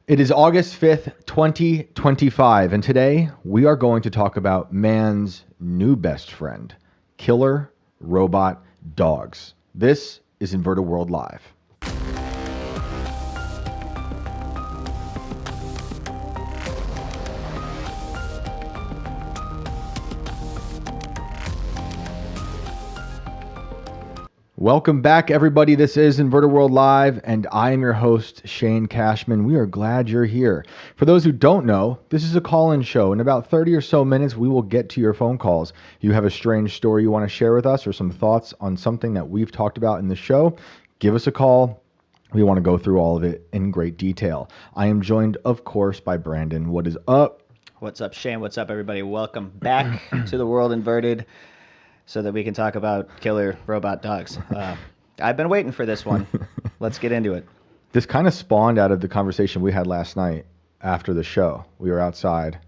It is August 5th, 2025, and today we are going to talk about man's new best friend, killer robot dogs. This is Inverted World Live. Welcome back, everybody. This is Inverted World Live, and I am your host, Shane Cashman. We are glad you're here. For those who don't know, this is a call-in show. In about 30 or so minutes, we will get to your phone calls. You have a strange story you want to share with us or some thoughts on something that we've talked about in the show, give us a call. We want to go through all of it in great detail. I am joined, of course, by Brandon. What is up? What's up, Shane? What's up, everybody? Welcome back to the World Inverted, so that we can talk about killer robot dogs. I've been waiting for this one. Let's get into it. This kind of spawned out of the conversation we had last night after the show. We were outside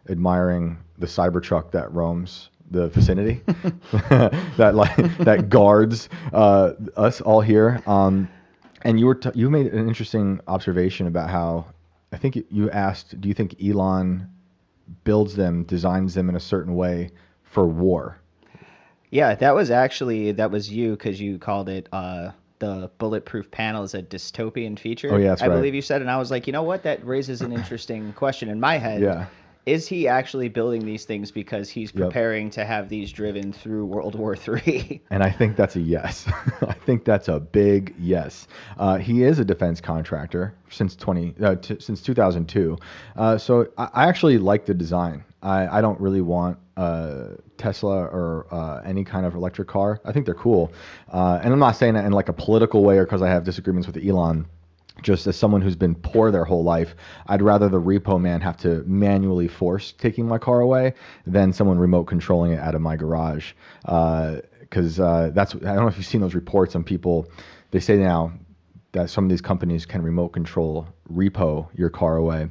admiring the Cybertruck that roams the vicinity, that guards us all here. And you made an interesting observation about how, I think you asked, do you think Elon designs them in a certain way for war? Yeah, that was you, because you called it the bulletproof panel is a dystopian feature. Oh, yeah, that's right. I believe you said, and I was like, you know what? That raises an interesting question in my head. Yeah. Is he actually building these things because he's preparing to have these driven through World War III? And I think that's a yes. I think that's a big yes. He is a defense contractor since 2002. So I actually like the design. I don't really want Tesla or any kind of electric car. I think they're cool. And I'm not saying that in like a political way or because I have disagreements with Elon. Just as someone who's been poor their whole life, I'd rather the repo man have to manually force taking my car away than someone remote controlling it out of my garage. Because I don't know if you've seen those reports on people. They say now that some of these companies can remote control repo your car away.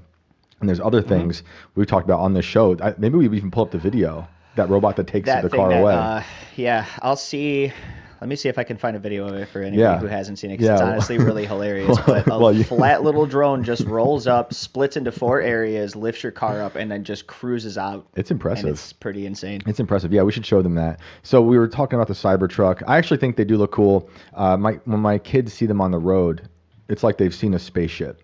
And there's other things we've talked about on this show. Maybe we even pull up the video, that robot that takes the car away. Yeah, I'll see. Let me see if I can find a video of it for anybody who hasn't seen it, because it's honestly really hilarious. But a flat little drone just rolls up, splits into 4 areas, lifts your car up, and then just cruises out. It's impressive. And it's pretty insane. It's impressive. Yeah, we should show them that. So we were talking about the Cybertruck. I actually think they do look cool. When my kids see them on the road, it's like they've seen a spaceship.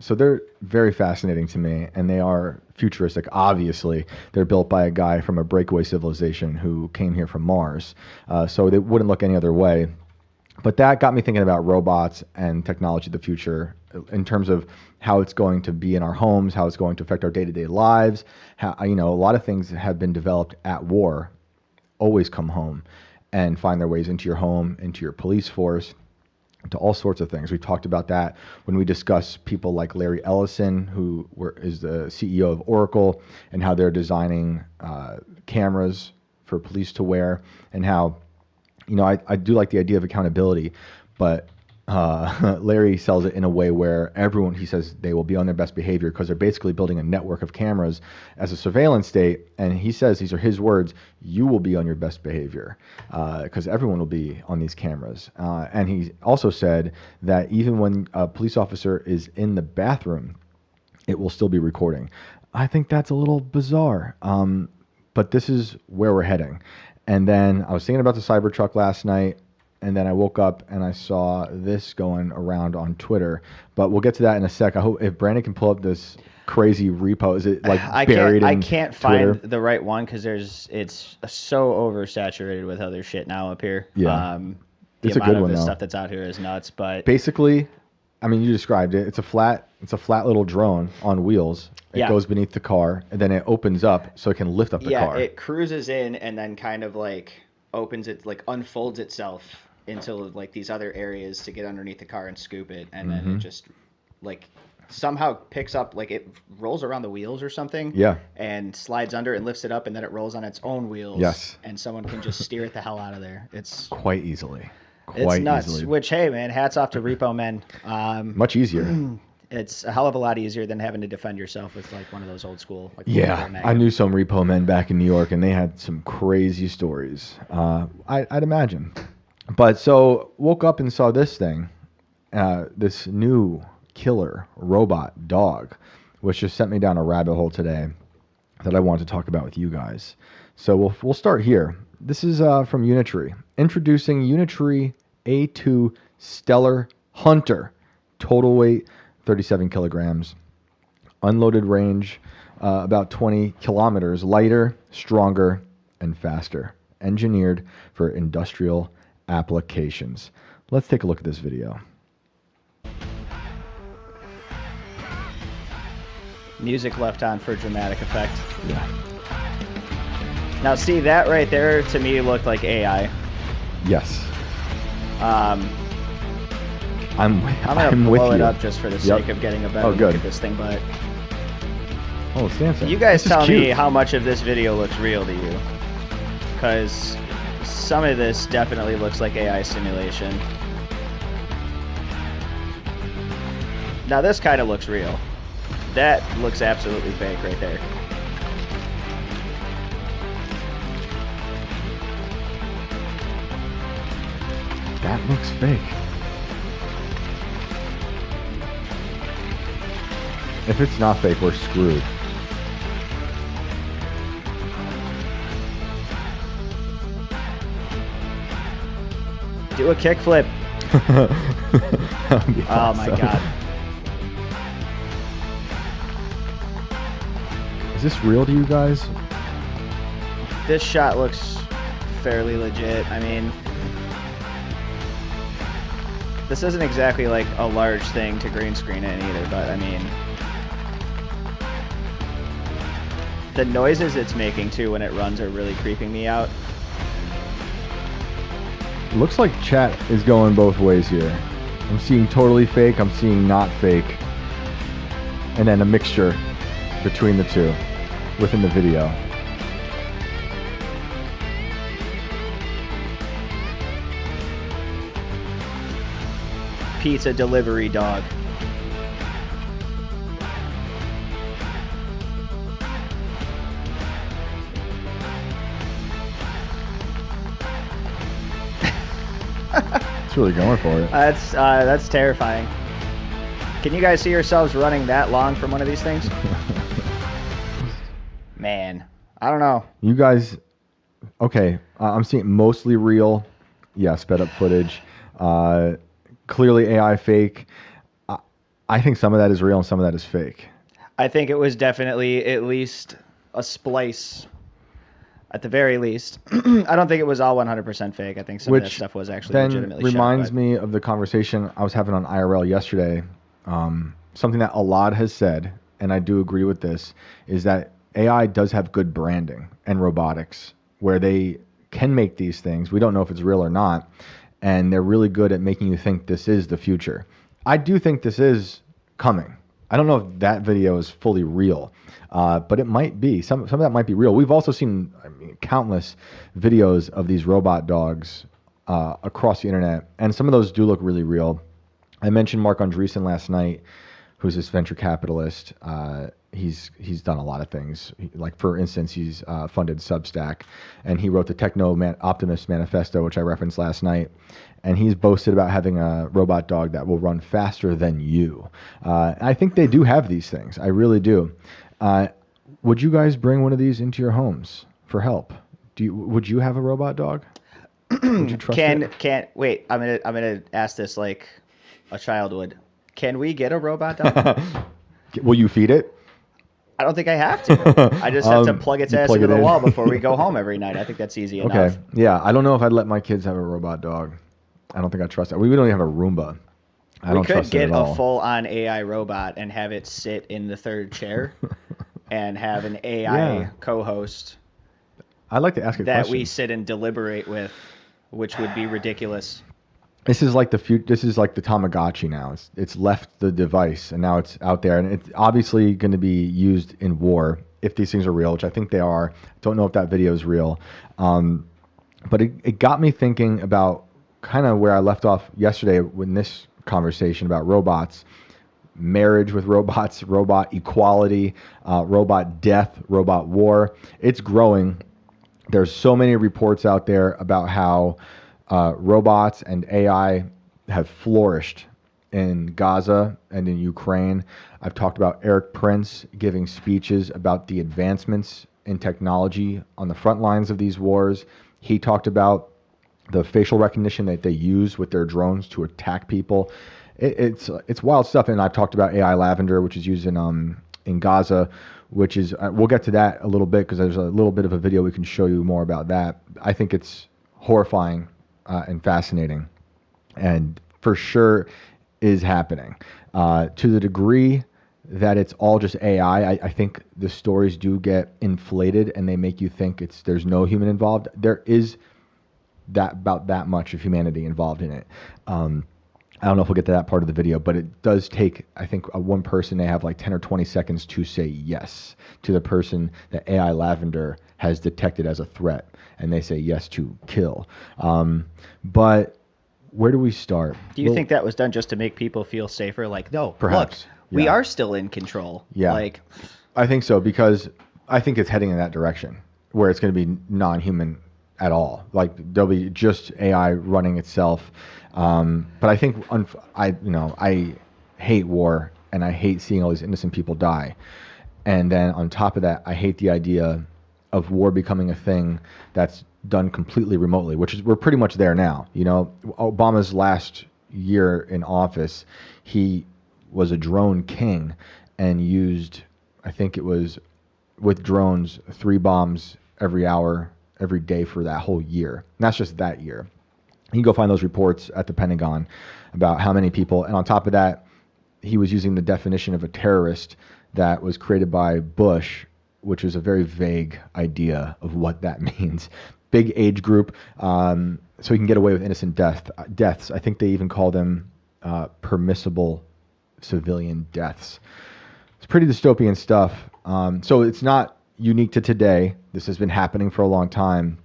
So they're very fascinating to me, and they are futuristic. Obviously, they're built by a guy from a breakaway civilization who came here from Mars, so they wouldn't look any other way. But that got me thinking about robots and technology of the future in terms of how it's going to be in our homes, how it's going to affect our day-to-day lives. How, a lot of things that have been developed at war always come home and find their ways into your home, into your police force, to all sorts of things. We talked about that when we discussed people like Larry Ellison, who is the CEO of Oracle, and how they're designing cameras for police to wear, and how, I do like the idea of accountability, but Larry sells it in a way where everyone, he says, they will be on their best behavior because they're basically building a network of cameras as a surveillance state. And he says, these are his words, you will be on your best behavior because everyone will be on these cameras. And he also said that even when a police officer is in the bathroom, it will still be recording. I think that's a little bizarre, but this is where we're heading. And then I was thinking about the Cybertruck last night. And then I woke up and I saw this going around on Twitter. But we'll get to that in a sec. I hope if Brandon can pull up this crazy repo. Is it like buried in I can't Twitter? find the right one because it's so oversaturated with other shit now up here. Yeah. The it's a amount good of one, the though. stuff that's out here is nuts. But basically, I mean, you described it. It's a flat little drone on wheels. It goes beneath the car and then it opens up so it can lift up the car. Yeah, it cruises in and then kind of like opens it, like unfolds itself into like these other areas to get underneath the car and scoop it, and then it just like somehow picks up, like it rolls around the wheels or something, and slides under and lifts it up, and then it rolls on its own wheels, and someone can just steer it the hell out of there. It's quite easily. It's nuts. Which, hey man, hats off to repo men. Much easier. It's a hell of a lot easier than having to defend yourself with like one of those old school. Like, I knew some repo men back in New York, and they had some crazy stories. I'd imagine. But so woke up and saw this thing, this new killer robot dog, which just sent me down a rabbit hole today that I want to talk about with you guys. So we'll start here. This is from Unitree. Introducing Unitree A2 Stellar Hunter. Total weight, 37 kilograms. Unloaded range, about 20 kilometers. Lighter, stronger, and faster. Engineered for industrial applications. Let's take a look at this video. Music left on for dramatic effect. Yeah. Now, see, that right there to me looked like AI. Yes. I'm I'm gonna with blow it you. up just for the sake of getting a better look good. at this thing. But Oh, Samson. you guys This is tell me cute. how much of this video looks real to you, because some of this definitely looks like AI simulation. Now this kind of looks real. That looks absolutely fake right there. That looks fake. If it's not fake, we're screwed. Do a kickflip. That would be Oh my awesome. god. Is this real to you guys? This shot looks fairly legit. I mean, this isn't exactly like a large thing to green screen it either, but I mean, the noises it's making too when it runs are really creeping me out. Looks like chat is going both ways here. I'm seeing totally fake, I'm seeing not fake, and then a mixture between the two within the video. Pizza delivery dog. It's really going for it. That's terrifying. Can you guys see yourselves running that long from one of these things? Man, I don't know. You guys, okay, I'm seeing mostly real. Yeah, sped up footage. Clearly AI fake. I think some of that is real and some of that is fake. I think it was definitely at least a splice. At the very least. I don't think it was all 100% fake. I think some of that stuff was actually then legitimately reminds shot, me of the conversation I was having on IRL yesterday. Something that a lot has said, and I do agree with this, is that AI does have good branding and robotics where they can make these things. We don't know if it's real or not, and they're really good at making you think this is the future. I do think this is coming. I don't know if that video is fully real, but it might be. Some of that might be real. We've also seen countless videos of these robot dogs across the internet, and some of those do look really real. I mentioned Mark Andreessen last night, who's this venture capitalist. He's done a lot of things. Like, for instance, he's funded Substack, and he wrote the Optimist Manifesto, which I referenced last night. And he's boasted about having a robot dog that will run faster than you. I think they do have these things. I really do. Would you guys bring one of these into your homes for help? Would you have a robot dog? Would you trust it? Wait, I'm gonna ask this like a child would. Can we get a robot dog? Will you feed it? I don't think I have to. I just have to plug its ass into the wall before we go home every night. I think that's easy enough. Okay. Yeah, I don't know if I'd let my kids have a robot dog. I don't think I trust it. We don't even have a Roomba. I don't trust it at all. We could get a full-on AI robot and have it sit in the third chair and have an AI co-host. I'd like to ask a that question. we sit and deliberate with, which would be ridiculous. This is like the Tamagotchi now. It's left the device and now it's out there, and it's obviously going to be used in war if these things are real, which I think they are. Don't know if that video is real, but it got me thinking about kind of where I left off yesterday in this conversation about robots, marriage with robots, robot equality, robot death, robot war. It's growing. There's so many reports out there about how robots and AI have flourished in Gaza and in Ukraine. I've talked about Eric Prince giving speeches about the advancements in technology on the front lines of these wars. He talked about the facial recognition that they use with their drones to attack people. It's wild stuff. And I've talked about AI Lavender, which is used in Gaza, which is we'll get to that a little bit because there's a little bit of a video we can show you more about that. I think it's horrifying and fascinating, and for sure is happening to the degree that it's all just AI. I think the stories do get inflated and they make you think there's no human involved. There is about that much of humanity involved in it. I don't know if we'll get to that part of the video, but it does take, I think, one person, they have like 10 or 20 seconds to say yes to the person that AI Lavender has detected as a threat, and they say yes to kill. But where do we start? Do you think that was done just to make people feel safer? Like, no, perhaps. Look, we are still in control. Yeah. Like, I think so, because I think it's heading in that direction where it's going to be non-human at all. Like, there'll be just AI running itself. But I think I hate war, and I hate seeing all these innocent people die. And then on top of that, I hate the idea of war becoming a thing that's done completely remotely, which is we're pretty much there now. You know, Obama's last year in office, he was a drone king and used, I think it was with drones, 3 bombs every hour, every day for that whole year. And that's just that year. You can go find those reports at the Pentagon about how many people. And on top of that, he was using the definition of a terrorist that was created by Bush, which is a very vague idea of what that means. Big age group, so he can get away with innocent deaths. I think they even call them permissible civilian deaths. It's pretty dystopian stuff. So it's not unique to today. This has been happening for a long time.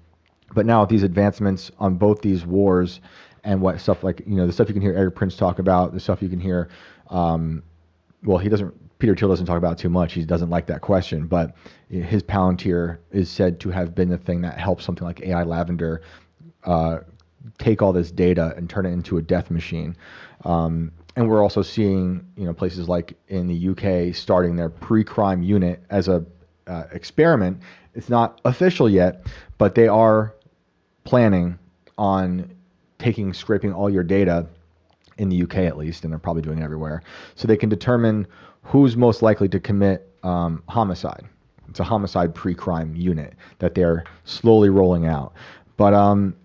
But now with these advancements on both these wars and what stuff like, the stuff you can hear Eric Prince talk about, the stuff you can hear, Peter Thiel doesn't talk about it too much. He doesn't like that question, but his Palantir is said to have been the thing that helped something like AI Lavender take all this data and turn it into a death machine. And we're also seeing, places like in the UK starting their pre-crime unit as a experiment. It's not official yet, but they are planning on scraping all your data in the UK at least, and they're probably doing it everywhere, so they can determine who's most likely to commit homicide. It's a homicide pre-crime unit that they're slowly rolling out. But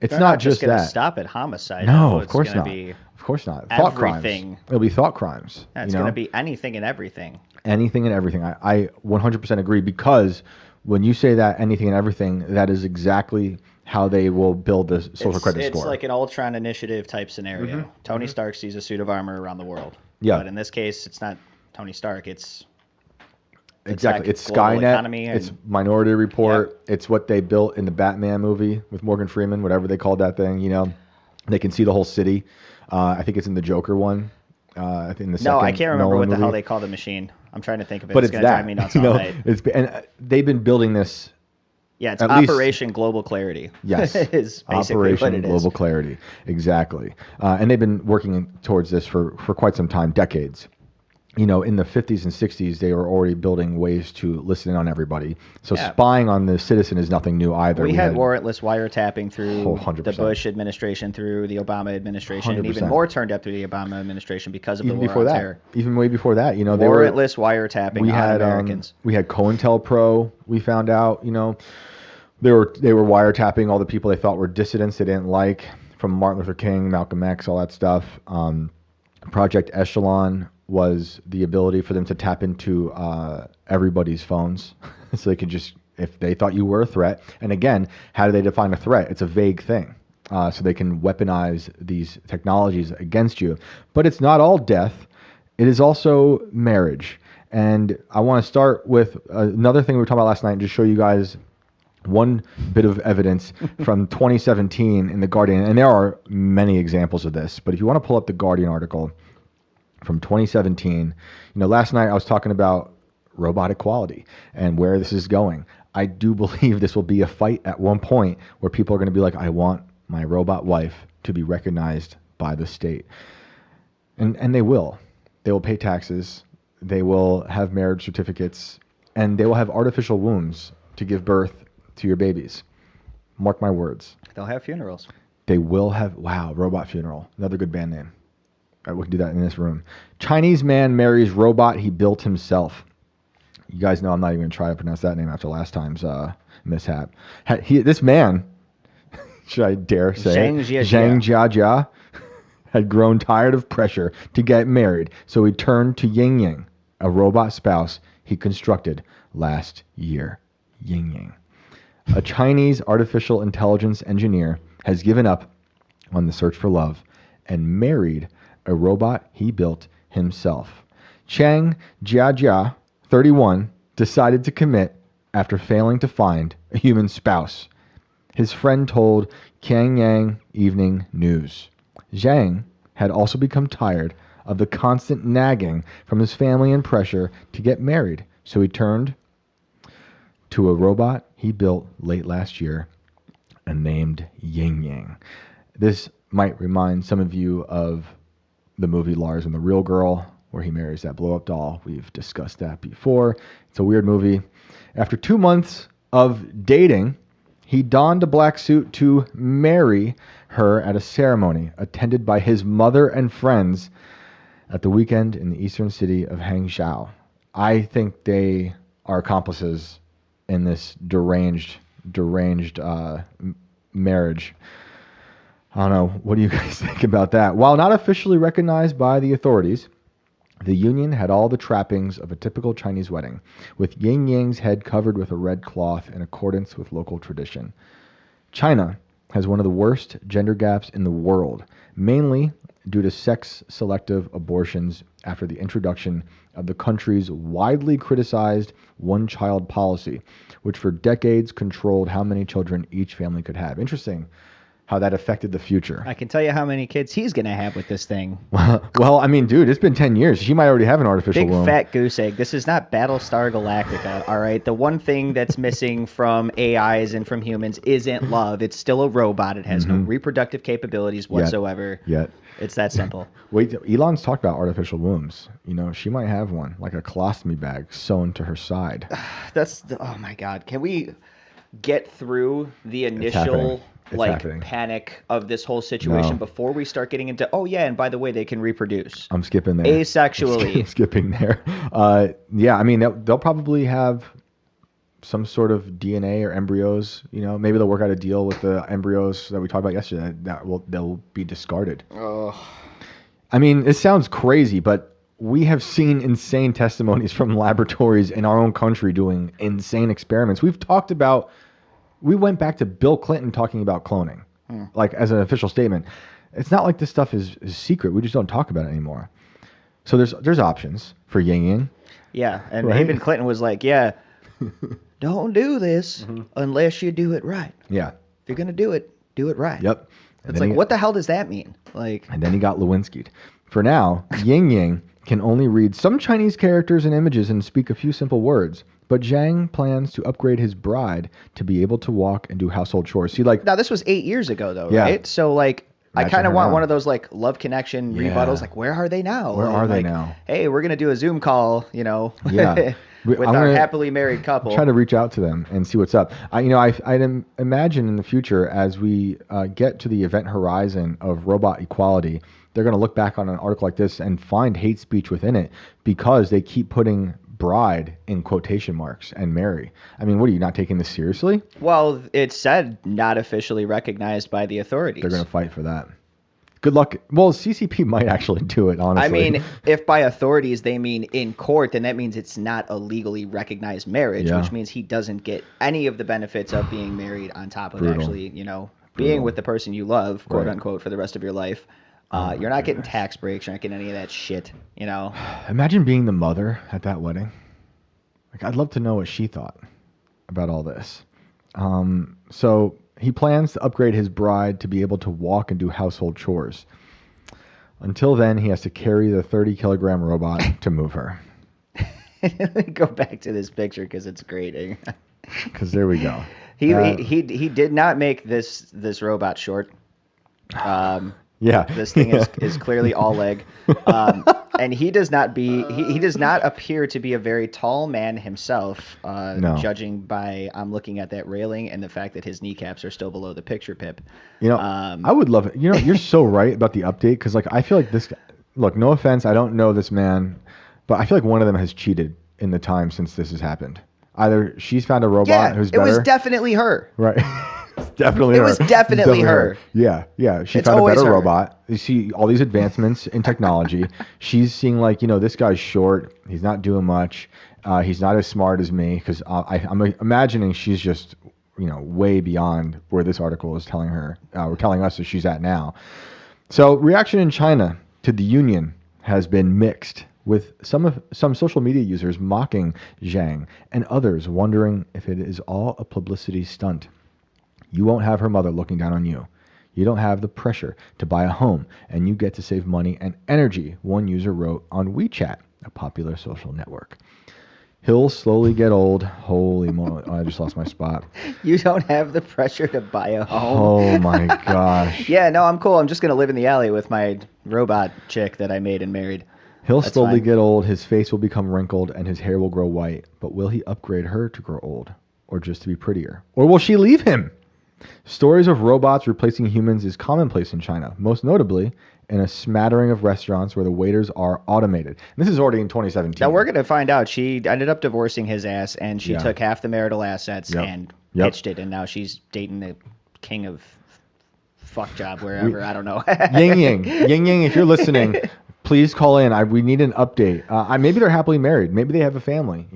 it's they're not just gonna that. Stop at homicide. No, It's of course gonna not. Be of course not. everything. Thought crimes. It'll be thought crimes. It's going to be anything and everything. Anything and everything. I 100% agree, because when you say that anything and everything, that is exactly how they will build the social credit score. It's like an Ultron Initiative type scenario. Mm-hmm. Tony Stark sees a suit of armor around the world. Yeah. But in this case, it's not Tony Stark. It's exactly. It's Skynet. It's Minority Report. Yeah. It's what they built in the Batman movie with Morgan Freeman, whatever they called that thing. They can see the whole city. I think it's in the Joker one. I think in the second I can't remember Nolan what the movie. hell they call the machine. I'm trying to think of it. But it's going to drive me nuts all night. And they've been building this. Yeah, it's Operation Global Clarity. Yes, is basically Operation what it Global is. Clarity, exactly. And they've been working towards this for quite some time, decades. In the 50s and 60s, they were already building ways to listen in on everybody. So spying on the citizen is nothing new either. We had warrantless wiretapping through 100%. the Bush administration, through the Obama administration, 100%. and even more turned up through the Obama administration because of even the war on terror. Even way before that, warrantless wiretapping on Americans. We had COINTELPRO. We found out, they were wiretapping all the people they thought were dissidents they didn't like, from Martin Luther King, Malcolm X, all that stuff. Project Echelon was the ability for them to tap into everybody's phones, so they could just, if they thought you were a threat. And again, how do they define a threat? It's a vague thing. So they can weaponize these technologies against you. But it's not all death. It is also marriage. And I want to start with another thing we were talking about last night and just show you guys one bit of evidence from 2017 in The Guardian. And there are many examples of this. But if you want to pull up the Guardian article from 2017, last night I was talking about robotic quality and where this is going. I do believe this will be a fight at one point where people are going to be like, I want my robot wife to be recognized by the state. And they will. They will pay taxes. They will have marriage certificates, and they will have artificial wombs to give birth to your babies. Mark my words. They'll have funerals. They will have, wow, Robot Funeral. Another good band name. All right, we can do that in this room. Chinese man marries robot he built himself. You guys know I'm not even going to try to pronounce that name after last time's mishap. This man, should I dare say Zhang Jiajia, had grown tired of pressure to get married, so he turned to Ying Ying, a robot spouse he constructed last year. Ying Ying. A Chinese artificial intelligence engineer has given up on the search for love and married a robot he built himself. Chang Jiajia, 31, decided to commit after failing to find a human spouse. His friend told Pyongyang Evening News. Zhang had also become tired of the constant nagging from his family and pressure to get married, so he turned to a robot he built late last year and named Ying Ying. This might remind some of you of the movie Lars and the Real Girl, where he marries that blow-up doll. We've discussed that before. It's a weird movie. After 2 months of dating, he donned a black suit to marry her at a ceremony attended by his mother and friends at the weekend in the eastern city of Hangzhou. I think they are accomplices in this deranged marriage. I don't know. What do you guys think about that? While not officially recognized by the authorities, the union had all the trappings of a typical Chinese wedding, with Ying Ying's head covered with a red cloth in accordance with local tradition. China has one of the worst gender gaps in the world, mainly due to sex-selective abortions after the introduction of the country's widely criticized one-child policy, which for decades controlled how many children each family could have. Interesting how that affected the future. I can tell you how many kids he's going to have with this thing. Well, I mean, dude, it's been 10 years. She might already have an artificial womb. Big fat goose egg. This is not Battlestar Galactica, all right? The one thing that's missing from AIs and from humans isn't love. It's still a robot. It has no reproductive capabilities whatsoever. Yet. It's that simple. Wait, Elon's talked about artificial wombs. You know, she might have one, like a colostomy bag sewn to her side. Oh my God. Can we get through the initial panic of this whole situation before we start getting into, oh yeah, and by the way, they can reproduce. I'm skipping there. Asexually. I'm skipping there. Yeah, I mean, they'll probably have some sort of DNA or embryos. You know, maybe they'll work out a deal with the embryos that we talked about yesterday they'll be discarded. Oh. I mean, it sounds crazy, but we have seen insane testimonies from laboratories in our own country doing insane experiments. We went back to Bill Clinton talking about cloning, like as an official statement. It's not like this stuff is secret. We just don't talk about it anymore. So there's options for Ying Ying. Yeah, and even Clinton was like, yeah, don't do this unless you do it right. Yeah. If you're going to do it right. Yep. It's like, what the hell does that mean? Like, and then he got Lewinsky'd. For now, Ying Ying can only read some Chinese characters and images and speak a few simple words. But Zhang plans to upgrade his bride to be able to walk and do household chores. See, like, now this was 8 years ago, though, right? So, like, I kind of want one of those like love connection rebuttals. Like, where are they now? Where are they now? Hey, we're gonna do a Zoom call, you know, with our happily married couple. Try to reach out to them and see what's up. I'd imagine in the future, as we get to the event horizon of robot equality, they're going to look back on an article like this and find hate speech within it because they keep putting bride in quotation marks and marry. I mean, what are you not taking this seriously? Well, it said not officially recognized by the authorities. They're going to fight for that. Good luck. Well, CCP might actually do it, honestly. I mean, if by authorities they mean in court, then that means it's not a legally recognized marriage, which means he doesn't get any of the benefits of being married on top of actually, you know, being with the person you love, quote unquote, for the rest of your life. You're not getting tax breaks. You're not getting any of that shit, you know? Imagine being the mother at that wedding. Like, I'd love to know what she thought about all this. So he plans to upgrade his bride to be able to walk and do household chores. Until then, he has to carry the 30-kilogram robot to move her. Let me go back to this picture because it's great. Because there we go. He did not make this robot short. Yeah. This thing is clearly all leg. And he does not he does not appear to be a very tall man himself, No. judging by I'm looking at that railing and the fact that his kneecaps are still below the picture pip. I would love it. You're so right about the update because like I feel like this. Look, no offense, I don't know this man, but I feel like one of them has cheated in the time since this has happened. Either she's found a robot who's it better. was definitely her. Right. Definitely It her. was definitely her. Yeah, yeah. She It's found a always better her. robot. You see all these advancements in technology. She's seeing like, this guy's short. He's not doing much. He's not as smart as me because I'm imagining she's just, way beyond where this article is telling her, or telling us that she's at now. So reaction in China to the union has been mixed, with some social media users mocking Zhang and others wondering if it is all a publicity stunt. You won't have her mother looking down on you. You don't have the pressure to buy a home, and you get to save money and energy, one user wrote on WeChat, a popular social network. He'll slowly get old. Holy moly. I just lost my spot. You don't have the pressure to buy a home. Oh my gosh. Yeah, no, I'm cool. I'm just going to live in the alley with my robot chick that I made and married. He'll That's slowly fine. get old. His face will become wrinkled and his hair will grow white. But will he upgrade her to grow old, or just to be prettier? Or will she leave him? Stories of robots replacing humans is commonplace in China, most notably in a smattering of restaurants where the waiters are automated. And this is already in 2017. Now we're going to find out. She ended up divorcing his ass, and she Yeah. took half the marital assets Yep. and Yep. pitched it, and now she's dating the king of fuck job wherever. I don't know. Ying Ying, if you're listening, please call in. We need an update. Maybe they're happily married. Maybe they have a family.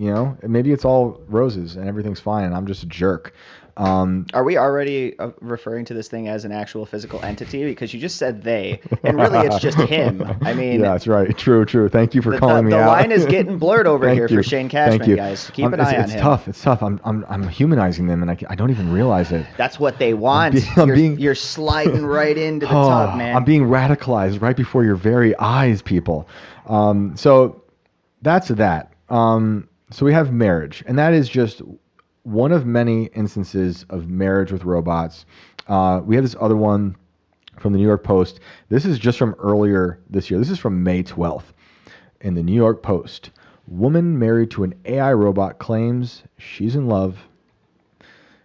Maybe it's all roses and everything's fine, and I'm just a jerk. Are we already referring to this thing as an actual physical entity? Because you just said they, and really it's just him. I mean, yeah, that's right. True. Thank you for calling me the out. The line is getting blurred over Thank here you. for Shane Cashman, Thank you. guys. Keep an eye on it's him. tough. It's tough. I'm humanizing them, and I don't even realize it. That's what they want. You're sliding right into the tub, man. I'm being radicalized right before your very eyes, people. So that's that. So we have marriage, and that is just one of many instances of marriage with robots. We have this other one from the New York Post. This is just from earlier this year. This is from May 12th in the New York Post. Woman married to an AI robot claims she's in love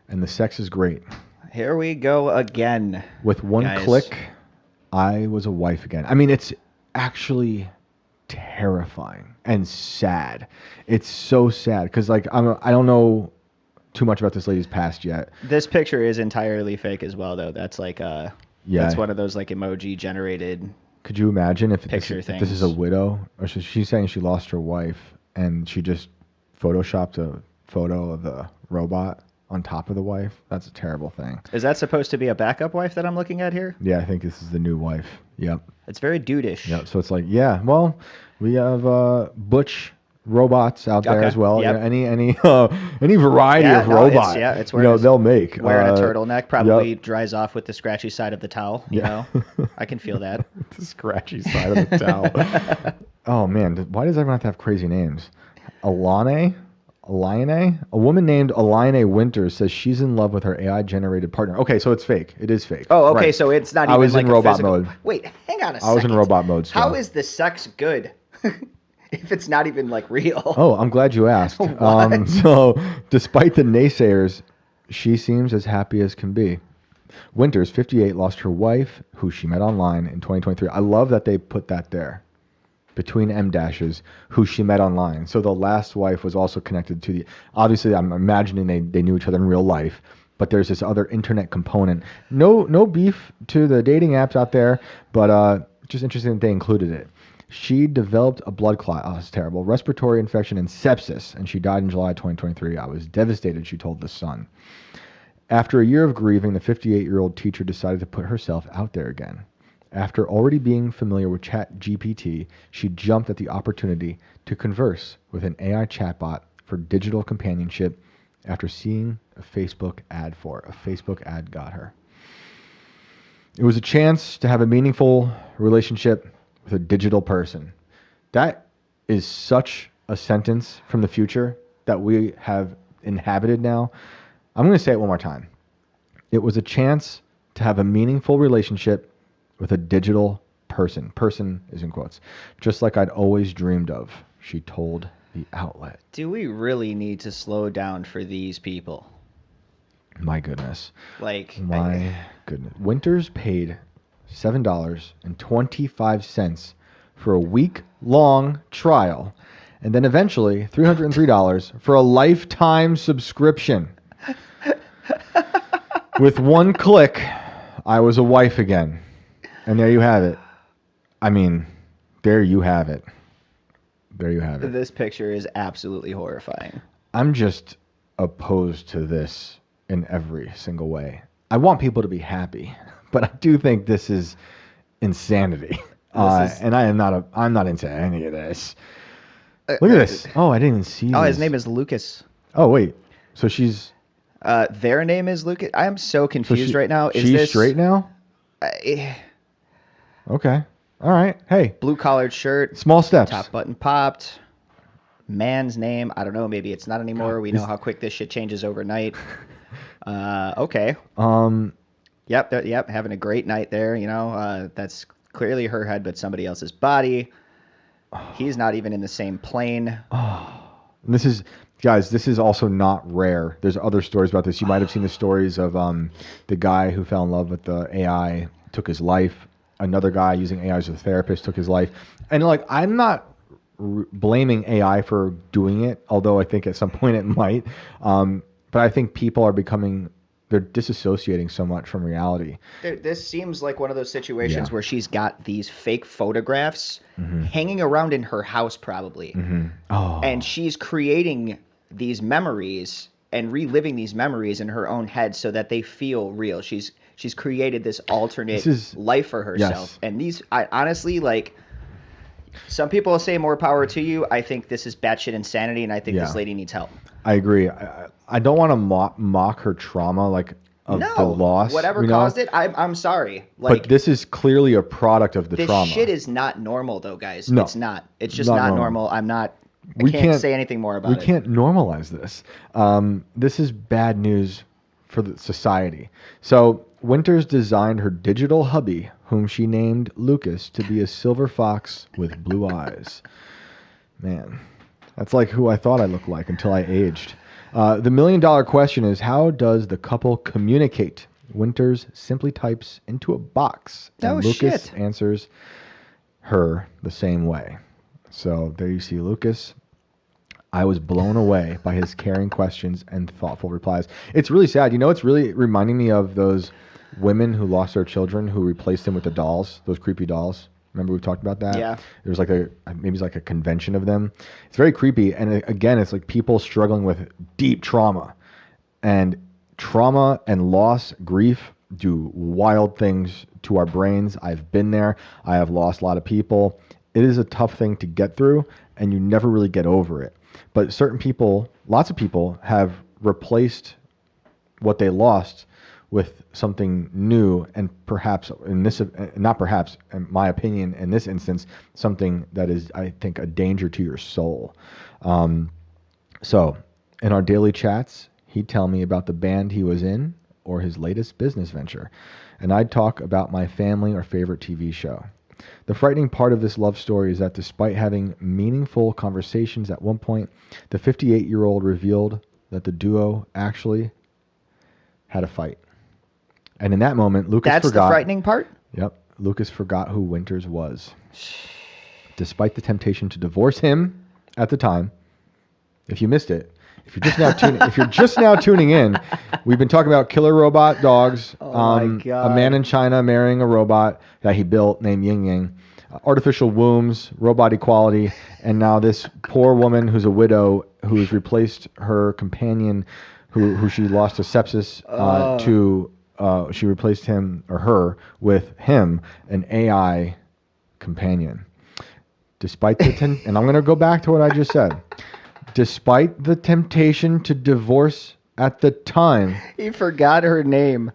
and the sex is great. Here we go again. With one guys. click, I was a wife again. I mean, it's actually terrifying and sad. It's so sad because I don't know too much about this lady's past yet. This picture is entirely fake as well, though. That's like that's one of those like emoji generated. Could you imagine if picture if this is a things. widow, or she's saying she lost her wife and she just photoshopped a photo of the robot on top of the wife? That's a terrible thing. Is that supposed to be a backup wife that I'm looking at here? Yeah, I think this is the new wife. Yep. It's very dudish. Yep. So it's like, yeah, well, we have butch robots out there Okay, as well. yep. Any variety of robot. It's where they'll make. Wearing a turtleneck probably yep. dries off with the scratchy side of the towel. You know, I can feel that. The scratchy side of the towel. Oh man, why does everyone have to have crazy names? Alane? A woman named Alane Winters says she's in love with her AI-generated partner. Okay, so it's fake. It is fake. Oh, okay, Right. so it's not I even was like in a robot physical... mode. Wait, hang on a second. I was in robot mode still. How is the sex good if it's not even like real? Oh, I'm glad you asked. What? So, despite the naysayers, she seems as happy as can be. Winters, 58, lost her wife, who she met online in 2023. I love that they put that there, between M dashes, who she met online. So the last wife was also connected to the... Obviously, I'm imagining they knew each other in real life, but there's this other internet component. No beef to the dating apps out there, but just interesting that they included it. She developed a blood clot. Oh, it's terrible. Respiratory infection and sepsis, and she died in July 2023. I was devastated, she told The Sun. After a year of grieving, the 58-year-old teacher decided to put herself out there again. After already being familiar with ChatGPT, she jumped at the opportunity to converse with an AI chatbot for digital companionship after seeing a Facebook ad for it. A Facebook ad got her. It was a chance to have a meaningful relationship with a digital person. That is such a sentence from the future that we have inhabited now. I'm going to say it one more time. It was a chance to have a meaningful relationship with a digital person. Person is in quotes. Just like I'd always dreamed of, she told the outlet. Do we really need to slow down for these people? My goodness. Like, My goodness. Winters paid $7.25 for a week-long trial, and then eventually $303 for a lifetime subscription. With one click, I was a wife again. And there you have it. I mean, there you have it. There you have it. This picture is absolutely horrifying. I'm just opposed to this in every single way. I want people to be happy, but I do think this is insanity. And I'm not into any of this. Look at this. Oh, I didn't even see Oh, this. his name is Lucas. Oh, wait. So she's... Their name is Lucas. I am so confused right now. Is she's this straight now? Okay. All right. Hey. Blue collared shirt. Small steps. Top button popped. Man's name. I don't know. Maybe it's not anymore. We know how quick this shit changes overnight. Okay. Yep. Having a great night there. You know, that's clearly her head, but somebody else's body. He's not even in the same plane. And this is, guys, this is also not rare. There's other stories about this. You might have seen the stories of the guy who fell in love with the AI, took his life. Another guy using AI as a therapist took his life. And like, I'm not blaming AI for doing it, although I think at some point it might. But I think people are they're disassociating so much from reality. This seems like one of those situations where she's got these fake photographs hanging around in her house probably. Oh. And she's creating these memories and reliving these memories in her own head so that they feel real. She's created this alternate life for herself. Yes. And I honestly, like, some people will say more power to you. I think this is batshit insanity, and I think this lady needs help. I agree. I don't want to mock her trauma, like, of the loss. Whatever caused it, I'm sorry. Like, but this is clearly a product of the trauma. This shit is not normal, though, guys. No. It's not. It's just not normal. I can't say anything more about it. We can't normalize this. This is bad news for the society. So Winters designed her digital hubby, whom she named Lucas, to be a silver fox with blue eyes. Man, that's like who I thought I looked like until I aged. The million-dollar question is, how does the couple communicate? Winters simply types into a box, and Lucas answers her the same way. So there you see Lucas. I was blown away by his caring questions and thoughtful replies. It's really sad. You know, it's really reminding me of those women who lost their children who replaced them with the dolls, those creepy dolls. Remember we talked about that? Yeah. There was maybe it's like a convention of them. It's very creepy. And again, it's like people struggling with deep trauma. And trauma and loss, grief, do wild things to our brains. I've been there. I have lost a lot of people. It is a tough thing to get through, and you never really get over it. But certain people, lots of people, have replaced what they lost with something new, and perhaps in my opinion, in this instance, something that is, I think, a danger to your soul. So in our daily chats, he'd tell me about the band he was in or his latest business venture, and I'd talk about my family or favorite TV show. The frightening part of this love story is that despite having meaningful conversations at one point, the 58-year-old revealed that the duo actually had a fight. And in that moment, Lucas forgot... That's the frightening part? Yep. Lucas forgot who Winters was. Despite the temptation to divorce him at the time, if you missed it, if you're just now tuning in, we've been talking about killer robot dogs. My God. A man in China marrying a robot that he built named Ying Yang. Artificial wombs, robot equality, and now this poor woman who's a widow who's replaced her companion who she lost to sepsis she replaced him or her with him, an AI companion. Despite the and I'm going to go back to what I just said. Despite the temptation to divorce at the time. He forgot her name.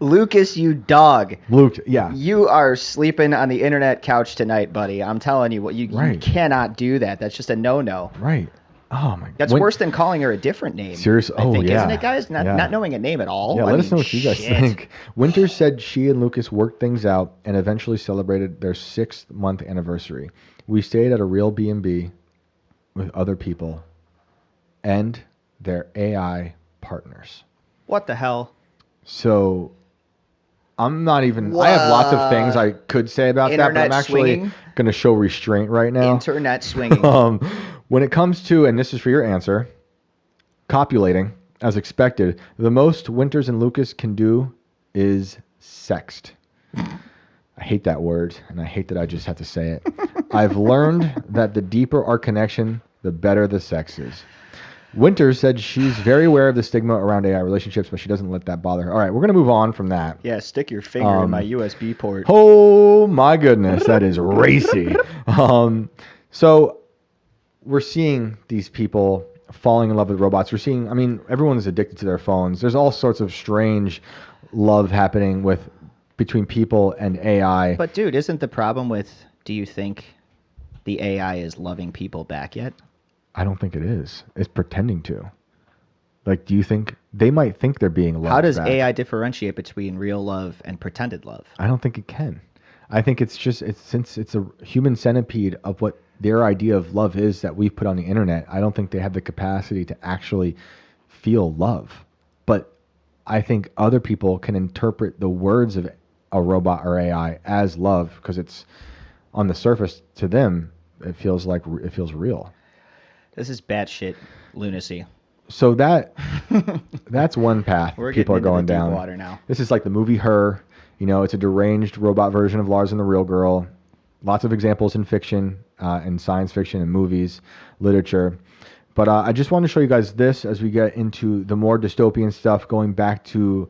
Lucas, you dog. Luke, yeah. You are sleeping on the internet couch tonight, buddy. I'm telling you, you cannot do that. That's just a no-no. Right. Oh my! That's worse than calling her a different name. Seriously? I think, yeah. isn't it, guys? Not knowing a name at all. Yeah, I let mean, us know what you guys shit. think. Winters said she and Lucas worked things out and eventually celebrated their 6th-month anniversary. We stayed at a real B&B with other people and their AI partners. What the hell? So I'm not even. I have lots of things I could say about that, but I'm actually going to show restraint right now. Internet swinging. When it comes to, and this is for your answer, copulating, as expected, the most Winters and Lucas can do is sext. I hate that word, and I hate that I just have to say it. I've learned that the deeper our connection, the better the sex is. Winters said she's very aware of the stigma around AI relationships, but she doesn't let that bother her. All right, we're going to move on from that. Yeah, stick your finger in my USB port. Oh, my goodness. That is racy. So we're seeing these people falling in love with robots. We're seeing, I mean, everyone's addicted to their phones. There's all sorts of strange love happening between people and AI. But, dude, isn't the problem with, do you think the AI is loving people back yet? I don't think it is. It's pretending to. Like, do you think they might think they're being loved? How does back? AI differentiate between real love and pretended love? I don't think it can. I think since it's a human centipede of what their idea of love is that we put on the internet. I don't think they have the capacity to actually feel love. But I think other people can interpret the words of a robot or AI as love because it's on the surface to them. It feels real. This is batshit lunacy. So that's one path people are going down. Deep water now. This is like the movie Her. You know, it's a deranged robot version of Lars and the Real Girl. Lots of examples in fiction, in science fiction, and movies, literature. But I just want to show you guys this as we get into the more dystopian stuff, going back to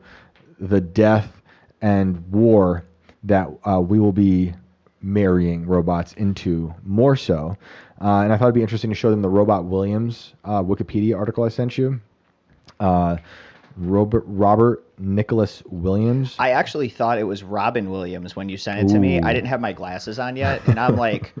the death and war that we will be marrying robots into more so. And I thought it'd be interesting to show them the Robot Williams Wikipedia article I sent you. Robert Nicholas Williams. I actually thought it was Robin Williams when you sent it to me. I didn't have my glasses on yet, and I'm like,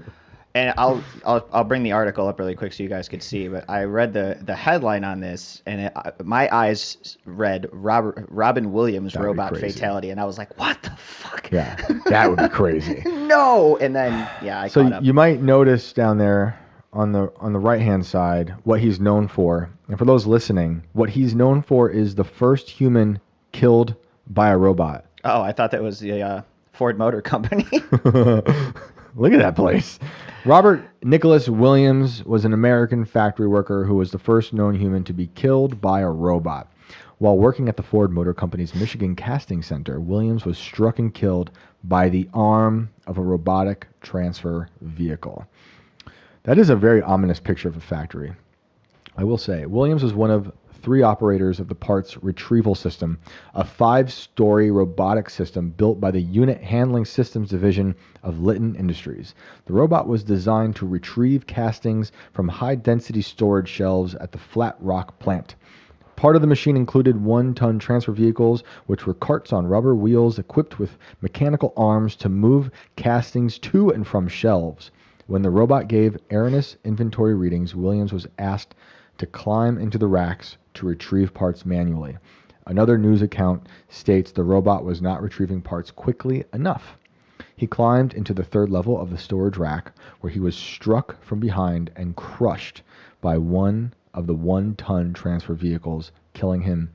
and I'll bring the article up really quick so you guys could see. But I read the headline on this, and my eyes read Robin Williams robot fatality, and I was like, what the fuck? Yeah, that would be crazy. No, and then I caught up. You might notice down there on the right hand side what he's known for, and for those listening, what he's known for is the first human killed by a robot. Oh, I thought that was the Ford Motor Company. Look at that place. Robert Nicholas Williams was an American factory worker who was the first known human to be killed by a robot. While working at the Ford Motor Company's Michigan Casting Center, Williams was struck and killed by the arm of a robotic transfer vehicle. That is a very ominous picture of a factory. I will say, Williams was one of 3 operators of the parts retrieval system, a 5-story robotic system built by the Unit Handling Systems Division of Litton Industries. The robot was designed to retrieve castings from high-density storage shelves at the Flat Rock plant. Part of the machine included 1-ton transfer vehicles, which were carts on rubber wheels equipped with mechanical arms to move castings to and from shelves. When the robot gave erroneous inventory readings, Williams was asked to climb into the racks to retrieve parts manually. Another news account states the robot was not retrieving parts quickly enough. He climbed into the 3rd level of the storage rack, where he was struck from behind and crushed by one of the 1-ton transfer vehicles, killing him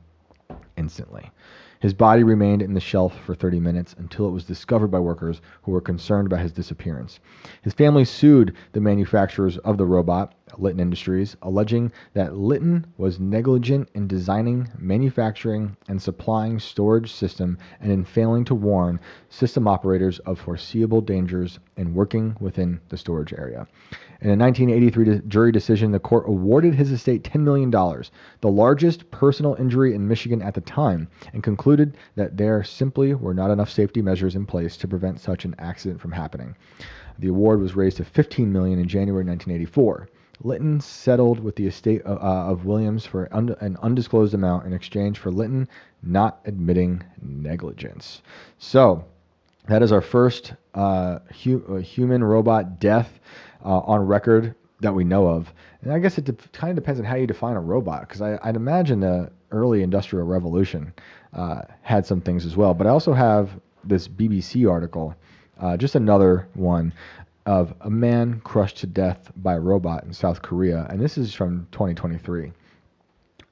instantly. His body remained in the shelf for 30 minutes until it was discovered by workers who were concerned about his disappearance. His family sued the manufacturers of the robot, Litton Industries, alleging that Litton was negligent in designing, manufacturing, and supplying storage system and in failing to warn system operators of foreseeable dangers in working within the storage area. In a 1983 jury decision, the court awarded his estate $10 million, the largest personal injury in Michigan at the time, and concluded that there simply were not enough safety measures in place to prevent such an accident from happening. The award was raised to $15 million in January 1984. Litton settled with the estate of Williams for an undisclosed amount in exchange for Litton not admitting negligence. So that is our first human-robot death on record. that we know of. And I guess it kind of depends on how you define a robot, because I'd imagine the early Industrial Revolution had some things as well. But I also have this BBC article, just another one, of a man crushed to death by a robot in South Korea. And this is from 2023.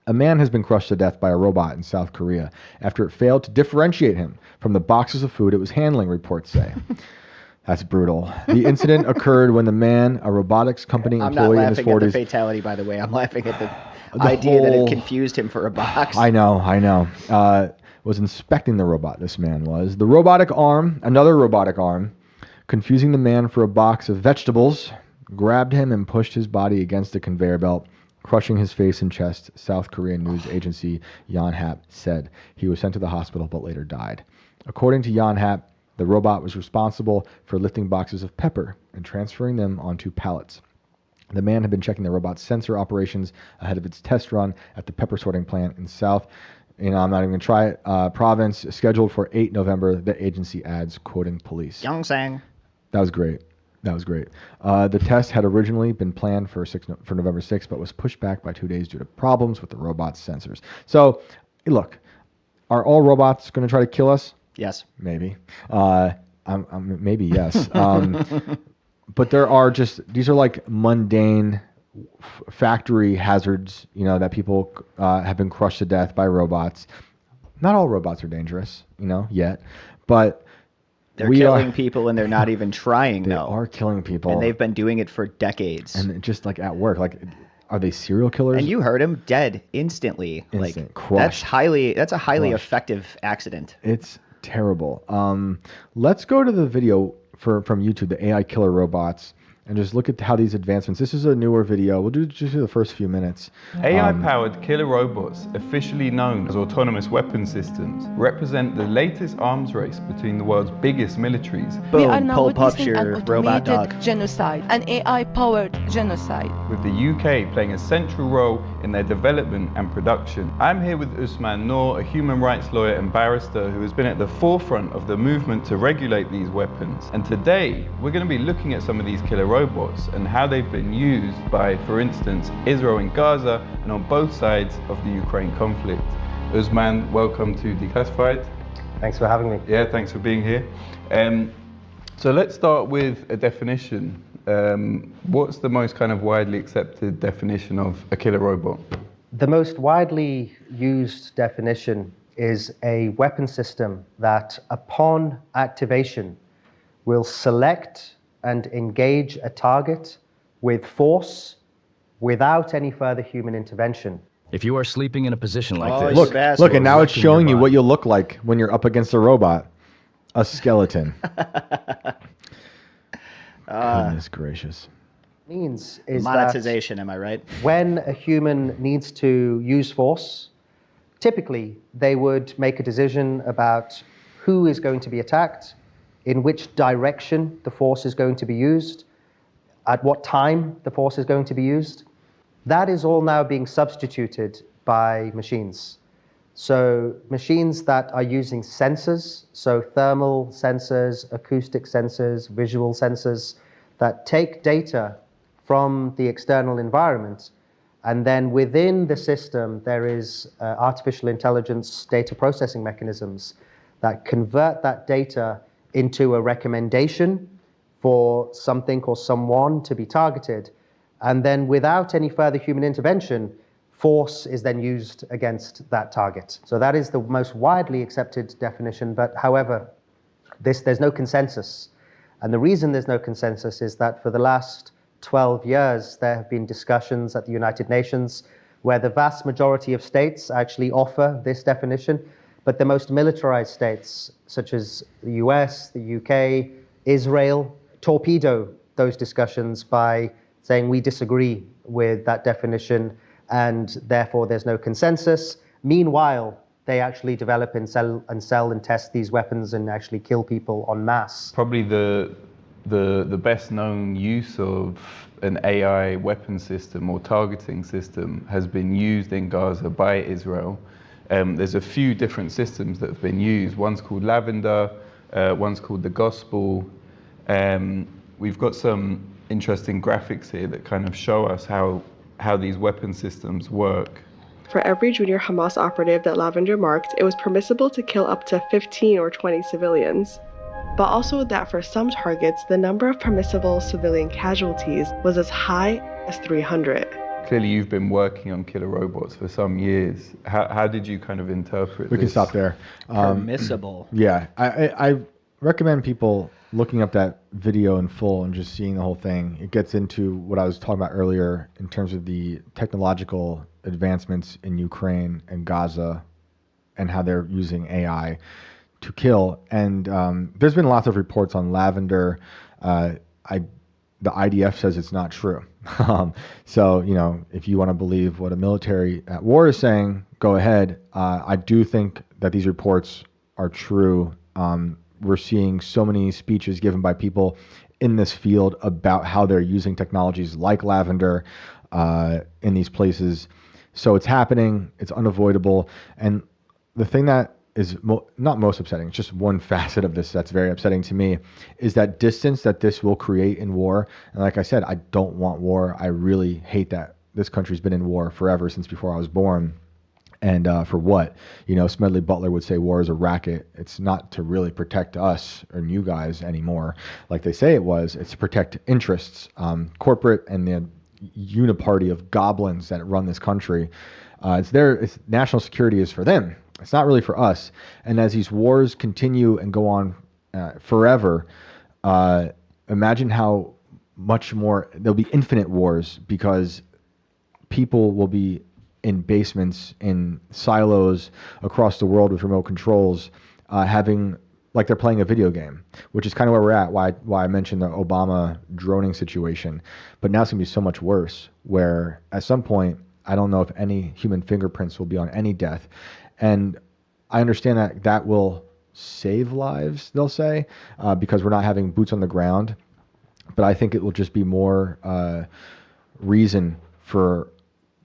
A man has been crushed to death by a robot in South Korea after it failed to differentiate him from the boxes of food it was handling, reports say. That's brutal. The incident occurred when the man, a robotics company employee in his 40s... I'm not laughing at the fatality, by the way. I'm laughing at the idea that it confused him for a box. I know. Was inspecting the robot, this man was. The robotic arm, another robotic arm, confusing the man for a box of vegetables, grabbed him and pushed his body against the conveyor belt, crushing his face and chest, South Korean news agency Yonhap said. He was sent to the hospital but later died. According to Yonhap, the robot was responsible for lifting boxes of pepper and transferring them onto pallets. The man had been checking the robot's sensor operations ahead of its test run at the pepper sorting plant in South, I'm not even going to try it, province, scheduled for 8 November, the agency adds, quoting police. Yongsang. That was great. The test had originally been planned for November 6th, but was pushed back by 2 days due to problems with the robot's sensors. So, look, are all robots going to try to kill us? Yes. Maybe. Maybe yes. But these are like mundane factory hazards, that people have been crushed to death by robots. Not all robots are dangerous, yet, but they're killing people and they're not even trying. They are killing people, and they've been doing it for decades. And just like at work, like, are they serial killers? And you heard him, dead instantly. Crushed. That's a highly effective accident. It's terrible. Let's go to the video from YouTube, the AI killer robots, and just look at how these advancements. This is a newer video. We'll just do the first few minutes. AI-powered killer robots, officially known as autonomous weapon systems, represent the latest arms race between the world's biggest militaries. We are Boom, now Pol Pot's witnessing your an robot dog. automated genocide, an AI-powered genocide. With the UK playing a central role in their development and production. I'm here with Usman Noor, a human rights lawyer and barrister who has been at the forefront of the movement to regulate these weapons. And today, we're going to be looking at some of these killer robots and how they've been used by, for instance, Israel in Gaza and on both sides of the Ukraine conflict. Usman, welcome to Declassified. Thanks for having me. Yeah, thanks for being here. So let's start with a definition. What's the most kind of widely accepted definition of a killer robot? The most widely used definition is a weapon system that, upon activation, will select and engage a target with force without any further human intervention. If you are sleeping in a position like Oh, this, Look, and now it's Wrecking showing your you what body. you'll look like when you're up against a robot. A skeleton. Goodness gracious. Means is Monetization, am I right? that when a human needs to use force, typically they would make a decision about who is going to be attacked, in which direction the force is going to be used, at what time the force is going to be used. That is all now being substituted by machines. So machines that are using sensors, so thermal sensors, acoustic sensors, visual sensors, that take data from the external environment, and then within the system there is artificial intelligence data processing mechanisms that convert that data into a recommendation for something or someone to be targeted, and then without any further human intervention, force is then used against that target. So that is the most widely accepted definition, but however, there's no consensus. And the reason there's no consensus is that for the last 12 years, there have been discussions at the United Nations where the vast majority of states actually offer this definition, but the most militarized states, such as the US, the UK, Israel, torpedo those discussions by saying we disagree with that definition and therefore there's no consensus. Meanwhile, they actually develop and sell and test these weapons and actually kill people en masse. Probably the best known use of an AI weapon system or targeting system has been used in Gaza by Israel. There's a few different systems that have been used. One's called Lavender, one's called the Gospel. We've got some interesting graphics here that kind of show us how these weapon systems work. For every junior Hamas operative that Lavender marked, it was permissible to kill up to 15 or 20 civilians. But also that for some targets, the number of permissible civilian casualties was as high as 300. Clearly, you've been working on killer robots for some years. How did you kind of interpret We this? can stop there. Permissible. Yeah, I recommend people looking up that video in full and just seeing the whole thing. It gets into what I was talking about earlier in terms of the technological advancements in Ukraine and Gaza and how they're using AI to kill. And there's been lots of reports on Lavender. The IDF says it's not true. So, you know, if you want to believe what a military at war is saying, go ahead. I do think that these reports are true. We're seeing so many speeches given by people in this field about how they're using technologies like Lavender in these places. So it's happening. It's unavoidable. And the thing that is not most upsetting, it's just one facet of this that's very upsetting to me, is that distance that this will create in war. And like I said, I don't want war. I really hate that this country's been in war forever, since before I was born. And for what? You know, Smedley Butler would say war is a racket. It's not to really protect us or you guys anymore, like they say it was. It's to protect interests, corporate and the uniparty of goblins that run this country. It's national security is for them. It's not really for us. And as these wars continue and go on forever, imagine how much more there'll be infinite wars, because people will be in basements, in silos across the world with remote controls, having like they're playing a video game, which is kind of where we're at. Why I mentioned the Obama droning situation, but now it's gonna be so much worse. Where at some point, I don't know if any human fingerprints will be on any death, and I understand that will save lives. They'll say because we're not having boots on the ground, but I think it will just be more reason for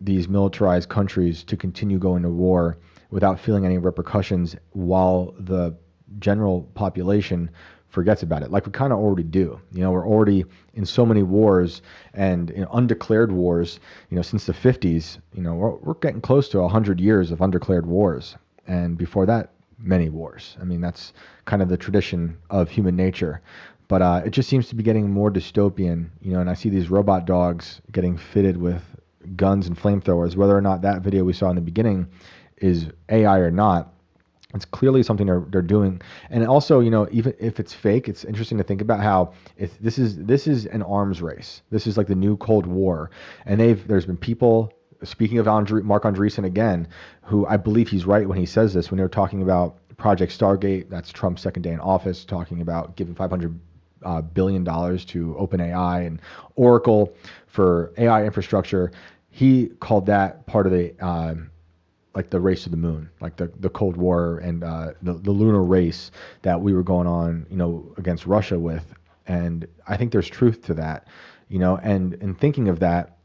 these militarized countries to continue going to war without feeling any repercussions, while the general population forgets about it, like we kind of already do. You know, we're already in so many wars and undeclared wars. You know, since the 50s, you know, we're getting close to 100 years of undeclared wars, and before that, many wars. I mean, that's kind of the tradition of human nature. But it just seems to be getting more dystopian. You know, and I see these robot dogs getting fitted with guns and flamethrowers. Whether or not that video we saw in the beginning is AI or not, it's clearly something they're doing. And also, you know, even if it's fake, it's interesting to think about how this is an arms race. This is like the new Cold War, and there's been people. Speaking of Mark Andreessen again, who I believe he's right when he says this, when they were talking about Project Stargate, that's Trump's second day in office, talking about giving $500 billion to OpenAI and Oracle for AI infrastructure. He called that part of the like the race to the moon, like the Cold War and the lunar race that we were going on, you know, against Russia with. And I think there's truth to that, you know, and in thinking of that,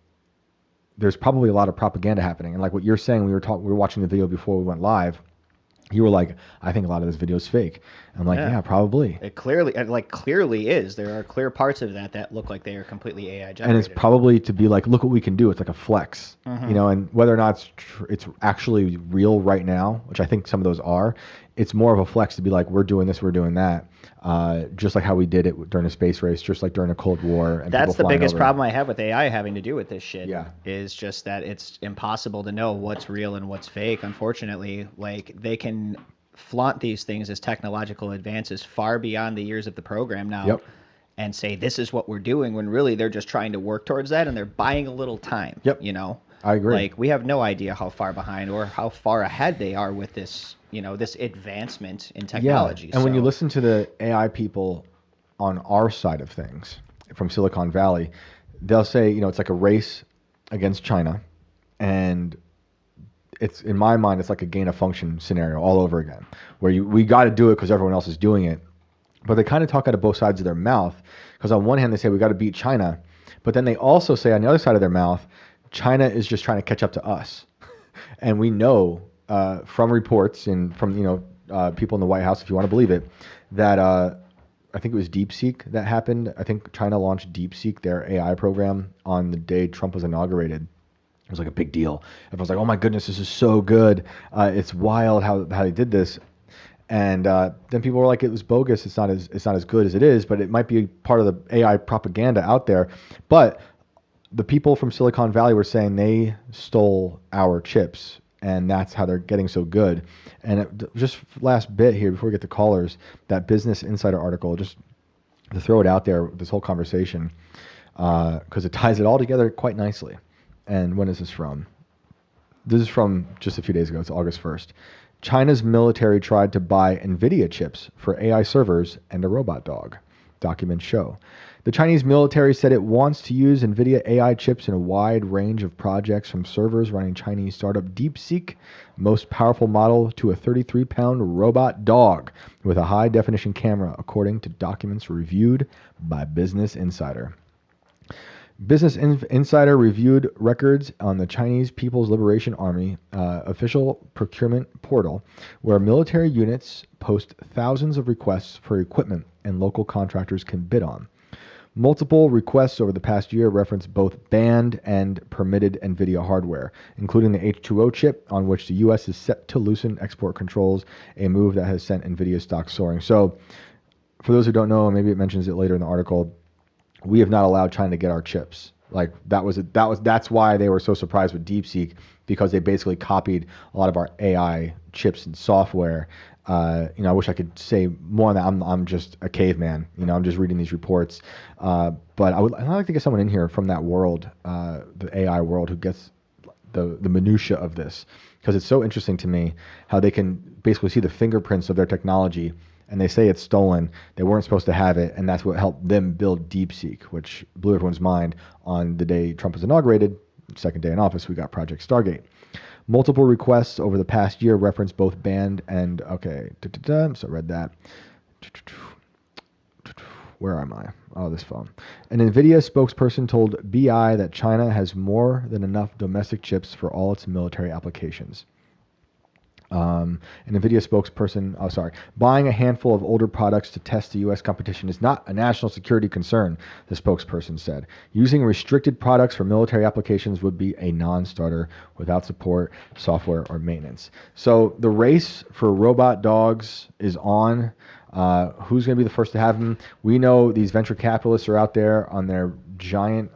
there's probably a lot of propaganda happening. And like what you're saying, we were watching the video before we went live. You were like, I think a lot of this video is fake. I'm like, yeah, probably. It clearly is. There are clear parts of that look like they are completely AI generated. And it's probably to be like, look what we can do. It's like a flex, you know, and whether or not it's actually real right now, which I think some of those are, it's more of a flex to be like, we're doing this, we're doing that. Just like how we did it during a space race, just like during a Cold War. And that's the biggest problem I have with AI having to do with this shit. Yeah. Is just that it's impossible to know what's real and what's fake. Unfortunately, like they can flaunt these things as technological advances far beyond the years of the program now. Yep. And say this is what we're doing when really they're just trying to work towards that, and they're buying a little time. Yep. You know, I agree. Like we have no idea how far behind or how far ahead they are with this, you know, this advancement in technology. Yeah. And when you listen to the AI people on our side of things from Silicon Valley, they'll say, you know, it's like a race against China, and it's, in my mind, it's like a gain of function scenario all over again, where we got to do it because everyone else is doing it. But they kind of talk out of both sides of their mouth, because on one hand they say we got to beat China, but then they also say on the other side of their mouth, China is just trying to catch up to us. And we know from reports and from, you know, people in the White House, if you want to believe it, that I think it was DeepSeek that happened. I think China launched DeepSeek, their AI program, on the day Trump was inaugurated. It was like a big deal. Everyone's like, "Oh my goodness, this is so good! It's wild how they did this." And then people were like, "It was bogus. It's not as good as it is, but it might be part of the AI propaganda out there." But the people from Silicon Valley were saying they stole our chips, and that's how they're getting so good. And just last bit here before we get to callers, that Business Insider article, just to throw it out there, this whole conversation, because it ties it all together quite nicely. And when is this from? This is from just a few days ago. It's August 1st. China's military tried to buy NVIDIA chips for AI servers and a robot dog. Documents show. The Chinese military said it wants to use NVIDIA AI chips in a wide range of projects, from servers running Chinese startup DeepSeek, most powerful model, to a 33-pound robot dog with a high-definition camera, according to documents reviewed by Business Insider. Business Insider reviewed records on the Chinese People's Liberation Army official procurement portal, where military units post thousands of requests for equipment and local contractors can bid on. Multiple requests over the past year reference both banned and permitted NVIDIA hardware, including the H2O chip, on which the U.S. is set to loosen export controls, a move that has sent NVIDIA stock soaring. So, for those who don't know, maybe it mentions it later in the article, we have not allowed China to get our chips. Like that's why they were so surprised with DeepSeek, because they basically copied a lot of our AI chips and software. I wish I could say more on that. I'm just a caveman. I'm just reading these reports. But I'd like to get someone in here from that world, the AI world, who gets the minutia of this, because it's so interesting to me how they can basically see the fingerprints of their technology, and they say it's stolen. They weren't supposed to have it, and that's what helped them build DeepSeek, which blew everyone's mind on the day Trump was inaugurated. Second day in office, we got Project Stargate. Multiple requests over the past year reference both banned and, okay, so I read that. Where am I? Oh, this phone. An NVIDIA spokesperson told BI that China has more than enough domestic chips for all its military applications. An NVIDIA spokesperson, buying a handful of older products to test the U.S. competition is not a national security concern, the spokesperson said. Using restricted products for military applications would be a non-starter without support, software, or maintenance. So the race for robot dogs is on. Who's going to be the first to have them? We know these venture capitalists are out there on their giant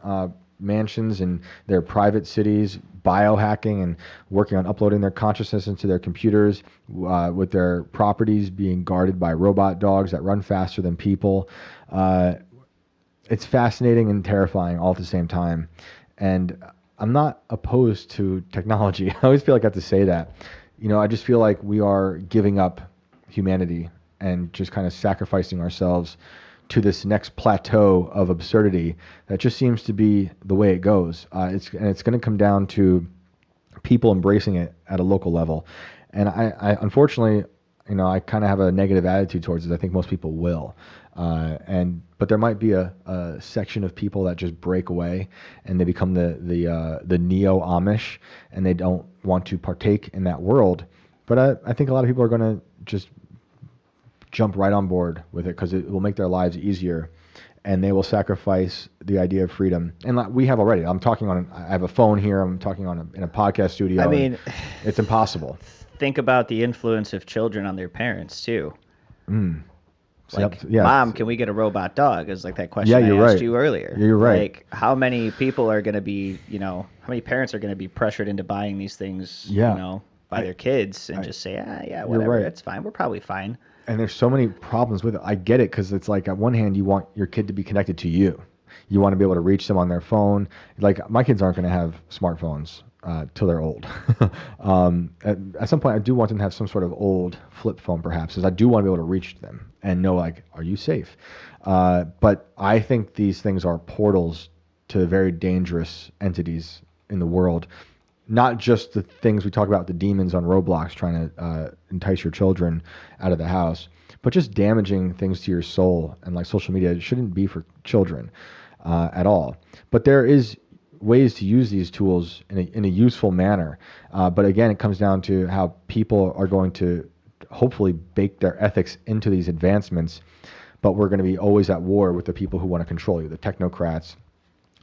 mansions in their private cities, biohacking and working on uploading their consciousness into their computers, with their properties being guarded by robot dogs that run faster than people. It's fascinating and terrifying all at the same time. And I'm not opposed to technology. I always feel like I have to say that. I just feel like we are giving up humanity and just kind of sacrificing ourselves to this next plateau of absurdity that just seems to be the way it goes. It's going to come down to people embracing it at a local level. And I unfortunately, I kind of have a negative attitude towards it. I think most people will. But there might be a section of people that just break away and they become the neo-Amish, and they don't want to partake in that world. But I think a lot of people are going to just jump right on board with it because it will make their lives easier, and they will sacrifice the idea of freedom. And we have already. I have a phone here. I'm talking in a podcast studio. I mean, it's impossible. Think about the influence of children on their parents too. Yeah. Mom, can we get a robot dog? Is like that question I asked you earlier. You're right. Like, how many people are going to be, how many parents are going to be pressured into buying these things, by their kids and just say, whatever, it's fine. We're probably fine. And there's so many problems with it. I get it, because it's like, on one hand, you want your kid to be connected to you. You want to be able to reach them on their phone. Like, my kids aren't going to have smartphones till they're old. At some point, I do want them to have some sort of old flip phone, perhaps, because I do want to be able to reach them and know, like, are you safe? But I think these things are portals to very dangerous entities in the world. Not just the things we talk about, the demons on Roblox trying to entice your children out of the house, but just damaging things to your soul. And like, social media shouldn't be for children at all. But there is ways to use these tools in a useful manner. But again, it comes down to how people are going to hopefully bake their ethics into these advancements. but we're going to be always at war with the people who want to control you, the technocrats,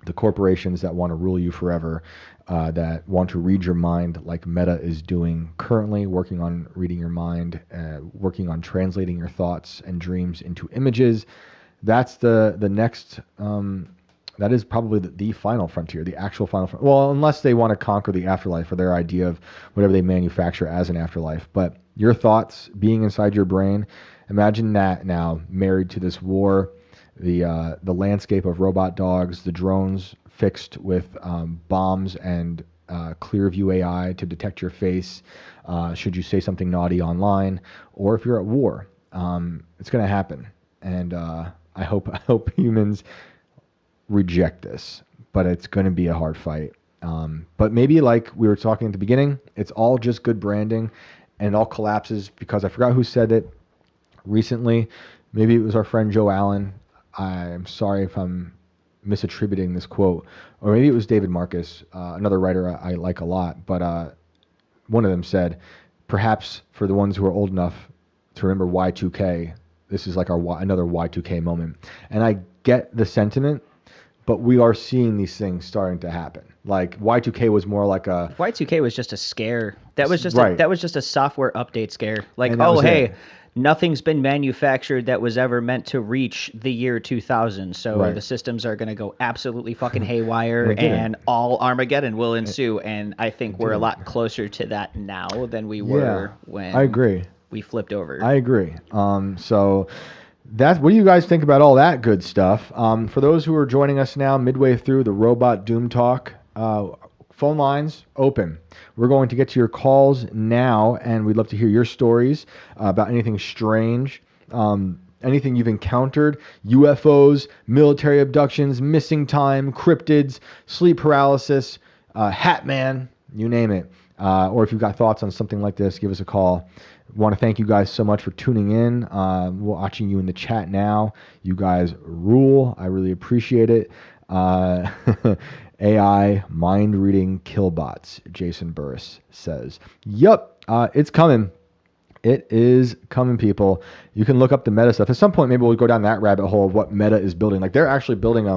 the corporations that want to rule you forever, that want to read your mind like Meta is doing currently, working on reading your mind, working on translating your thoughts and dreams into images. That's the next, that is probably the final frontier, the actual final frontier. Well, unless they want to conquer the afterlife or their idea of whatever they manufacture as an afterlife. But your thoughts being inside your brain, imagine that now married to this war, the landscape of robot dogs, the drones fixed with bombs and clear view AI to detect your face should you say something naughty online, or if you're at war. It's going to happen. And I hope humans reject this, but it's going to be a hard fight. But maybe like we were talking at the beginning, it's all just good branding, and it all collapses because I forgot who said it recently. Maybe it was our friend Joe Allen. I'm sorry if I'm misattributing this quote, or maybe it was David Marcus, another writer I like a lot. But one of them said, perhaps for the ones who are old enough to remember Y2K, this is like another Y2K moment. And I get the sentiment, but we are seeing these things starting to happen. Like Y2K was more like a Y2K was just a scare. That was just Right. that was just a software update scare. Like, And that oh was hey, it. nothing's been manufactured that was ever meant to reach the year 2000. So Right. the systems are going to go absolutely fucking haywire, And it didn't. and all Armageddon will ensue. And I think we're a lot closer to that now than we were when I agree. we flipped over. I agree. So what do you guys think about all that good stuff? For those who are joining us now midway through the Robot Doom Talk, phone lines open. We're going to get to your calls now, and we'd love to hear your stories about anything strange, anything you've encountered, UFOs, military abductions, missing time, cryptids, sleep paralysis, Hat Man, you name it. Or if you've got thoughts on something like this, give us a call. Want to thank you guys so much for tuning in. Watching you in the chat now. You guys rule. I really appreciate it. AI mind reading killbots, Jason Burris says. Yup, it's coming. It is coming, people. You can look up the Meta stuff. At some point, maybe we'll go down that rabbit hole of what Meta is building. Like they're actually building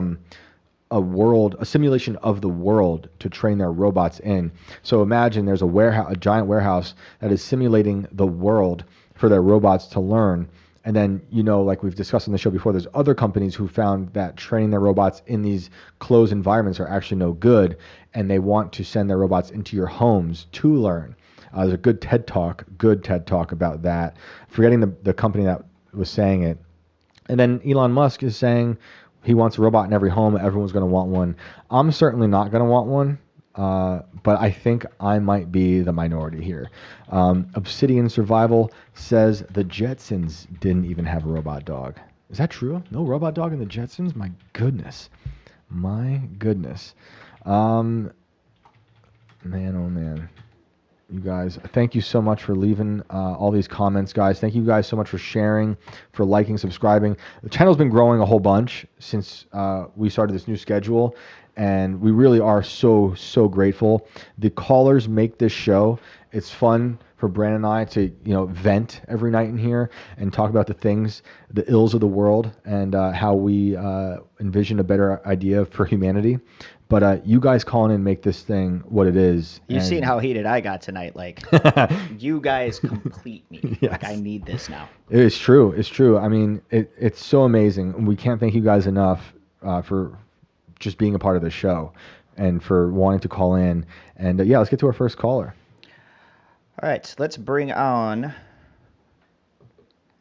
a simulation of the world to train their robots in. So imagine there's a giant warehouse that is simulating the world for their robots to learn. And then, like we've discussed in the show before, there's other companies who found that training their robots in these closed environments are actually no good, and they want to send their robots into your homes to learn. There's a good TED Talk about that. Forgetting the company that was saying it. And then Elon Musk is saying he wants a robot in every home. Everyone's going to want one. I'm certainly not going to want one, but I think I might be the minority here. Obsidian Survival says the Jetsons didn't even have a robot dog. Is that true? No robot dog in the Jetsons? My goodness. Man, oh man. You guys, thank you so much for leaving all these comments, guys. Thank you guys so much for sharing, for liking, subscribing. The channel's been growing a whole bunch since we started this new schedule, and we really are so grateful. The callers make this show. It's fun for Brandon and I to vent every night in here and talk about the things, the ills of the world, and how we envision a better idea for humanity. But you guys calling in make this thing what it is. You've seen how heated I got tonight. Like, you guys complete me. Yes. Like, I need this now. It's true. It's true. I mean, it's so amazing. We can't thank you guys enough for just being a part of the show and for wanting to call in. And let's get to our first caller. All right, let's bring on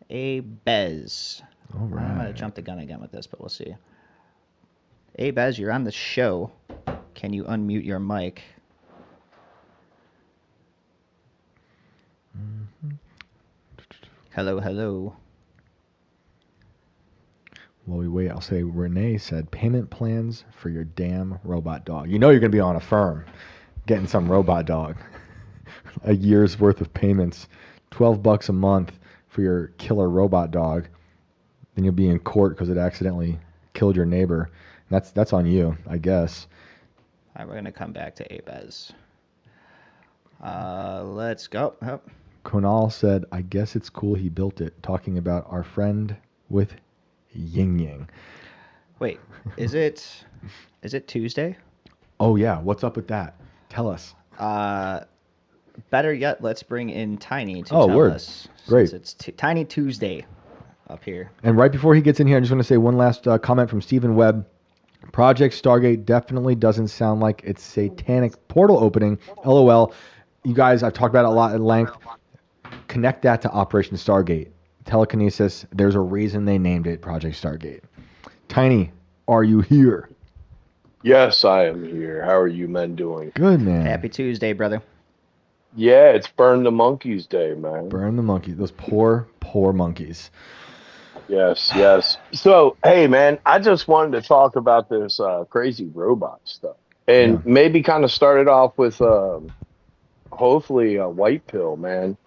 a Bez. All right. I'm going to jump the gun again with this, but we'll see. Hey, Bez, you're on the show. Can you unmute your mic? Mm-hmm. Hello. While we wait, I'll say Renee said payment plans for your damn robot dog. You're going to be on a firm getting some robot dog. A year's worth of payments, $12 a month for your killer robot dog. Then you'll be in court because it accidentally killed your neighbor. That's on you, I guess. All right, we're going to come back to Abez. Let's go. Oh. Kunal said, I guess it's cool he built it, talking about our friend with Yin yang. Wait, is it Tuesday? Oh yeah, what's up with that? Tell us. Better yet, let's bring in Tiny to Oh, tell word. us. Great. Since it's Tiny Tuesday up here. And right before he gets in here, I just want to say one last comment from Stephen Webb. Project Stargate definitely doesn't sound like it's satanic portal opening. LOL. You guys, I've talked about it a lot at length. Connect that to Operation Stargate. Telekinesis. There's a reason they named it Project Stargate. Tiny, are you here? Yes, I am here. How are you men doing? Good, man. Happy Tuesday, brother. Yeah, it's Burn the Monkeys Day, man. Burn the monkeys. Those poor, poor monkeys. Yes, yes. So, hey, man, I just wanted to talk about this crazy robot stuff. And Yeah. maybe kind of start it off with hopefully a white pill, man.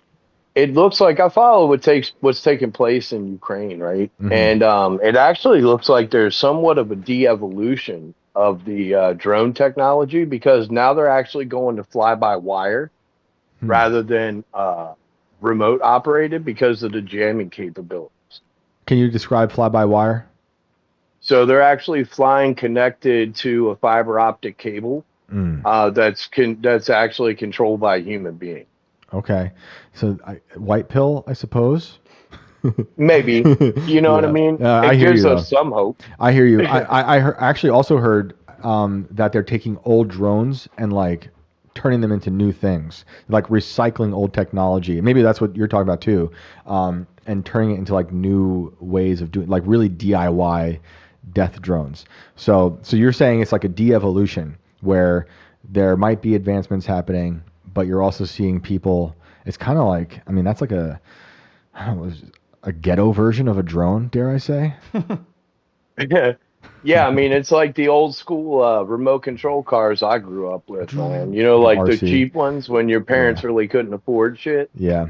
It looks like I follow what's taking place in Ukraine, right? Mhm. And it actually looks like there's somewhat of a de-evolution of the drone technology because now they're actually going to fly-by-wire rather than remote operated because of the jamming capabilities. Can you describe fly-by-wire? So they're actually flying connected to a fiber optic cable that's actually controlled by a human being. Okay. So white pill, I suppose? Maybe. You know what I Yeah. mean? I It hear gives you, us some hope. I hear you. Actually also heard that they're taking old drones and like turning them into new things, like recycling old technology. Maybe that's what you're talking about too, and turning it into like new ways of doing, like really DIY death drones. So you're saying it's like a de-evolution where there might be advancements happening, but you're also seeing people. It's kind of like, I mean, that's like I don't know, a ghetto version of a drone, dare I say? Yeah, I mean, it's like the old school remote control cars I grew up with, man. You know, The like the RC. cheap ones when your parents really couldn't afford shit. Yeah,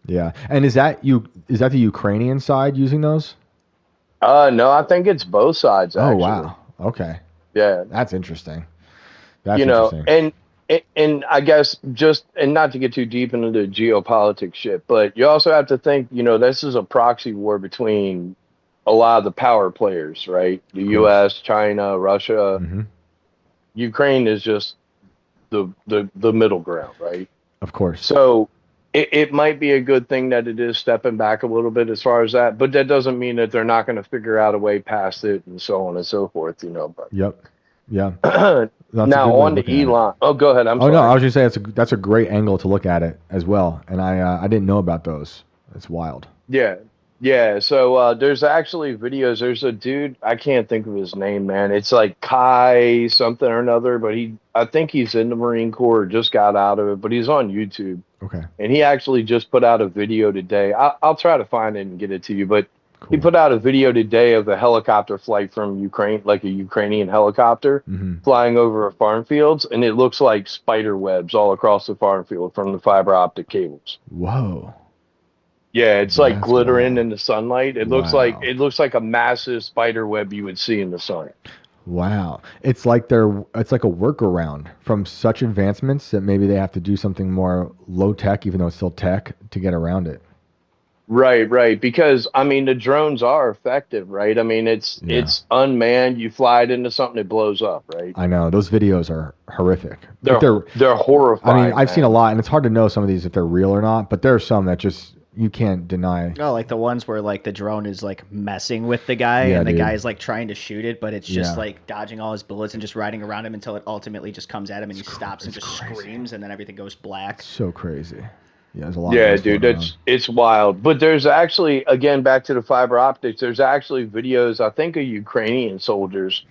yeah. And is that the Ukrainian side using those? No, I think it's both sides, Oh actually. wow. Okay. Yeah. That's interesting. That's You know, interesting. and I guess and not to get too deep into the geopolitics shit, but you also have to think, you know, this is a proxy war between a lot of the power players, right? The U.S., China, Russia. Ukraine is just the middle ground, right? Of course. So it might be a good thing that it is stepping back a little bit as far as that, but that doesn't mean that they're not going to figure out a way past it and so on and so forth, you know. But Yep. Yeah. now on to Elon. Oh, go ahead. I'm sorry. No, I was just saying that's a great angle to look at it as well, and I didn't know about those. It's wild. Yeah. Yeah. So there's actually videos. There's a dude, I can't think of his name, man. It's like Kai something or another, but I think he's in the Marine Corps, just got out of it, but he's on YouTube. Okay. And he actually just put out a video today. I'll try to find it and get it to you, but he put out a video today of a helicopter flight from Ukraine, like a Ukrainian helicopter flying over farm fields, and it looks like spider webs all across the farm field from the fiber optic cables. Whoa. Yeah, it's like glittering in the sunlight. It looks Wow. like a massive spider web you would see in the sun. Wow. It's like a workaround from such advancements that maybe they have to do something more low tech, even though it's still tech, to get around it. Right. Because I mean, the drones are effective, right? I mean, it's unmanned. You fly it into something, it blows up, right? I know those videos are horrific. They're horrifying. I mean, I've seen a man. lot, and it's hard to know some of these if they're real or not. But there are some that just you can't deny. Oh, like the ones where like the drone is like messing with the guy Yeah, and the dude. guy is like trying to shoot it, but it's just Yeah. like dodging all his bullets and just riding around him until it ultimately just comes at him and he stops and just screams and then everything goes black. So crazy. Yeah, there's a lot. Yeah, of those dude, going around. it's wild. But there's actually, again, back to the fiber optics. There's actually videos, I think, of Ukrainian soldiers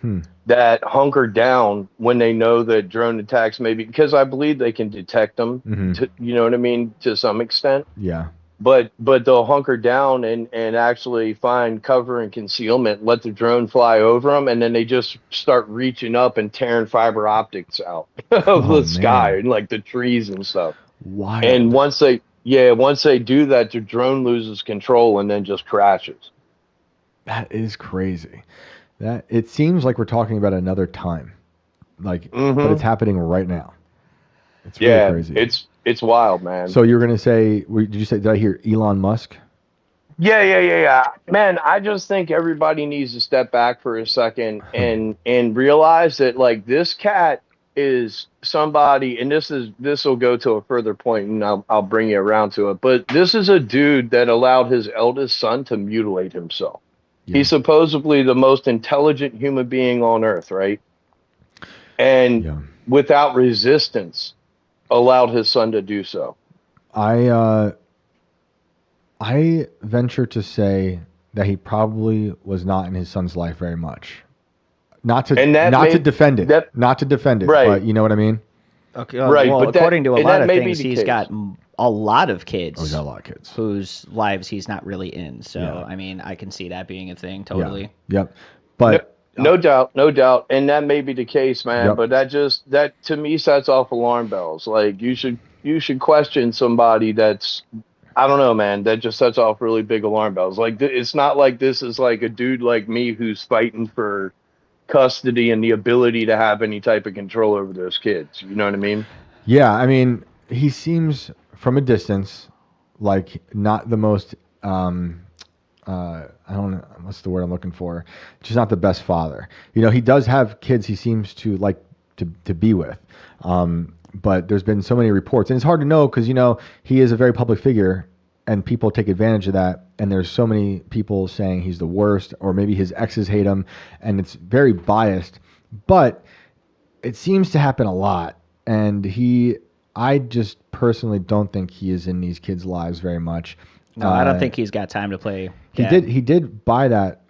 that hunker down when they know that drone attacks maybe because I believe they can detect them. You know what I mean, to some extent. Yeah. But they'll hunker down and actually find cover and concealment, let the drone fly over them, and then they just start reaching up and tearing fiber optics out of the sky and like the trees and stuff. Wild. And once they do that, the drone loses control and then just crashes. That is crazy. That it seems like we're talking about another time, like, but it's happening right now. It's really crazy. It's wild, man. So you're gonna say? Did I hear Elon Musk? Yeah. Man, I just think everybody needs to step back for a second and realize that like this cat is somebody, and this will go to a further point, and I'll bring you around to it. But this is a dude that allowed his eldest son to mutilate himself. Yeah. He's supposedly the most intelligent human being on earth, right? And without resistance, allowed his son to do so. I venture to say that he probably was not in his son's life very much. Not to defend it, right. but you know what I mean? Okay, right. Well, but according to a lot of things, he's got a lot of kids. Oh, he's got a lot of kids whose lives he's not really in. So, I mean, I can see that being a thing totally. Yeah. Yep. But no doubt, and that may be the case, man. But that to me sets off alarm bells. Like you should question somebody that's, I don't know, man. That just sets off really big alarm bells. Like it's not like this is like a dude like me who's fighting for custody and the ability to have any type of control over those kids. You know what I mean? Yeah, I mean, he seems from a distance like not the most I don't know what's the word I'm looking for. Just not the best father. You know, he does have kids he seems to like to be with. But there's been so many reports, and it's hard to know because, you know, he is a very public figure and people take advantage of that. And there's so many people saying he's the worst, or maybe his exes hate him, and it's very biased. But it seems to happen a lot. And I just personally don't think he is in these kids' lives very much. No, I don't think he's got time to play. He did buy that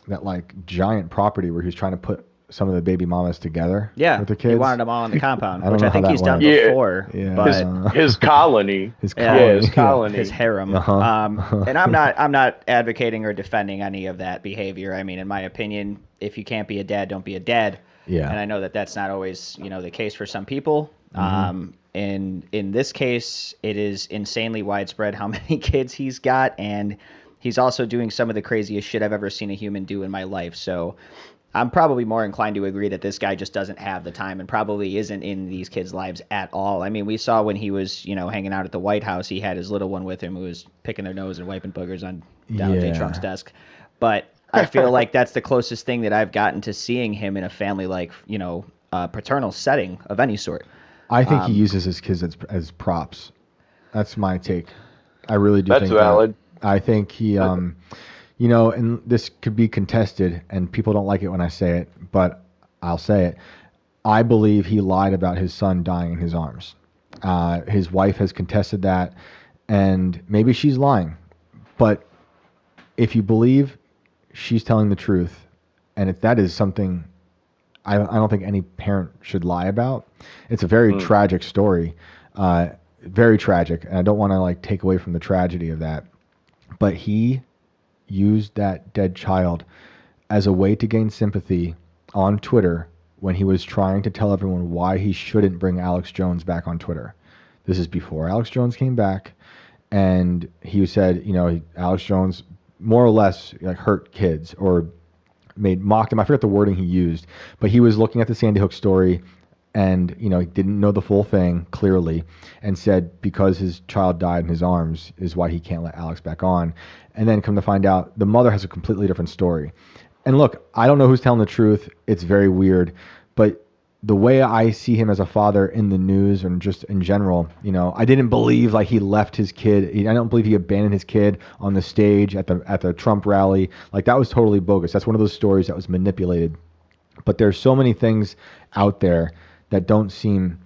like giant property where he was trying to put some of the baby mamas together. Yeah, with the kids. He wanted them all on the compound, which know I think how he's that done went. before. Yeah. But his colony. His colony. His colony. His harem. And I'm not advocating or defending any of that behavior. I mean, in my opinion, if you can't be a dad, don't be a dad. Yeah. And I know that that's not always, you know, the case for some people. And in this case, it is insanely widespread how many kids he's got, and he's also doing some of the craziest shit I've ever seen a human do in my life. So I'm probably more inclined to agree that this guy just doesn't have the time and probably isn't in these kids' lives at all. I mean, we saw when he was, you know, hanging out at the White House, he had his little one with him who was picking their nose and wiping boogers on Donald J. Trump's desk. But I feel like that's the closest thing that I've gotten to seeing him in a family, like, you know, paternal setting of any sort. I think he uses his kids as props. That's my take. I really do think that's valid. I think he, you know, and this could be contested, and people don't like it when I say it, but I'll say it. I believe he lied about his son dying in his arms. His wife has contested that, and maybe she's lying. But if you believe she's telling the truth, and if that is something I don't think any parent should lie about. It's a very tragic story, very tragic, and I don't want to like take away from the tragedy of that. But he used that dead child as a way to gain sympathy on Twitter when he was trying to tell everyone why he shouldn't bring Alex Jones back on Twitter. This is before Alex Jones came back, and he said, you know, Alex Jones more or less like hurt kids or mocked him. I forget the wording he used, but he was looking at the Sandy Hook story and, you know, he didn't know the full thing clearly and said because his child died in his arms is why he can't let Alex back on. And then come to find out the mother has a completely different story. And look, I don't know who's telling the truth. It's very weird, but the way I see him as a father in the news and just in general, you know, I didn't believe like he left his kid. I don't believe he abandoned his kid on the stage at the Trump rally. Like that was totally bogus. That's one of those stories that was manipulated. But there's so many things out there that don't seem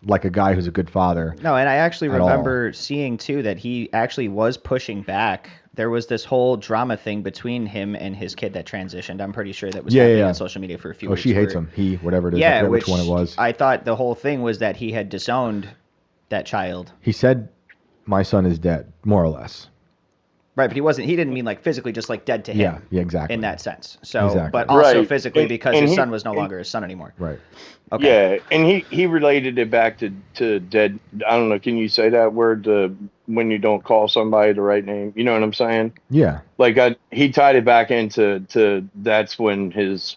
like a guy who's a good father. No, and I actually remember seeing too that he actually was pushing back. There was this whole drama thing between him and his kid that transitioned. I'm pretty sure that was happening on social media for a few weeks. Oh, she hates him. He, whatever it is. Yeah, I forget which one it was. I thought the whole thing was that he had disowned that child. He said, my son is dead, more or less. Right, but he didn't mean like physically just like dead to him. Yeah, exactly. In that sense. So, exactly. But also right. physically because his son was no and, longer his son anymore. Right. Okay. Yeah, and he related it back to dead. I don't know. Can you say that word when you don't call somebody the right name? You know what I'm saying? Yeah. Like he tied it back into that's when his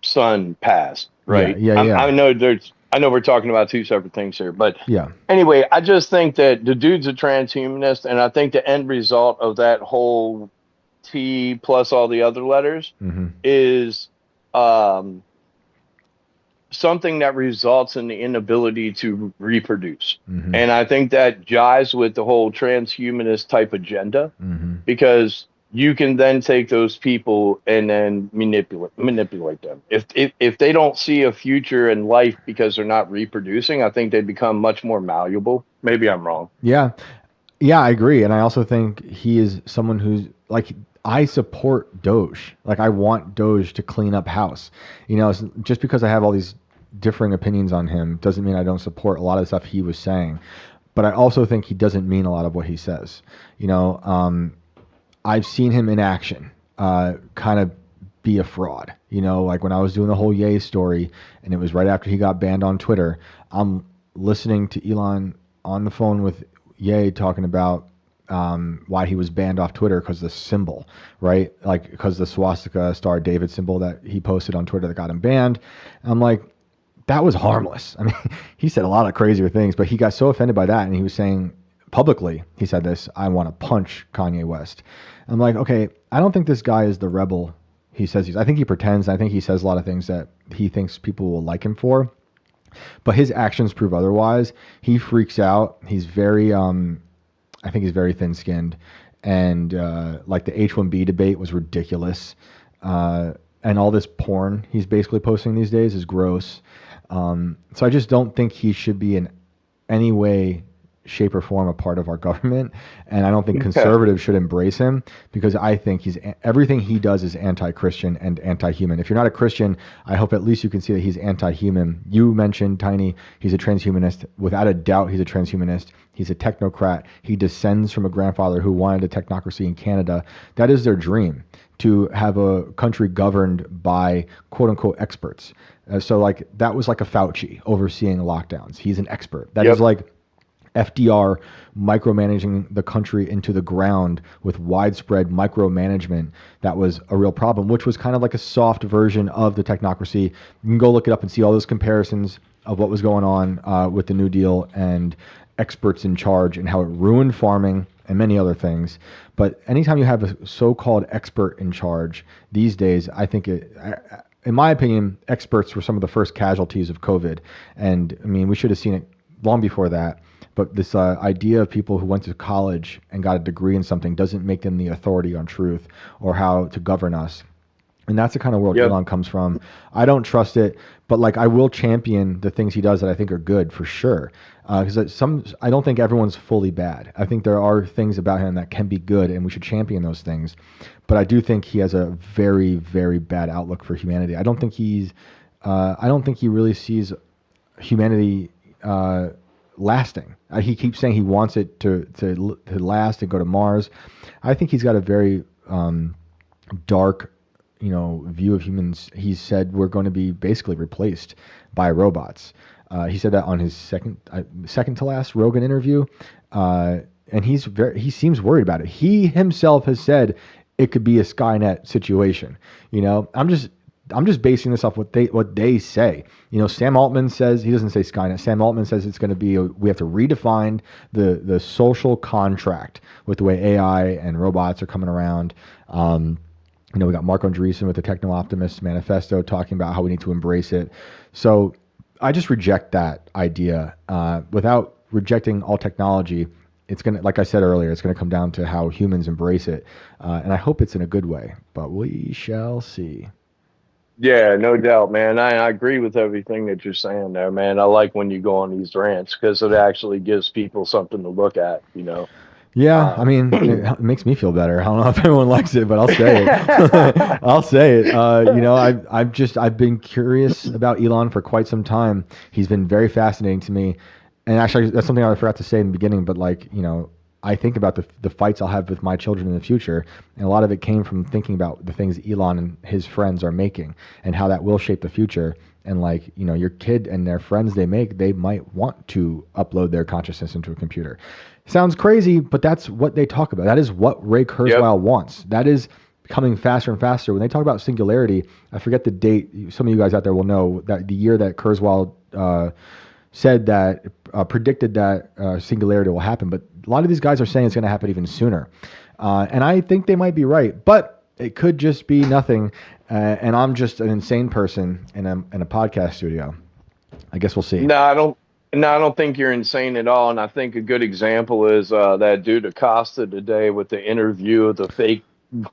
son passed. Right. Yeah. I I know we're talking about two separate things here, but Yeah. anyway, I just think that the dude's a transhumanist, and I think the end result of that whole T plus all the other letters is something that results in the inability to reproduce. And I think that jives with the whole transhumanist type agenda, because you can then take those people and then manipulate them. If they don't see a future in life because they're not reproducing, I think they become much more malleable. Maybe I'm wrong. Yeah. Yeah, I agree. And I also think he is someone who's like, I support Doge. Like, I want Doge to clean up house. You know, just because I have all these differing opinions on him doesn't mean I don't support a lot of the stuff he was saying. But I also think he doesn't mean a lot of what he says. You know, I've seen him in action, kind of be a fraud. You know, like when I was doing the whole Ye story, and it was right after he got banned on Twitter, I'm listening to Elon on the phone with Ye talking about why he was banned off Twitter because the symbol, right? Like because the swastika Star David symbol that he posted on Twitter that got him banned. And I'm like, that was harmless. I mean, he said a lot of crazier things, but he got so offended by that, and he was saying publicly, he said this, I want to punch Kanye West. I'm like, okay, I don't think this guy is the rebel he says he's. I think he pretends. I think he says a lot of things that he thinks people will like him for, but his actions prove otherwise. He freaks out. He's very, I think he's very thin-skinned, and like the H-1B debate was ridiculous, and all this porn he's basically posting these days is gross. So I just don't think he should be in any way, shape, or form a part of our government, and I don't think conservatives should embrace him, because I think everything he does is anti-Christian and anti-human. If you're not a Christian, I hope at least you can see that he's anti-human. You mentioned, Tiny, he's a transhumanist. Without a doubt, he's a transhumanist. He's a technocrat. He descends from a grandfather who wanted a technocracy in Canada. That is their dream, to have a country governed by quote-unquote experts. So like that was like a Fauci overseeing lockdowns. He's an expert. That is like FDR micromanaging the country into the ground with widespread micromanagement. That was a real problem, which was kind of like a soft version of the technocracy. You can go look it up and see all those comparisons of what was going on with the New Deal and experts in charge and how it ruined farming and many other things. But anytime you have a so-called expert in charge these days, I think in my opinion, experts were some of the first casualties of COVID. And I mean, we should have seen it long before that. But this idea of people who went to college and got a degree in something doesn't make them the authority on truth or how to govern us. And that's the kind of world Elon comes from. I don't trust it, but like I will champion the things he does that I think are good for sure. Because I don't think everyone's fully bad. I think there are things about him that can be good, and we should champion those things. But I do think he has a very, very bad outlook for humanity. I don't think he really sees humanity lasting. He keeps saying he wants it to last and go to Mars. I think he's got a very dark, view of humans. He said we're going to be basically replaced by robots. He said that on his second to last Rogan interview, and he seems worried about it. He himself has said it could be a Skynet situation. I'm just basing this off what they say. Sam Altman says, he doesn't say Skynet. Sam Altman says it's going to be we have to redefine the social contract with the way AI and robots are coming around. We got Marco Andreessen with the Techno Optimist Manifesto talking about how we need to embrace it. So I just reject that idea. Without rejecting all technology, it's going to, like I said earlier, it's going to come down to how humans embrace it. And I hope it's in a good way, but we shall see. Yeah, no doubt, man. I agree with everything that you're saying there, man. I like when you go on these rants because it actually gives people something to look at, Yeah, I mean, it makes me feel better. I don't know if everyone likes it, but I'll say it. I'll say it. I've been curious about Elon for quite some time. He's been very fascinating to me. And actually, that's something I forgot to say in the beginning, but I think about the fights I'll have with my children in the future, and a lot of it came from thinking about the things Elon and his friends are making and how that will shape the future. And your kid and their friends they might want to upload their consciousness into a computer. Sounds crazy, but that's what they talk about. That is what Ray Kurzweil wants. That is coming faster and faster. When they talk about singularity, I forget the date. Some of you guys out there will know that the year that Kurzweil said that, predicted that singularity will happen. But a lot of these guys are saying it's going to happen even sooner. And I think they might be right. But it could just be nothing. And I'm just an insane person in a podcast studio. I guess we'll see. No, I don't. No, I don't think you're insane at all. And I think a good example is that dude Acosta today with the interview of the fake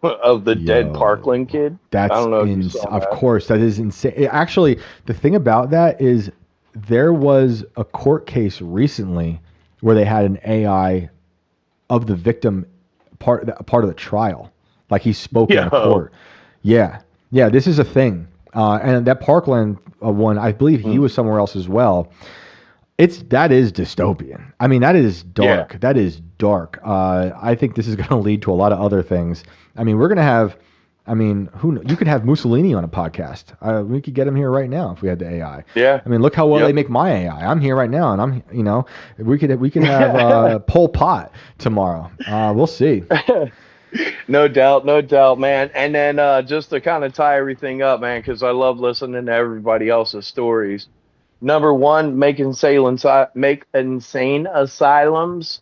of the dead Parkland kid. That's I don't know if you saw of that. course, that is insane. Actually, the thing about that is there was a court case recently where they had an AI of the victim part of the trial. Like he spoke in the court. Yeah. Yeah, this is a thing. And that Parkland one, I believe he was somewhere else as well. That is dystopian. I mean, that is dark. Yeah. That is dark. I think this is going to lead to a lot of other things. I mean, we're going to have, you could have Mussolini on a podcast. We could get him here right now if we had the AI. Yeah. I mean, look how well they make my AI. I'm here right now, and we could have Pol Pot tomorrow. We'll see. No doubt, man. And then just to kind of tie everything up, man, because I love listening to everybody else's stories. Number one, make insane asylums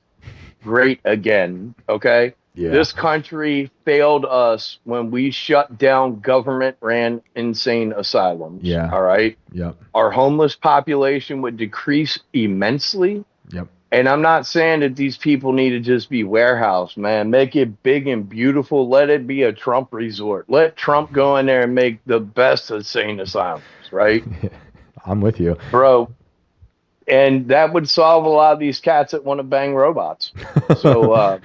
great again, okay? Yeah. This country failed us when we shut down government-ran insane asylums, Yeah. all right? Yep. Our homeless population would decrease immensely. Yep. And I'm not saying that these people need to just be warehouse, man. Make it big and beautiful. Let it be a Trump resort. Let Trump go in there and make the best insane asylums, right? I'm with you. Bro. And that would solve a lot of these cats that want to bang robots. So,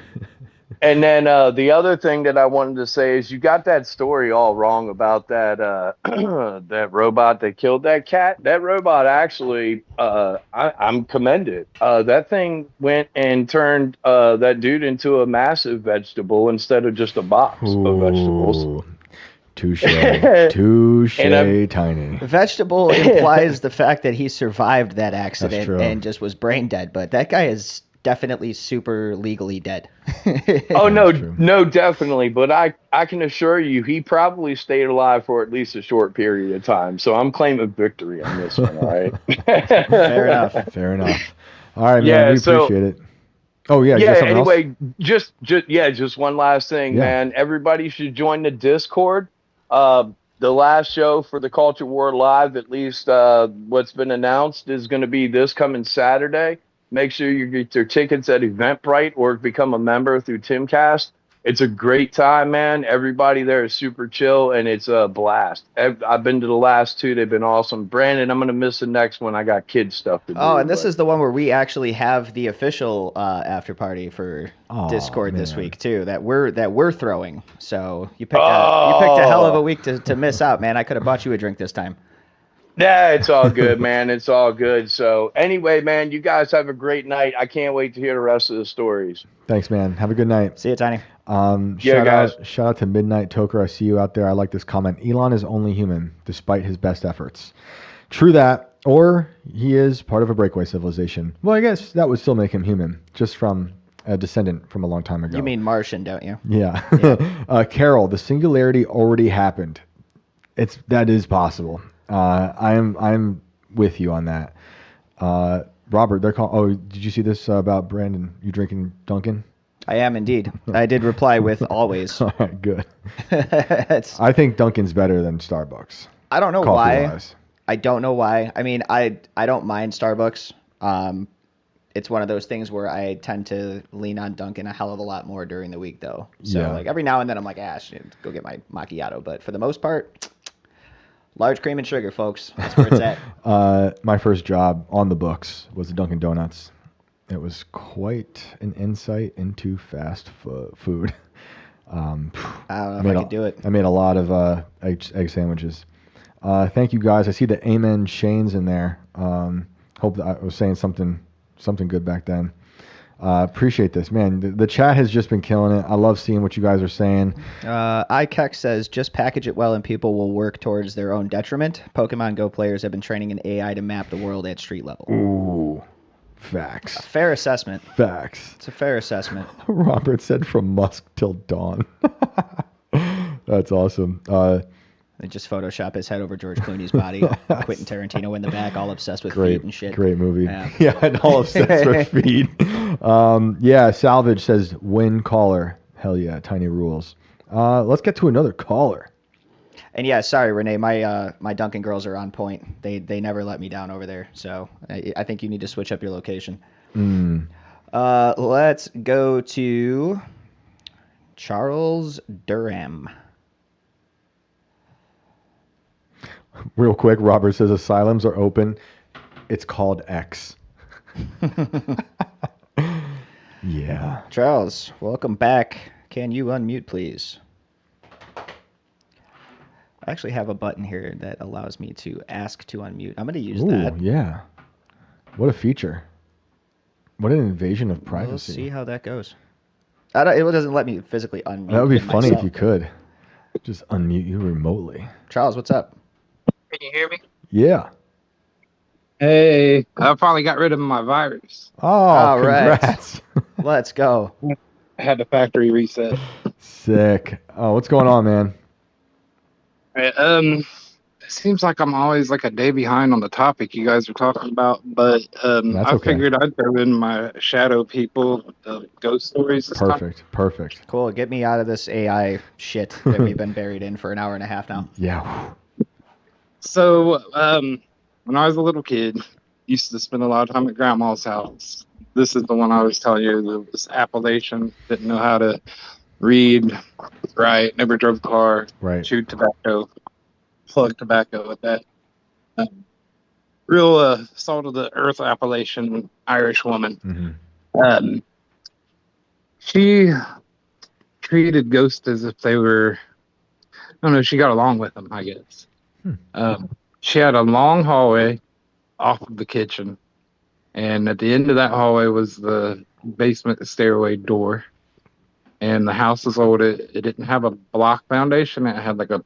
and then the other thing that I wanted to say is you got that story all wrong about that that robot that killed that cat. That robot actually, I'm commended. That thing went and turned that dude into a massive vegetable instead of just a box of vegetables. Touche, Tiny. Vegetable implies the fact that he survived that accident true. and just was brain dead, but that guy is definitely super legally dead. Oh, no, definitely. But I can assure you he probably stayed alive for at least a short period of time. So I'm claiming victory on this one, all right? Fair enough. Fair enough. All right, man, we appreciate it. Oh, yeah. Yeah, something anyway, else? just one last thing, Yeah. man. Everybody should join the Discord. The last show for the Culture War Live, at least what's been announced, is going to be this coming Saturday. Make sure you get your tickets at Eventbrite or become a member through Timcast. It's a great time, man. Everybody there is super chill, and it's a blast. I've been to the last two. They've been awesome. Brandon, I'm going to miss the next one. I got kid stuff to do. Oh, and this is the one where we actually have the official after party for Discord this week too. That we're throwing. So you picked a hell of a week to miss out, man. I could have bought you a drink this time. Yeah, it's all good, man. It's all good. So anyway, man, you guys have a great night. I can't wait to hear the rest of the stories. Thanks, man. Have a good night. See you, Tiny. Guys. Shout out to Midnight Toker. I see you out there. I like this comment. Elon is only human, despite his best efforts. True that. Or he is part of a breakaway civilization. Well, I guess that would still make him human, just from a descendant from a long time ago. You mean Martian, don't you? Yeah. Carol, the singularity already happened. That is possible. I'm with you on that. Robert, they're calling. Oh, did you see this about Brandon? You drinking Dunkin'? I am indeed. I did reply with always. All right, good. I think Dunkin's better than Starbucks. I don't know why. Coffee-wise. I don't know why. I mean, I don't mind Starbucks. It's one of those things where I tend to lean on Dunkin' a hell of a lot more during the week, though. So Yeah. like every now and then I'm like, go get my macchiato. But for the most part, large cream and sugar, folks. That's where it's at. My first job on the books was at Dunkin' Donuts. It was quite an insight into fast food. I don't know if I could do it. I made a lot of egg sandwiches. Thank you, guys. I see the Amen Shane's in there. Hope that I was saying something good back then. Appreciate this, man. The chat has just been killing it. I love seeing what you guys are saying. iKex says, just package it well and people will work towards their own detriment. Pokemon Go players have been training an AI to map the world at street level. Ooh, facts. Fair assessment. Facts. It's a fair assessment. Robert said from Musk till dawn. That's awesome. They just Photoshop his head over George Clooney's body. Quentin Tarantino in the back, all obsessed with feet and shit. Great movie. Yeah. Yeah, and all obsessed with feet. Yeah, Salvage says win caller. Hell yeah, tiny rules. Let's get to another caller. And yeah, sorry, Renee, my Duncan girls are on point. They never let me down over there. So I think you need to switch up your location. Let's go to Charles Durham. Real quick, Robert says asylums are open. It's called X. Yeah. Charles, welcome back. Can you unmute, please? I actually have a button here that allows me to ask to unmute. I'm going to use that. Yeah. What a feature. What an invasion of privacy. We'll see how that goes. It doesn't let me physically unmute. That would be funny myself. if you could. Just unmute you remotely. Charles, what's up? Can you hear me? Yeah. Hey, I finally got rid of my virus. Oh, All right. congrats. Let's go. I had the factory reset. Sick. Oh, what's going on, man? Hey, it seems like I'm always like a day behind on the topic you guys are talking about, but That's I okay. figured I'd throw in my shadow people, ghost stories. This time. Perfect. Cool. Get me out of this AI shit that we've been buried in for an hour and a half now. Yeah. So, when I was a little kid, used to spend a lot of time at grandma's house. This is the one I was telling you, this Appalachian, didn't know how to read, write, never drove a car, Right. chewed tobacco, plugged tobacco with that. Real salt of the earth Appalachian Irish woman. Mm-hmm. She treated ghosts as if they were, I don't know, she got along with them, I guess. She had a long hallway off of the kitchen, and at the end of that hallway was the basement stairway door. And the house was old. It didn't have a block foundation. It had like a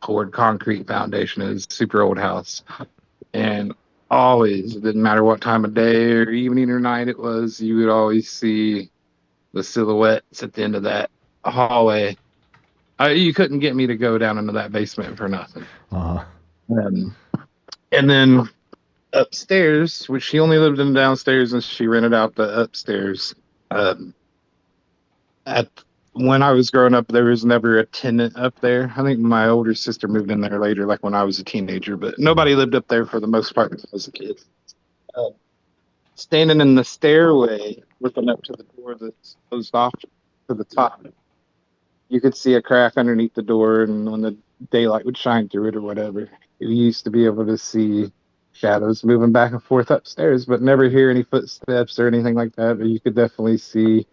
poured concrete foundation. It was a super old house. And always, it didn't matter what time of day or evening or night it was, you would always see the silhouettes at the end of that hallway. You couldn't get me to go down into that basement for nothing. Uh-huh. And then upstairs, which she only lived in the downstairs and she rented out the upstairs. When I was growing up, there was never a tenant up there. I think my older sister moved in there later, like when I was a teenager, but nobody lived up there for the most part when I was a kid. Standing in the stairway, looking up to the door that's closed off to the top, you could see a crack underneath the door, and when the daylight would shine through it or whatever, you used to be able to see shadows moving back and forth upstairs, but never hear any footsteps or anything like that. But you could definitely see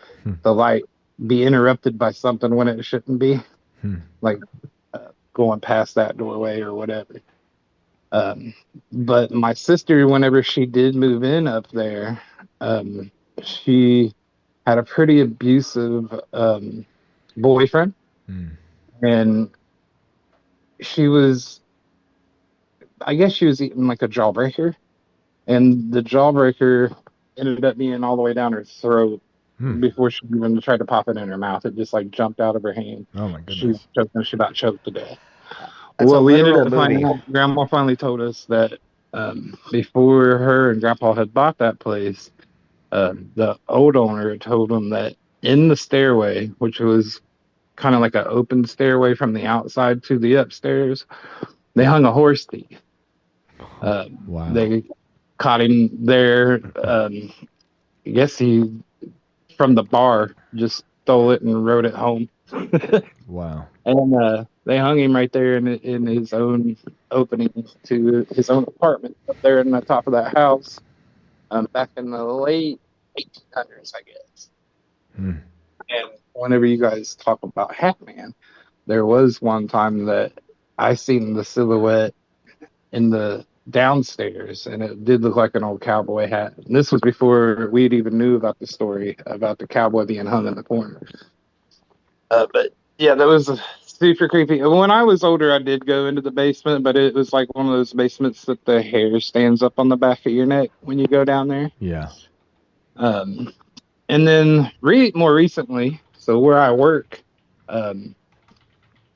the light be interrupted by something when it shouldn't be, like going past that doorway or whatever. But my sister, whenever she did move in up there, she had a pretty abusive boyfriend, and I guess she was eating like a jawbreaker, and the jawbreaker ended up being all the way down her throat. Before she even tried to pop it in her mouth, it just like jumped out of her hand. Oh my goodness. She about choked to death. That's well, a we ended literal up finding movie. out, Grandma finally told us that before her and Grandpa had bought that place, the old owner had told them that in the stairway, which was kind of like an open stairway from the outside to the upstairs, they hung a horse thief. Wow. They caught him there. I guess he, from the bar, just stole it and rode it home. Wow. And they hung him right there in his own opening to his own apartment up there in the top of that house, back in the late 1800s, I guess. And whenever you guys talk about Hat Man, there was one time that I seen the silhouette in the downstairs, and it did look like an old cowboy hat. And this was before we'd even knew about the story about the cowboy being hung in the corner. But yeah, that was super creepy. When I was older, I did go into the basement, but it was like one of those basements that the hair stands up on the back of your neck when you go down there. Yeah. And then more recently, so where I work,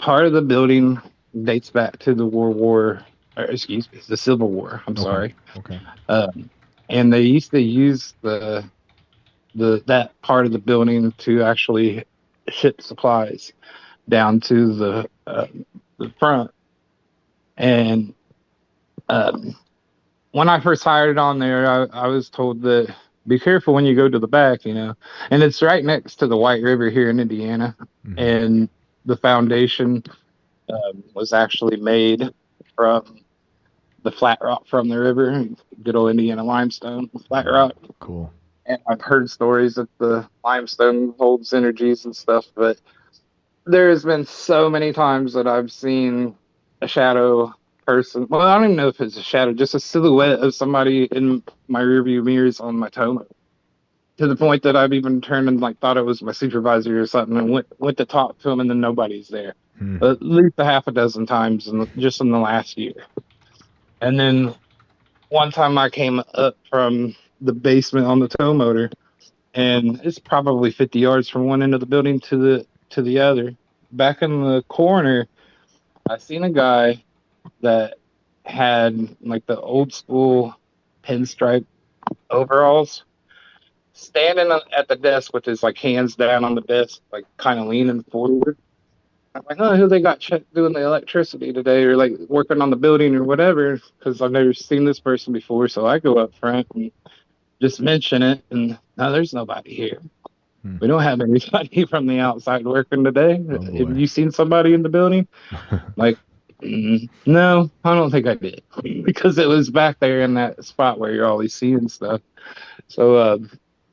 part of the building dates back to the the Civil War. I'm sorry. Okay. And they used to use that part of the building to actually ship supplies down to the front. And when I first hired on there, I was told that be careful when you go to the back, and it's right next to the White River here in Indiana. Mm-hmm. And the foundation was actually made from the flat rock from the river, good old Indiana limestone, flat rock. Cool. And I've heard stories that the limestone holds energies and stuff, but there's been so many times that I've seen a shadow person. Well, I don't even know if it's a shadow, just a silhouette of somebody in my rearview mirrors on my tow. To the point that I've even turned and thought it was my supervisor or something, and went to talk to him, and then nobody's there. At least a half a dozen times just in the last year. And then one time I came up from the basement on the tow motor, and it's probably 50 yards from one end of the building to the other. Back in the corner, I seen a guy that had the old school pinstripe overalls, standing at the desk with his hands down on the desk, kind of leaning forward. I'm like, oh, who they got doing the electricity today, or working on the building or whatever, because I've never seen this person before. So I go up front and just mention it, and no, there's nobody here. We don't have anybody from the outside working today. Have you seen somebody in the building? No, I don't think I did, because it was back there in that spot where you're always seeing stuff. So,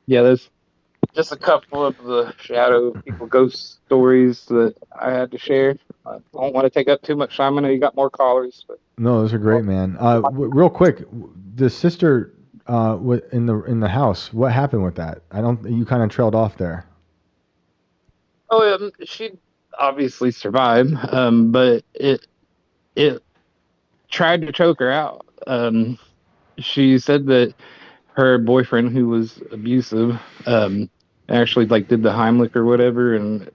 yeah, there's just a couple of the shadow people ghost stories that I had to share. I don't want to take up too much time. I know you got more callers, but No, those are great, man. Real quick, the sister in the house. What happened with that? You kind of trailed off there. she obviously survived, but it tried to choke her out. She said that her boyfriend, who was abusive, actually did the Heimlich or whatever, and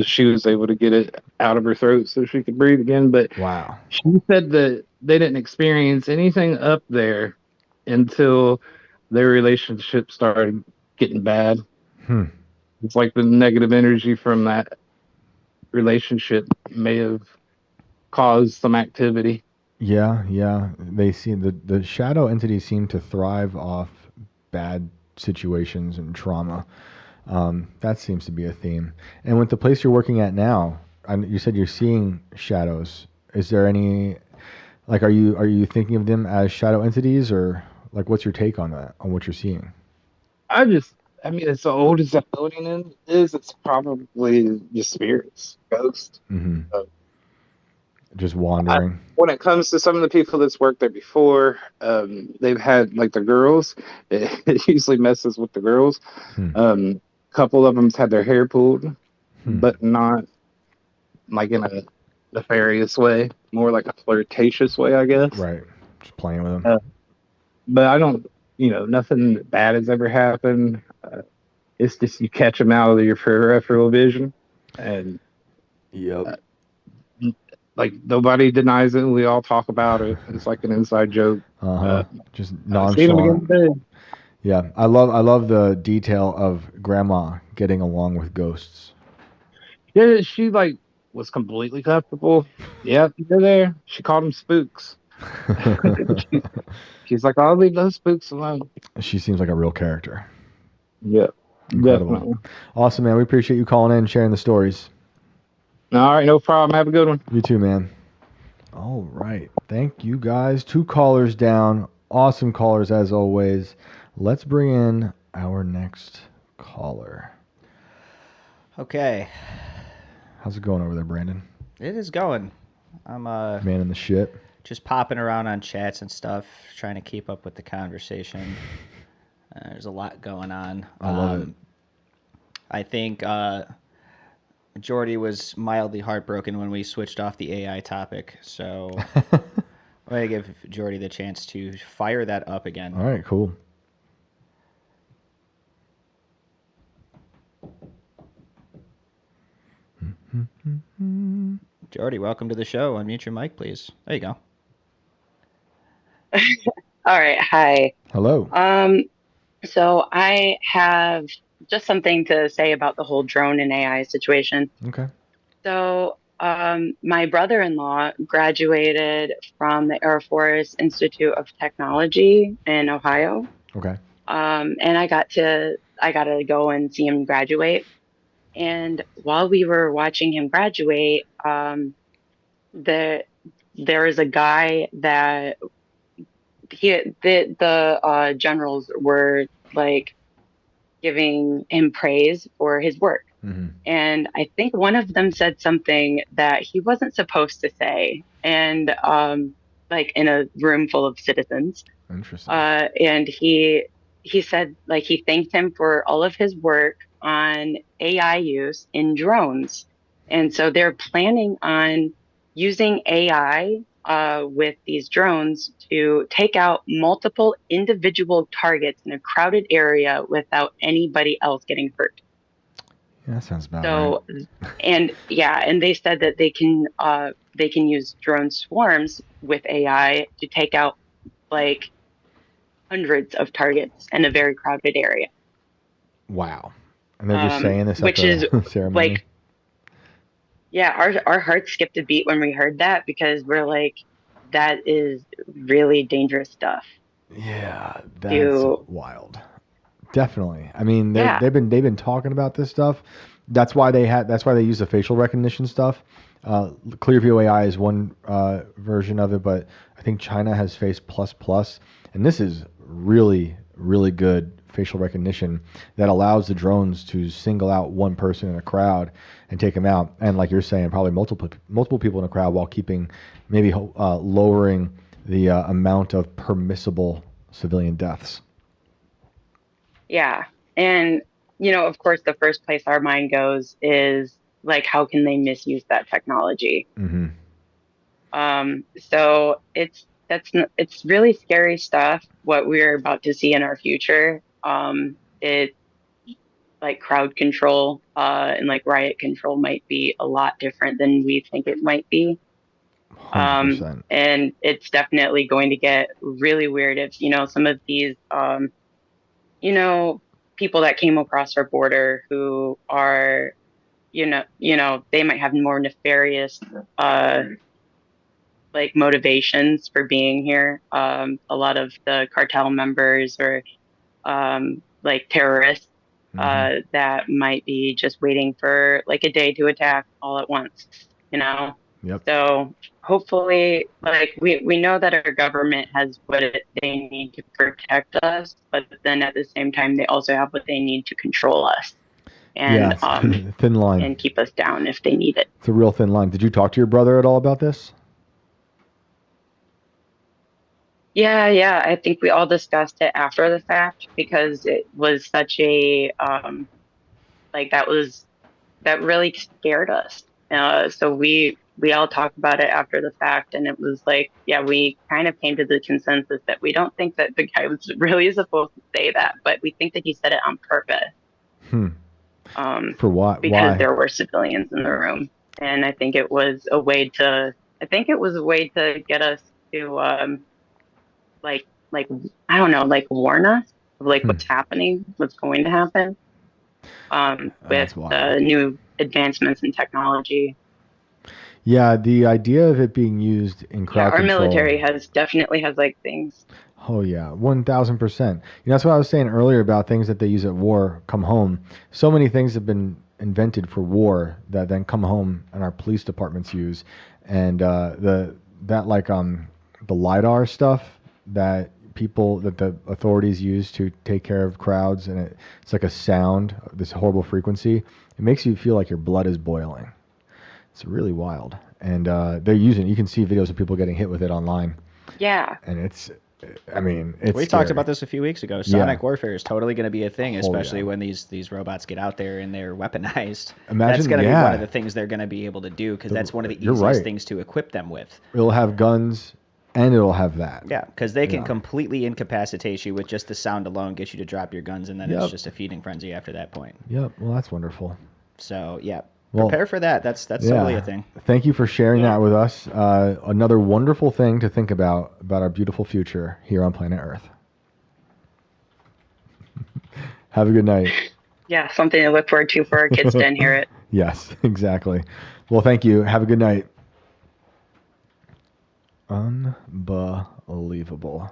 she was able to get it out of her throat so she could breathe again. But wow, she said that they didn't experience anything up there until their relationship started getting bad. It's the negative energy from that relationship may have caused some activity. Yeah. They seem the shadow entities seem to thrive off bad situations and trauma. That seems to be a theme. And with the place you're working at now, you said you're seeing shadows. Is there any are you thinking of them as shadow entities, or what's your take on that, on what you're seeing? I mean, as old as that building is, it's probably just spirits, ghosts. Just wandering. When it comes to some of the people that's worked there before, they've had the girls. It usually messes with the girls. A couple of them's had their hair pulled, but not in a nefarious way, more like a flirtatious way, I guess. Right, just playing with them. But I don't, nothing bad has ever happened. It's just you catch them out of your peripheral vision, and yep. Nobody denies it. We all talk about it. It's like an inside joke. Just nonchalant. Yeah, I love the detail of Grandma getting along with ghosts. Yeah, she was completely comfortable. Yeah, they're there. She called them spooks. She's like, I'll leave those spooks alone. She seems like a real character. Yeah, incredible. Definitely. Awesome, man. We appreciate you calling in and sharing the stories. All right, no problem. Have a good one. You too, man. All right. Thank you, guys. 2 callers down. Awesome callers, as always. Let's bring in our next caller. Okay. How's it going over there, Brandon? It is going. I'm man in the shit. Just popping around on chats and stuff, trying to keep up with the conversation. There's a lot going on. I love it. I think Jordy was mildly heartbroken when we switched off the AI topic, so I'm going to give Jordy the chance to fire that up again. All right, cool. Jordy, welcome to the show. Unmute your mic, please. There you go. All right. Hi. Hello. So I have just something to say about the whole drone and AI situation. Okay. So, my brother-in-law graduated from the Air Force Institute of Technology in Ohio. Okay. And I got to go and see him graduate. And while we were watching him graduate, there was a guy that the generals were like giving him praise for his work. Mm-hmm. And I think one of them said something that he wasn't supposed to say, and like in a room full of citizens. Interesting. And he said, like, he thanked him for all of his work on AI use in drones. And so they're planning on using AI with these drones to take out multiple individual targets in a crowded area without anybody else getting hurt. Yeah, that sounds about So, right. and they said that they can use drone swarms with AI to take out like hundreds of targets in a very crowded area. Wow. And they're just saying this at which the is ceremony. like, yeah, our hearts skipped a beat when we heard that, because we're like, that is really dangerous stuff. Yeah, that's wild. Definitely. I mean, Yeah. they've been talking about this stuff. That's why they use the facial recognition stuff. Clearview AI is one version of it, but I think China has Face Plus Plus, and this is really, really good facial recognition that allows the drones to single out one person in a crowd and take them out. And like you're saying, probably multiple people in a crowd, while keeping maybe lowering the amount of permissible civilian deaths. Yeah. And, of course, the first place our mind goes is like, how can they misuse that technology? Mm-hmm. So it's really scary stuff, what we're about to see in our future. It like crowd control and like riot control might be a lot different than we think it might be. 100%. And it's definitely going to get really weird if, some of these, people that came across our border who are, they might have more nefarious, like motivations for being here. A lot of the cartel members or, like terrorists, that might be just waiting for like a day to attack all at once, Yep. So hopefully, like we know that our government has what they need to protect us, but then at the same time, they also have what they need to control us and thin line, and keep us down if they need it. It's a real thin line. Did you talk to your brother at all about this? Yeah. I think we all discussed it after the fact, because it was such a like that really scared us. So we all talked about it after the fact, and it was like, yeah, we kind of came to the consensus that we don't think that the guy was really supposed to say that, but we think that he said it on purpose. For what? Because Why? there were civilians in the room, and I think it was a way to get us to like I don't know, like warn us of like what's happening, what's going to happen. With new advancements in technology. Yeah, the idea of it being used in crowd our control. military definitely has like things. Oh yeah, 1,000%. That's what I was saying earlier about things that they use at war come home. So many things have been invented for war that then come home and our police departments use, and the LiDAR stuff that the authorities use to take care of crowds, and it's like a sound, this horrible frequency. It makes you feel like your blood is boiling. It's really wild, and they're using. You can see videos of people getting hit with it online. Yeah, and it's we talked about this a few weeks ago. Sonic warfare is totally going to be a thing, especially when these robots get out there and they're weaponized. That's going to be one of the things they're going to be able to do, because that's one of the easiest things to equip them with. It'll have guns. And it'll have that. Yeah, because they can completely incapacitate you with just the sound alone, get you to drop your guns, and then it's just a feeding frenzy after that point. Yep. Well, that's wonderful. So, yeah. Well, prepare for that. That's totally a thing. Thank you for sharing that with us. Another wonderful thing to think about our beautiful future here on planet Earth. Have a good night. Yeah, something to look forward to for our kids to inherit. Yes, exactly. Well, thank you. Have a good night. Unbelievable.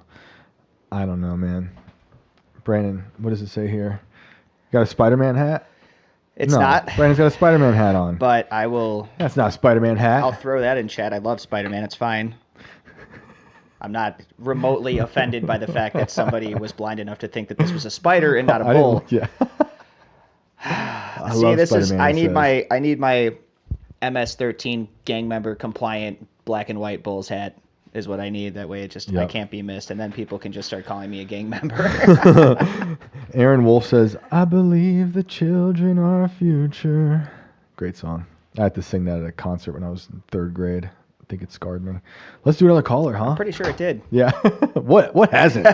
I don't know, man. Brandon, what does it say here? Got a Spider-Man hat? It's No, not. Brandon's got a Spider-Man hat on. But I will. That's not a Spider-Man hat. I'll throw that in chat. I love Spider-Man. It's fine. I'm not remotely offended by the fact that somebody was blind enough to think that this was a spider and not a bull. Yeah. See, love this is. Spider-Man, I it need says. my MS-13 gang member compliant black and white Bulls hat. Is what I need. That way, it just I can't be missed, and then people can just start calling me a gang member. Aaron Wolf says, "I believe the children are our future." Great song. I had to sing that at a concert when I was in 3rd grade. I think it scarred me. Let's do another caller, huh? I'm pretty sure it did. Yeah. What hasn't?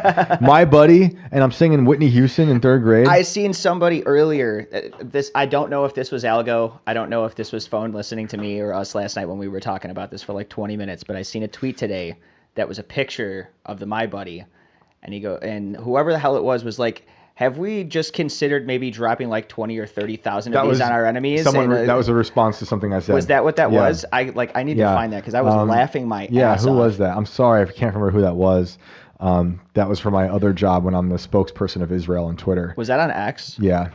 My buddy, and I'm singing Whitney Houston in 3rd grade. I seen somebody earlier. I don't know if this was Algo. I don't know if this was phone listening to me or us last night when we were talking about this for like 20 minutes. But I seen a tweet today that was a picture of the My Buddy, and whoever the hell it was like, have we just considered maybe dropping like 20 or 30,000 of these on our enemies? That was a response to something I said. Was that what that was? I need to find that because I was laughing my ass who off. was that? I'm sorry, I can't remember who that was. That was for my other job when I'm the spokesperson of Israel on Twitter. Was that on X? Yeah,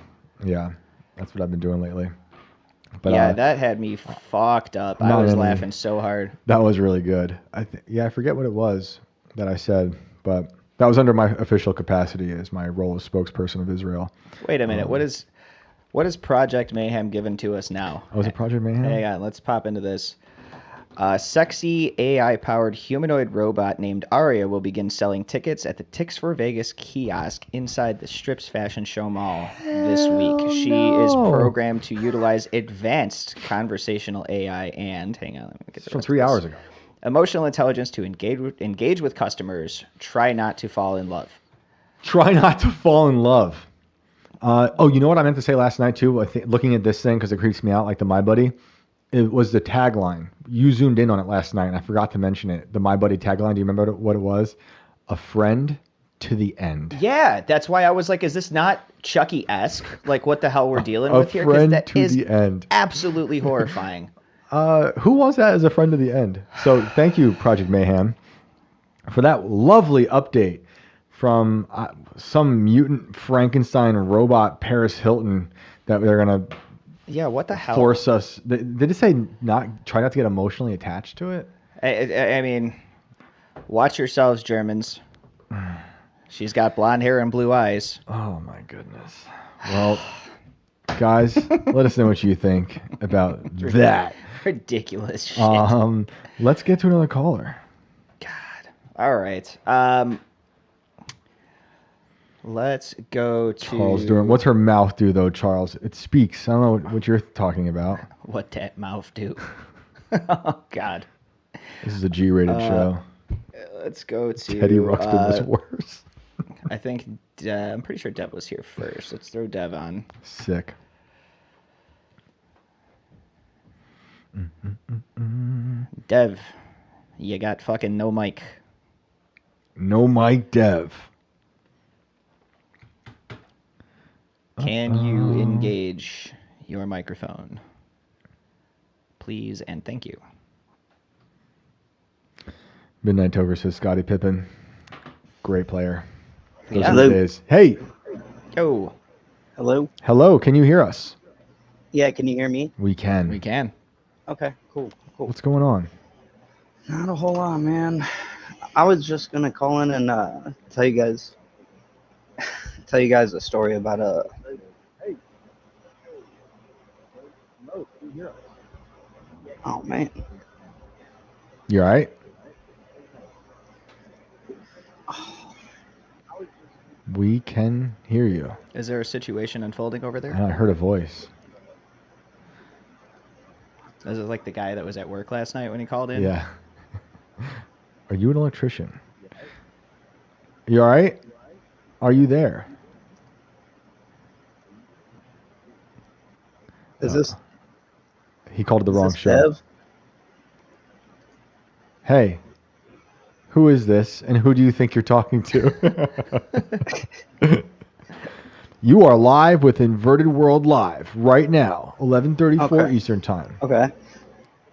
that's what I've been doing lately. But, that had me fucked up. I was laughing so hard. That was really good. I forget what it was that I said, but that was under my official capacity as my role as spokesperson of Israel. Wait a minute. What is Project Mayhem given to us now? Oh, is it Project Mayhem? Hang on. Let's pop into this. Sexy AI-powered humanoid robot named Aria will begin selling tickets at the Tix for Vegas kiosk inside the Strips Fashion Show Mall this week. She is programmed to utilize advanced conversational AI and, hang on, let me get from 3 hours ago. Emotional intelligence to engage with customers. Try not to fall in love. Try not to fall in love. You know what I meant to say last night too? Looking at this thing because it creeps me out, like the My Buddy. It was the tagline. You zoomed in on it last night, and I forgot to mention it. The My Buddy tagline. Do you remember what it was? A friend to the end. Yeah, that's why I was like, is this not Chucky-esque? Like, what the hell we're dealing with here? A friend that to the end. Absolutely horrifying. Who wants that as a friend to the end? So thank you, Project Mayhem, for that lovely update from some mutant Frankenstein robot Paris Hilton that they're going to what the hell? Force us. Did it say try not to get emotionally attached to it? I mean, watch yourselves, Germans. She's got blonde hair and blue eyes. Oh, my goodness. Well, guys, let us know what you think about that. Ridiculous shit. Let's get to another caller. God. All right. Let's go to Charles Durham. What's her mouth do though, Charles? It speaks. I don't know what you're talking about. What that mouth do? Oh God. This is a G-rated show. Let's go to Teddy Ruxpin was worse. I think I'm pretty sure Dev was here first. Let's throw Dev on. Sick. Dev, you got fucking no mic. No mic, Dev. Can you engage your microphone? Please and thank you. Midnight Toker says Scottie Pippen. Great player. Those Hello. are the days. Hey. Oh. Hello? Hello. Can you hear us? Yeah, can you hear me? We can. We can. Okay, cool. What's going on? Not a whole lot, man. I was just gonna call in and tell you guys a story about Oh man. You all right? We can hear you. Is there a situation unfolding over there? And I heard a voice. Is it like the guy that was at work last night when he called in? Yeah. Are you an electrician? You all right? Are you there? Is this He called it the Is wrong this show. Bev? Hey, who is this, and who do you think you're talking to? You are live with Inverted World Live right now, 11:34 Okay. Eastern Time. Okay.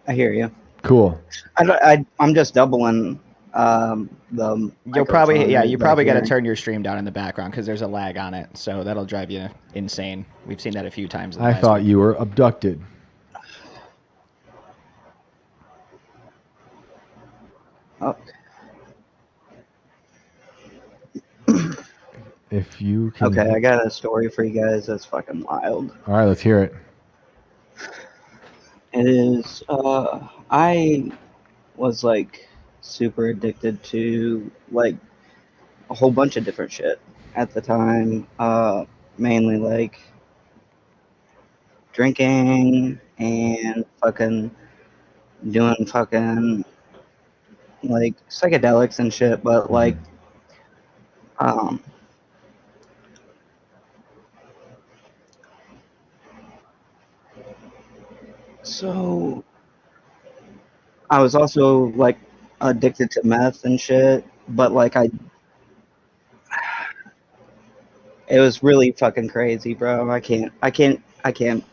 I hear you. Cool. I'm just doubling the You'll probably microphone, you the probably got to hearing. turn your stream down in the background because there's a lag on it, so that'll drive you insane. We've seen that a few times. In the I last thought week. you were abducted. Oh. If you can. Okay, I got a story for you guys that's fucking wild. All right, let's hear it. It is, I was like super addicted to like a whole bunch of different shit at the time. Mainly like drinking and fucking doing fucking like psychedelics and shit, but like, so I was also like addicted to meth and shit, but like it was really fucking crazy, bro. I can't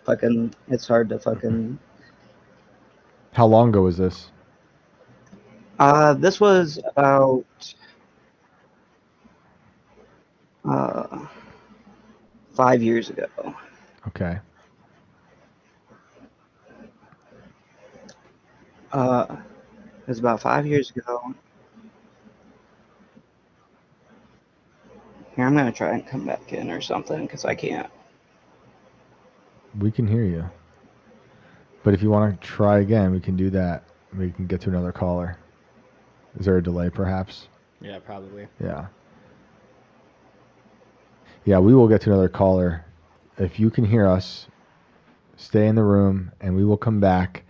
fucking, it's hard to fucking. How long ago was this? This was about, 5 years ago. Okay. It was about 5 years ago. Here, I'm gonna try and come back in or something, because I can't. We can hear you. But if you want to try again, we can do that. We can get to another caller. Is there a delay, perhaps? Yeah, probably. Yeah. Yeah, we will get to another caller. If you can hear us, stay in the room, and we will come back.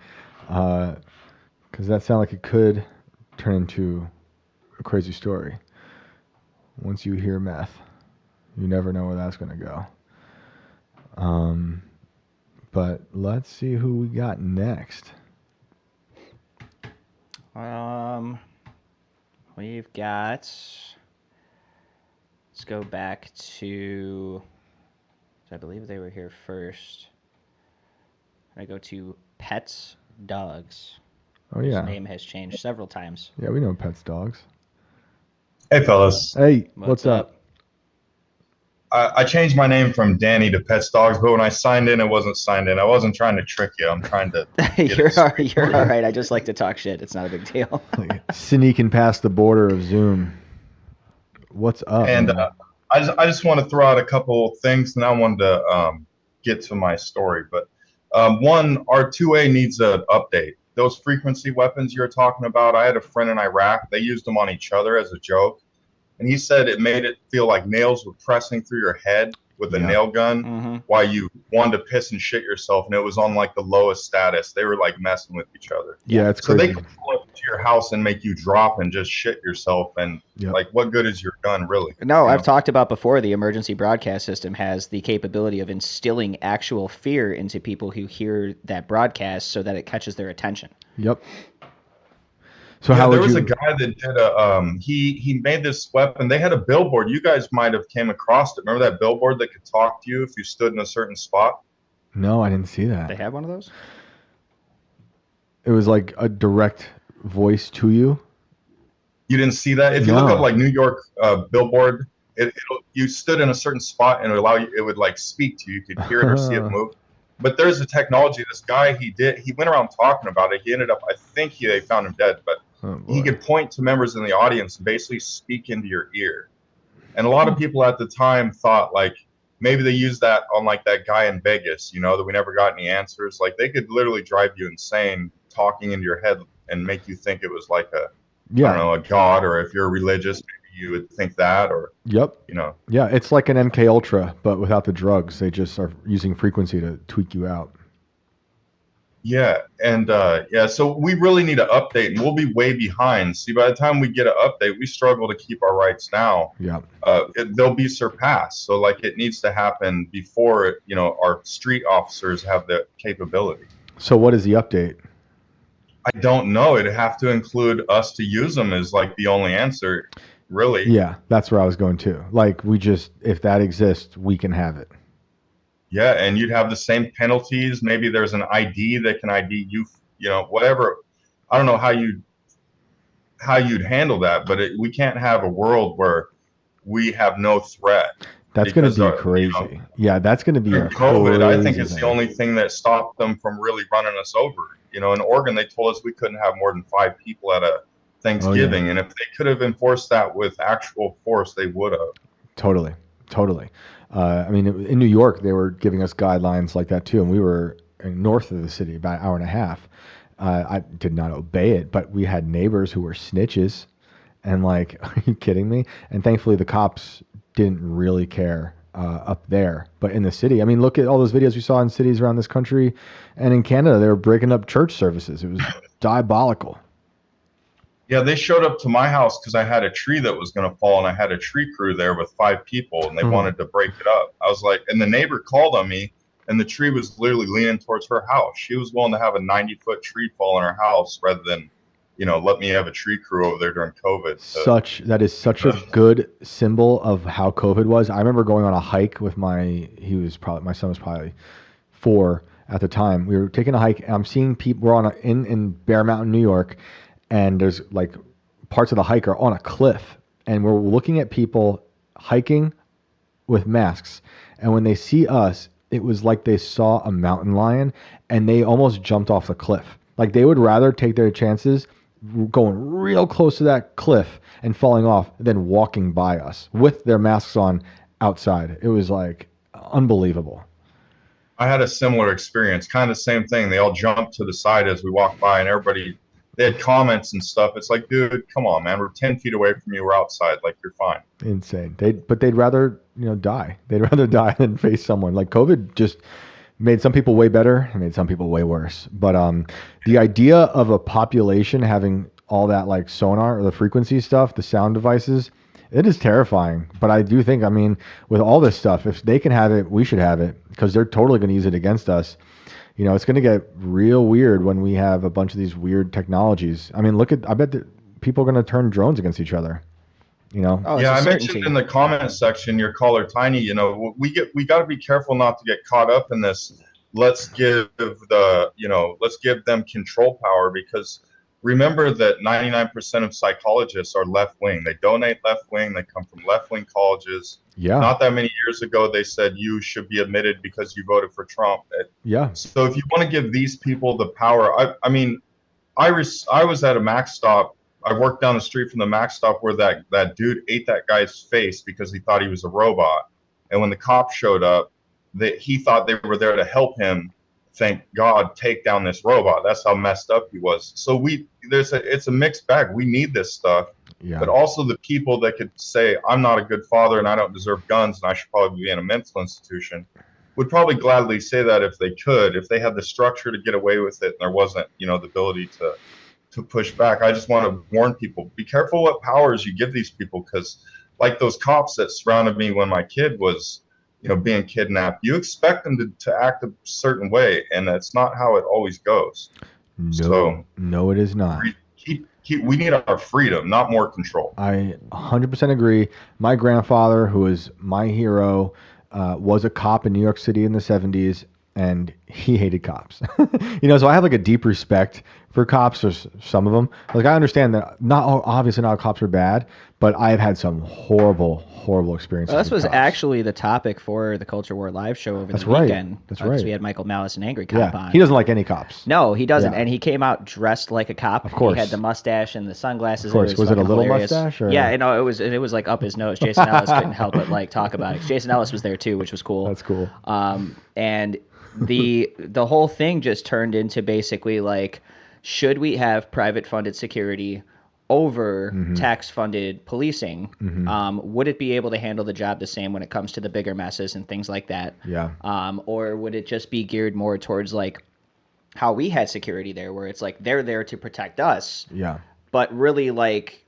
Because that sounded like it could turn into a crazy story. Once you hear meth, you never know where that's going to go. But let's see who we got next. We've got. Let's go back to. I believe they were here first. I go to Pets Dogs. Oh yeah. His name has changed several times. Yeah, we know Pets Dogs. Hey, fellas. Hey, what's up? I changed my name from Danny to Pets Dogs, but when I signed in, it wasn't signed in. I wasn't trying to trick you. I'm trying to. You're all right. I just like to talk shit. It's not a big deal. Sneaking past the border of Zoom. What's up? And I just want to throw out a couple things, and I wanted to get to my story. But one, our 2A needs an update. Those frequency weapons you're talking about, I had a friend in Iraq. They used them on each other as a joke. And he said it made it feel like nails were pressing through your head with a nail gun while you wanted to piss and shit yourself. And it was on like the lowest status. They were like messing with each other. Yeah, it's so crazy. they could pull up to your house and make you drop and just shit yourself. And like, what good is your gun really? No, I've talked about before. The emergency broadcast system has the capability of instilling actual fear into people who hear that broadcast so that it catches their attention. Yep. So yeah, how there would was you... a guy that did a he made this weapon. They had a billboard. You guys might have came across it. Remember that billboard that could talk to you if you stood in a certain spot? No, I didn't see that. They have one of those? It was like a direct voice to you. You didn't see that? If you look up like New York billboard, you stood in a certain spot and it would like speak to you. You could hear it or see it move. But there's a technology. This guy, he went around talking about it. He ended up, I think they found him dead, but he could point to members in the audience and basically speak into your ear. And a lot of people at the time thought like maybe they used that on like that guy in Vegas, you know, that we never got any answers. Like they could literally drive you insane talking into your head and make you think it was like I don't know, a god, or if you're religious, maybe you would think that, or you know. Yeah, it's like an MK Ultra, but without the drugs. They just are using frequency to tweak you out. Yeah, and so we really need an update, and we'll be way behind. See, by the time we get an update, we struggle to keep our rights now. Yeah, they'll be surpassed. So, like, it needs to happen before our street officers have the capability. So what is the update? I don't know. It'd have to include us to use them as like the only answer, really. Yeah, that's where I was going to. Like, if that exists, we can have it. Yeah, and you'd have the same penalties. Maybe there's an ID that can ID you, whatever. I don't know how you'd handle that, but we can't have a world where we have no threat. That's going to be crazy. Yeah, that's going to be COVID. I think it's thing. the only thing that stopped them from really running us over. In Oregon, they told us we couldn't have more than 5 people at a Thanksgiving, and if they could have enforced that with actual force, they would have. Totally. I mean, in New York, they were giving us guidelines like that too, and we were north of the city, about an hour and a half. I did not obey it, but we had neighbors who were snitches, and like, are you kidding me? And thankfully, the cops didn't really care up there. But in the city, I mean, look at all those videos we saw in cities around this country and in Canada. They were breaking up church services. It was diabolical. Yeah, they showed up to my house because I had a tree that was going to fall, and I had a tree crew there with 5 people, and they wanted to break it up. I was like, and the neighbor called on me, and the tree was literally leaning towards her house. She was willing to have a 90-foot tree fall on her house rather than, let me have a tree crew over there during COVID. That is such a good symbol of how COVID was. I remember going on a hike with my son was probably 4 at the time. We were taking a hike, and I'm seeing people. We're in Bear Mountain, New York, and there's like parts of the hike are on a cliff, and we're looking at people hiking with masks, and when they see us, it was like they saw a mountain lion, and they almost jumped off the cliff. Like, they would rather take their chances going real close to that cliff and falling off than walking by us with their masks on outside. It was like unbelievable. I had a similar experience, kind of the same thing. They all jumped to the side as we walked by, and they had comments and stuff. It's like, dude, come on, man. We're 10 feet away from you. We're outside. Like, you're fine. Insane. They'd rather, die. They'd rather die than face someone. Like, COVID just made some people way better and made some people way worse. But the idea of a population having all that like sonar or the frequency stuff, the sound devices, it is terrifying. But I do think, I mean, with all this stuff, if they can have it, we should have it, because they're totally going to use it against us. It's going to get real weird when we have a bunch of these weird technologies. I mean, I bet that people are going to turn drones against each other. Oh, yeah, I mentioned in the comment section, your caller Tiny. We got to be careful not to get caught up in this. Let's give them control power, because remember that 99% of psychologists are left wing. They donate left wing. They come from left wing colleges. Yeah. Not that many years ago, they said you should be admitted because you voted for Trump. Yeah. So if you want to give these people the power, I was at a Mac stop. I worked down the street from the Mac stop where that dude ate that guy's face because he thought he was a robot. And when the cops showed up, he thought they were there to help him, thank God, take down this robot. That's how messed up he was. So it's a mixed bag. We need this stuff. Yeah. But also the people that could say, I'm not a good father and I don't deserve guns and I should probably be in a mental institution, would probably gladly say that if they could, if they had the structure to get away with it and there wasn't, the ability to push back. I just want to warn people, be careful what powers you give these people, because like those cops that surrounded me when my kid was, being kidnapped, you expect them to act a certain way, and that's not how it always goes. No, it is not. We need our freedom, not more control. I 100% agree. My grandfather, who is my hero, was a cop in New York City in the 70s, and he hated cops. So I have like a deep respect for cops, or some of them. Like, I understand that obviously not all cops are bad, but I've had some horrible experiences. Well, this was cops. Actually the topic for the Culture War live show over the weekend. That's right. Because we had Michael Malice, an angry cop, on. He doesn't like any cops. No, he doesn't. Yeah. And he came out dressed like a cop. Of course. He had the mustache and the sunglasses. Of course. Was it a little hilarious mustache? Or? Yeah, it was like up his nose. Jason Ellis couldn't help but like talk about it. Jason Ellis was there too, which was cool. That's cool. And the whole thing just turned into basically like, should we have private funded security over tax funded policing? Would it be able to handle the job the same when it comes to the bigger messes and things like that? Yeah. Or would it just be geared more towards like how we had security there, where it's like they're there to protect us? Yeah. But really, like,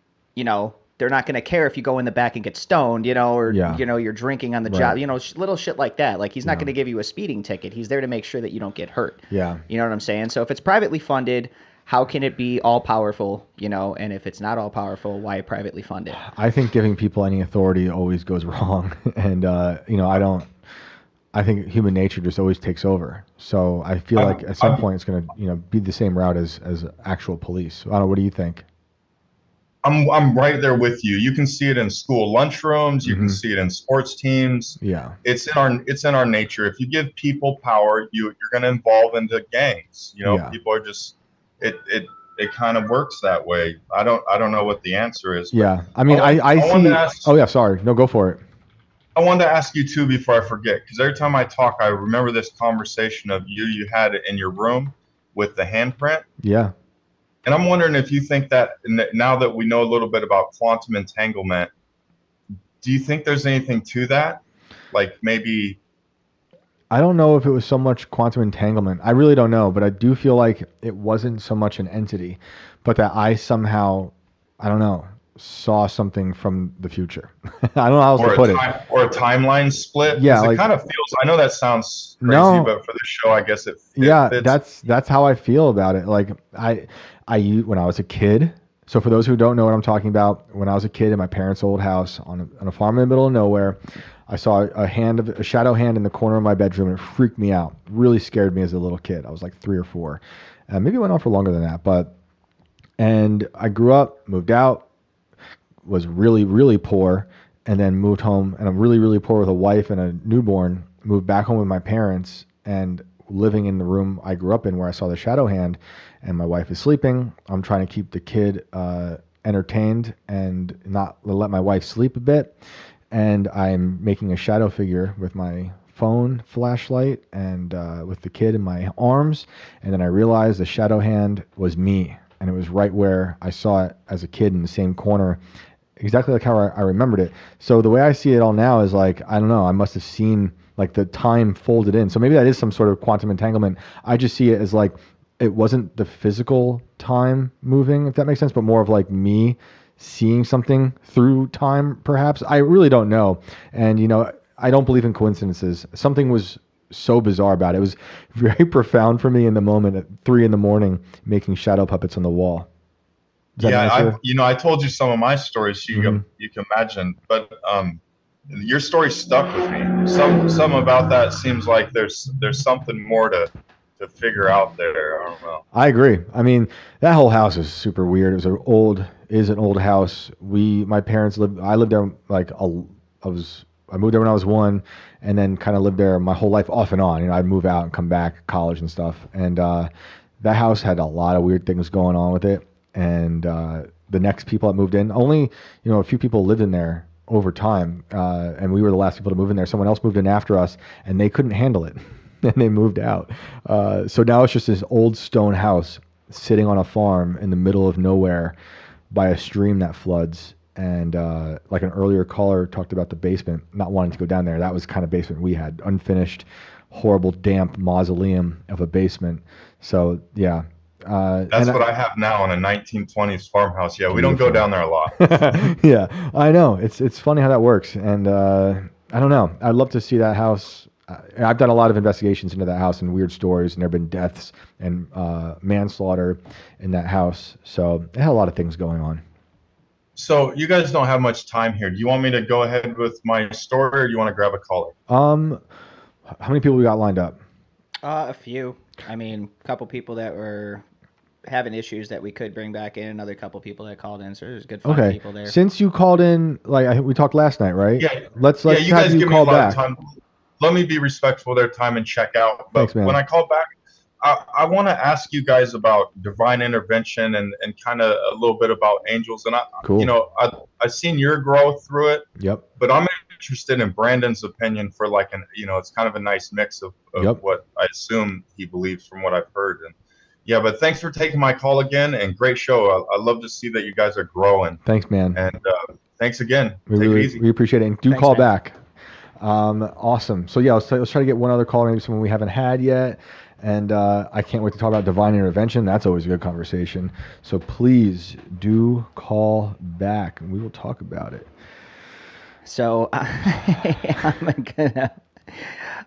they're not going to care if you go in the back and get stoned, or Yeah. you're drinking on the Right. job, little shit like that. Like he's not Yeah. going to give you a speeding ticket. He's there to make sure that you don't get hurt. Yeah. You know what I'm saying? So if it's privately funded, how can it be all powerful, and if it's not all powerful, why privately funded? I think giving people any authority always goes wrong. And, I think human nature just always takes over. So I feel like at some point it's going to, be the same route as actual police. I don't know. What do you think? I'm right there with you. You can see it in school lunchrooms. You can see it in sports teams. Yeah. It's in our nature. If you give people power, you're going to evolve into gangs. People are just it kind of works that way. I don't know what the answer is. Yeah. I mean, I see. Oh yeah. Sorry. No, go for it. I wanted to ask you too before I forget, because every time I talk, I remember this conversation of you had it in your room with the handprint. Yeah. And I'm wondering if you think that now that we know a little bit about quantum entanglement, do you think there's anything to that? Like maybe. I don't know if it was so much quantum entanglement. I really don't know, but I do feel like it wasn't so much an entity, but that I somehow, I don't know, saw something from the future. I don't know how else to put it. Or a timeline split. Yeah, it kind of feels. I know that sounds crazy, but for the show, I guess it fits. That's how I feel about it. Like I when I was a kid. So for those who don't know what I'm talking about, when I was a kid in my parents' old house on a farm in the middle of nowhere, I saw a shadow hand in the corner of my bedroom, and it freaked me out. Really scared me as a little kid. I was like 3 or 4. Maybe it went on for longer than that, and I grew up, moved out, was really, really poor, and then moved home, and I'm really, really poor with a wife and a newborn, moved back home with my parents, and living in the room I grew up in where I saw the shadow hand, and my wife is sleeping. I'm trying to keep the kid entertained and not let my wife sleep a bit, and I'm making a shadow figure with my phone flashlight and with the kid in my arms, and then I realized the shadow hand was me, and it was right where I saw it as a kid in the same corner, exactly like how I remembered it. So the way I see it all now is like, I don't know, I must have seen like the time folded in. So maybe that is some sort of quantum entanglement. I just see it as like, it wasn't the physical time moving, if that makes sense, but more of like me seeing something through time, perhaps. I really don't know. And, I don't believe in coincidences. Something was so bizarre about it. It was very profound for me in the moment at 3 a.m, making shadow puppets on the wall. Yeah, I told you some of my stories, so you can imagine, but your story stuck with me. Some about that seems like there's something more to figure out there. I don't know. I agree. I mean, that whole house is super weird. It was an old house. My parents I lived there like I moved there when I was 1, and then kind of lived there my whole life off and on. I'd move out and come back, college and stuff. And that house had a lot of weird things going on with it. And the next people that moved in, only a few people lived in there over time, and we were the last people to move in there. Someone else moved in after us, and they couldn't handle it, and they moved out. So now it's just this old stone house sitting on a farm in the middle of nowhere by a stream that floods. And like an earlier caller talked about the basement, not wanting to go down there. That was the kind of basement we had, unfinished, horrible, damp mausoleum of a basement. So yeah. That's what I have now in a 1920s farmhouse. Yeah, we don't go down there a lot. Yeah, I know. It's funny how that works. And I don't know. I'd love to see that house. I've done a lot of investigations into that house and weird stories, and there have been deaths and manslaughter in that house. So it had a lot of things going on. So you guys don't have much time here. Do you want me to go ahead with my story, or do you want to grab a caller? How many people we got lined up? A few. I mean, a couple people that were having issues that we could bring back in, another couple people that called in, so there's good fun people there. Since you called in, like I think we talked last night, right? Yeah. Let's you have guys you give me call a lot back. of time. Let me be respectful of their time and check out. But Thanks, man. when I call back, I want to ask you guys about divine intervention and kind of a little bit about angels. And Cool. I've seen your growth through it. Yep. But I'm interested in Brandon's opinion for like it's kind of a nice mix of what I assume he believes from what I've heard. And yeah, but thanks for taking my call again, and great show. I love to see that you guys are growing. Thanks, man. And thanks again. We appreciate it. And do call back. Awesome. So yeah, let's try to get one other call, maybe someone we haven't had yet. And I can't wait to talk about divine intervention. That's always a good conversation. So please do call back, and we will talk about it. So I'm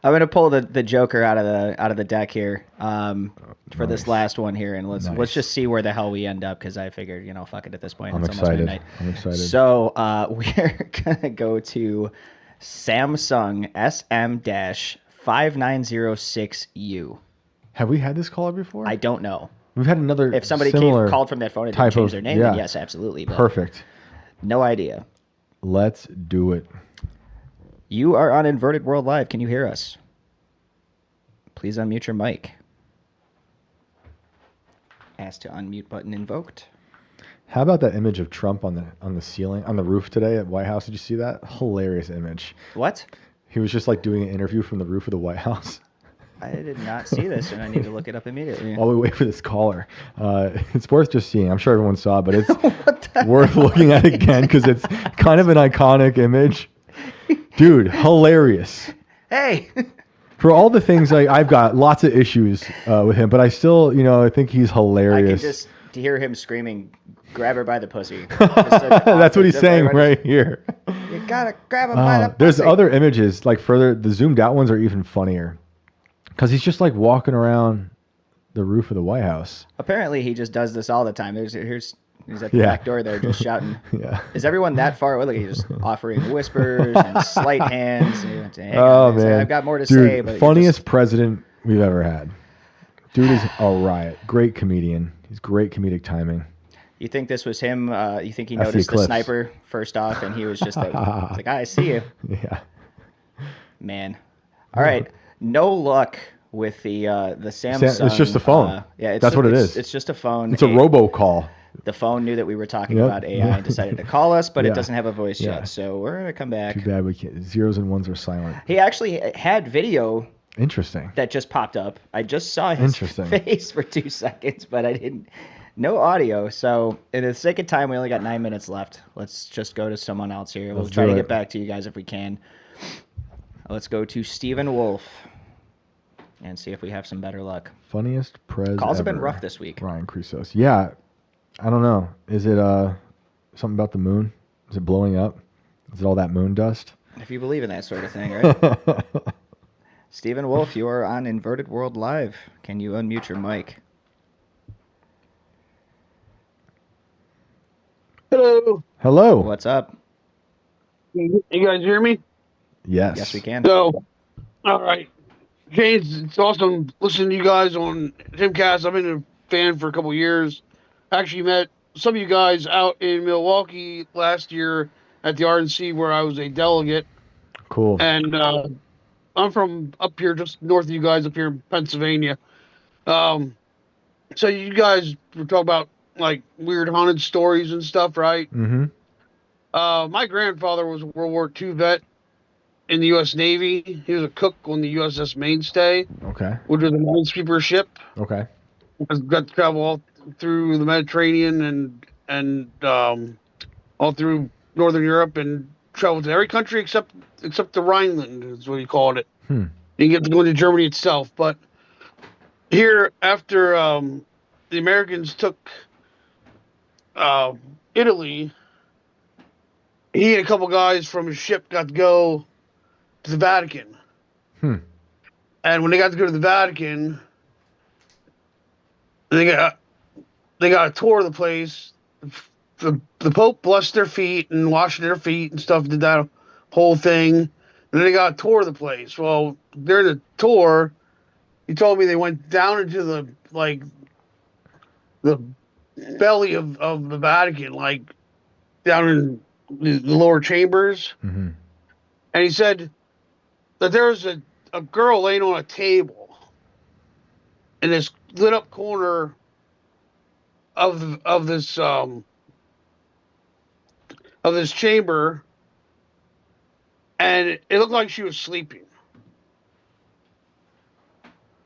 gonna pull the Joker out of the deck here for this last one here, and let's just see where the hell we end up, because I figured, fuck it at this point. I'm It's excited. almost midnight. I'm excited. So we're gonna go to Samsung SM-5906U. Have we had this caller before? I don't know. We've had another. If somebody called from that phone and didn't change their name, then yes, absolutely. But perfect. No idea. Let's do it. You are on Inverted World Live. Can you hear us? Please unmute your mic. Ask to unmute button invoked. How about that image of Trump on the ceiling, on the roof today at White House? Did you see that? Hilarious image. What? He was just like doing an interview from the roof of the White House. I did not see this, and I need to look it up immediately. While we wait for this caller, it's worth just seeing. I'm sure everyone saw it, but it's worth looking at again because it's kind of an iconic image. Dude, hilarious. Hey. For all the things I've got lots of issues with him, but I still, I think he's hilarious. I can just hear him screaming, "Grab her by the pussy." That's what he's saying right here. You gotta grab him by the pussy. There's other images, like further, the zoomed out ones are even funnier. Because he's just like walking around the roof of the White House. Apparently, he just does this all the time. He's at the back door there, just shouting. Yeah. Is everyone that far away? Look, he's just offering whispers and slight hands. Oh man, I've got more to Dude, say. But funniest president we've ever had. Dude is a riot. Great comedian. He's great comedic timing. You think this was him? You think he That's noticed the the sniper first off, and he was just like, I see you. Yeah. Man. All right. No luck with the Samsung. It's just a phone. Yeah, that's what it is. It's just a phone. It's a robocall. The phone knew that we were talking about AI and decided to call us, but Yeah. it doesn't have a voice Yeah. yet. So we're gonna come back. Too bad we can't. Zeros and ones are silent. He actually had video Interesting. that just popped up. I just saw his Interesting. face for 2 seconds, but I didn't. No audio. So, in the sake of time, we only got 9 minutes left. Let's just go to someone else here. We'll Let's try do to it. get back to you guys if we can. Let's go to Stephen Wolf and see if we have some better luck. Funniest pres Calls have been ever. rough this week. Ryan Crusoe. Yeah. I don't know. Is it something about the moon? Is it blowing up? Is it all that moon dust? If you believe in that sort of thing, right? Stephen Wolf, you are on Inverted World Live. Can you unmute your mic? Hello. Hello. What's up? You guys hear me? Yes. Yes, we can. So, all right. James, it's awesome listening to you guys on Timcast. I've been a fan for a couple years. Actually met some of you guys out in Milwaukee last year at the RNC where I was a delegate. Cool. And I'm from up here, just north of you guys, up here in Pennsylvania. So you guys were talking about like weird haunted stories and stuff, right? Mm-hmm. My grandfather was a World War II vet in the U.S. Navy. He was a cook on the USS Mainstay, Okay. which was a minesweeper ship. Okay. Got to travel all through the Mediterranean and all through Northern Europe and traveled to every country except the Rhineland is what he called it. Hmm. You get to go into Germany itself, but here after the Americans took Italy, he and a couple guys from his ship got to go to the Vatican. Hmm. And when they got to go to the Vatican, they got a tour of the place. The Pope blessed their feet and washed their feet and stuff, did that whole thing. And then they got a tour of the place. Well, during the tour, he told me they went down into the belly of the Vatican, like down in the lower chambers. Mm-hmm. And he said that there was a girl laying on a table in this lit up corner of this chamber, and it looked like she was sleeping.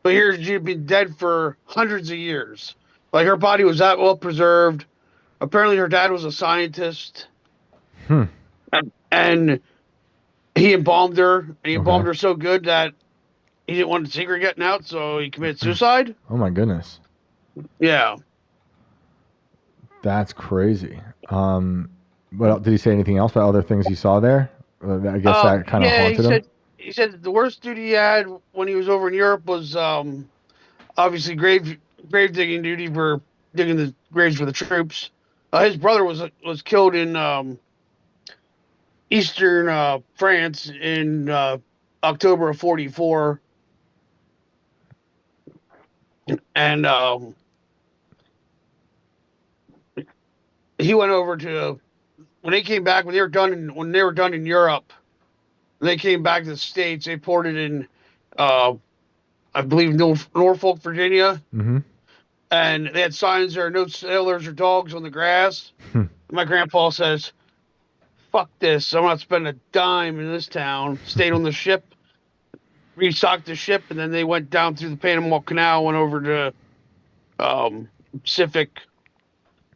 But here she'd been dead for hundreds of years. Like her body was that well preserved. Apparently her dad was a scientist. Hmm. And he embalmed her, and he embalmed her so good that he didn't want the secret getting out, so he committed suicide. Oh my goodness. Yeah. That's crazy. Did he say anything else about other things he saw there? I guess that kind of haunted him. He said the worst duty he had when he was over in Europe was obviously grave digging duty for digging the graves for the troops. His brother was killed in eastern France in October of '44, and he went over to when they came back when they were done in Europe. When they came back to the States, they ported in, I believe, Norfolk, Virginia. Mm-hmm. And they had signs there, no sailors or dogs on the grass. My grandpa says, fuck this. I'm not spending a dime in this town. Stayed on the ship, restocked the ship, and then they went down through the Panama Canal, went over to Pacific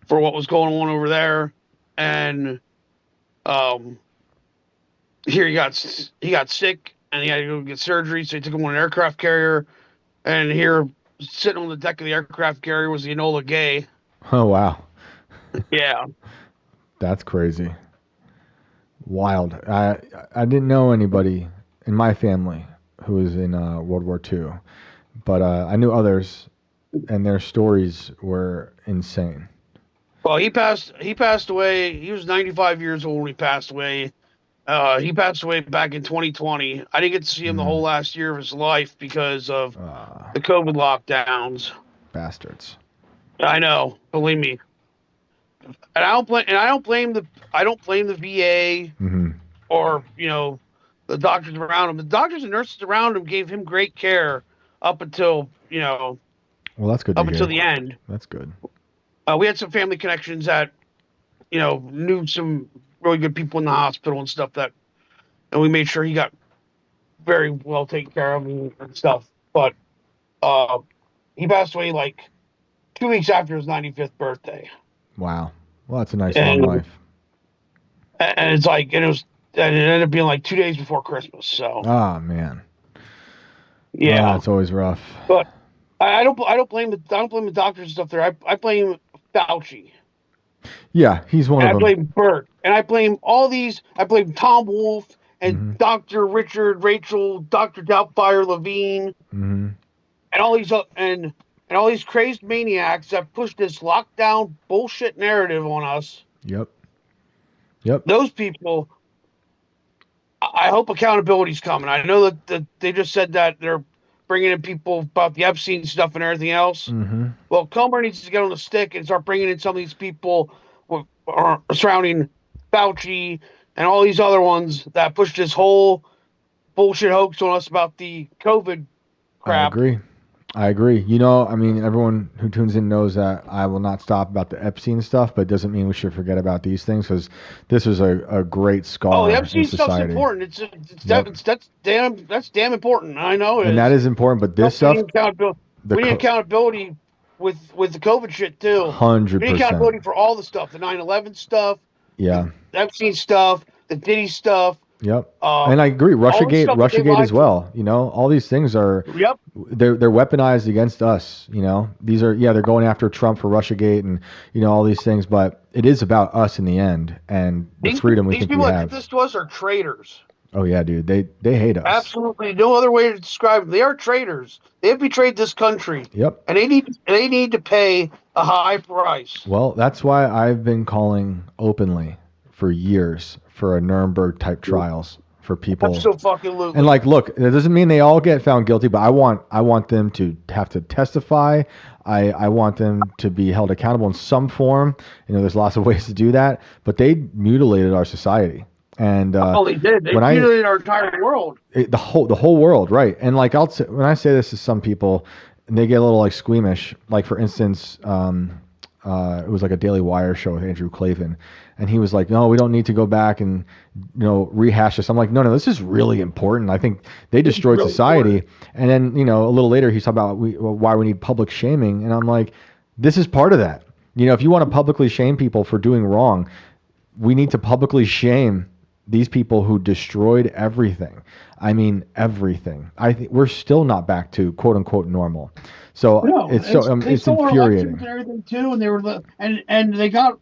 for what was going on over there. And here he got sick, and he had to go get surgery, so they took him on an aircraft carrier. And here, sitting on the deck of the aircraft carrier was the Enola Gay. Oh, wow. Yeah. That's crazy. Wild. I didn't know anybody in my family who was in World War II, but I knew others, and their stories were insane. Well, he passed away. He was 95 years old when he passed away. He passed away back in 2020. I didn't get to see him the whole last year of his life because of the COVID lockdowns. Bastards. I know, believe me. And I don't blame the VA or the doctors around him. The doctors and nurses around him gave him great care up until Well, that's good. Up until the end. That's good. We had some family connections that knew some really good people in the hospital and stuff and we made sure he got very well taken care of and stuff. But he passed away like 2 weeks after his 95th birthday. Wow. Well, that's a nice long life. And it's like, and it ended up being like 2 days before Christmas. So. Ah, man. Yeah, it's always rough. But I don't blame the doctors and stuff there. I blame Fauci. Yeah, he's one of them. I blame Bert, and I blame all these. I blame Tom Wolfe and Dr. Richard, Rachel, Dr. Doubtfire Levine, and all these and all these crazed maniacs that push this lockdown bullshit narrative on us. Yep. Those people. I hope accountability's coming. I know that they just said that they're bringing in people about the Epstein stuff and everything else. Well, Comer needs to get on the stick and start bringing in some of these people surrounding Fauci and all these other ones that pushed this whole bullshit hoax on us about the COVID crap. I agree. I mean, everyone who tunes in knows that I will not stop about the Epstein stuff, but it doesn't mean we should forget about these things because this was a great scar the Epstein in society. stuff's important. That's damn important. I know it and is. that is important, but this stuff... We need accountability with the COVID shit, too. 100%. We need accountability for all the stuff. The 9/11 stuff. Yeah. The Epstein stuff. The Diddy stuff. Yep. And I agree. Russiagate as well. All these things are... Yep. They're weaponized against us. These are... Yeah, they're going after Trump for Russiagate and, all these things, but it is about us in the end and the freedom we think we have. These people that did this to us are traitors. Oh, yeah, dude. They hate us. Absolutely no other way to describe them. They are traitors. They have betrayed this country. Yep. And they need to pay a high price. Well, that's why I've been calling openly for years for a Nuremberg type trials for people. Absolutely. And look, it doesn't mean they all get found guilty, but I want them to have to testify. I want them to be held accountable in some form. There's lots of ways to do that, but they mutilated our society. And they did. They mutilated our entire world. The whole world, right? And when I say this to some people, and they get a little squeamish. Like for instance, it was like a Daily Wire show with Andrew Klavan, and he was like, "No, we don't need to go back and rehash this." I'm like, "No, this is really important. I think they destroyed really society." Important. And then a little later he's talking about why we need public shaming, and I'm like, "This is part of that. If you want to publicly shame people for doing wrong, we need to publicly shame these people who destroyed everything. I mean, everything. I think we're still not back to quote unquote normal. So No, it's they it's stole our infuriating. elections and everything too, and they were and they got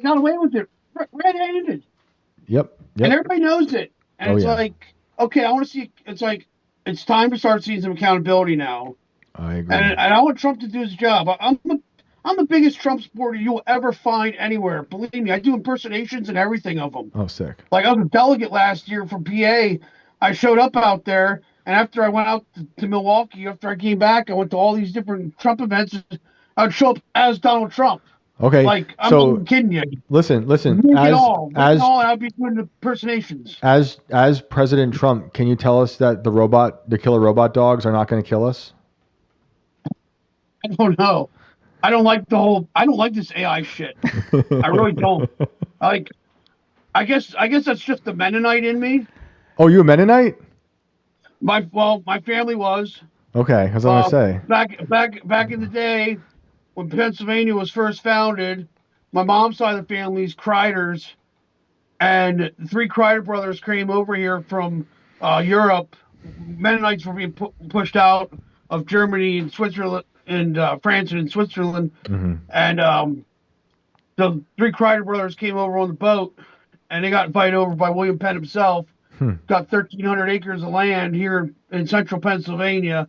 away with it red-handed. Yep. And everybody knows it. And it's like, okay, I want to see. It's like it's time to start seeing some accountability now. I agree. And I want Trump to do his job. I'm the biggest Trump supporter you'll ever find anywhere. Believe me, I do impersonations and everything of them. Oh, sick. Like I was a delegate last year from PA. I showed up out there, and after I went out to Milwaukee, after I came back, I went to all these different Trump events. I would show up as Donald Trump. Okay, like I'm so not kidding you. Listen. I'll be doing impersonations. As President Trump, can you tell us that the killer robot dogs are not going to kill us? I don't know. I don't like this AI shit. I really don't. I guess that's just the Mennonite in me. Oh, you a Mennonite? My family was. Okay, I was going to say. Back in the day, when Pennsylvania was first founded, my mom's side of the family is Kreiders, and the 3 Kreider brothers came over here from Europe. Mennonites were being pushed out of Germany and Switzerland and France and Switzerland, and the 3 Kreider brothers came over on the boat, and they got invited over by William Penn himself. Got 1,300 acres of land here in central Pennsylvania.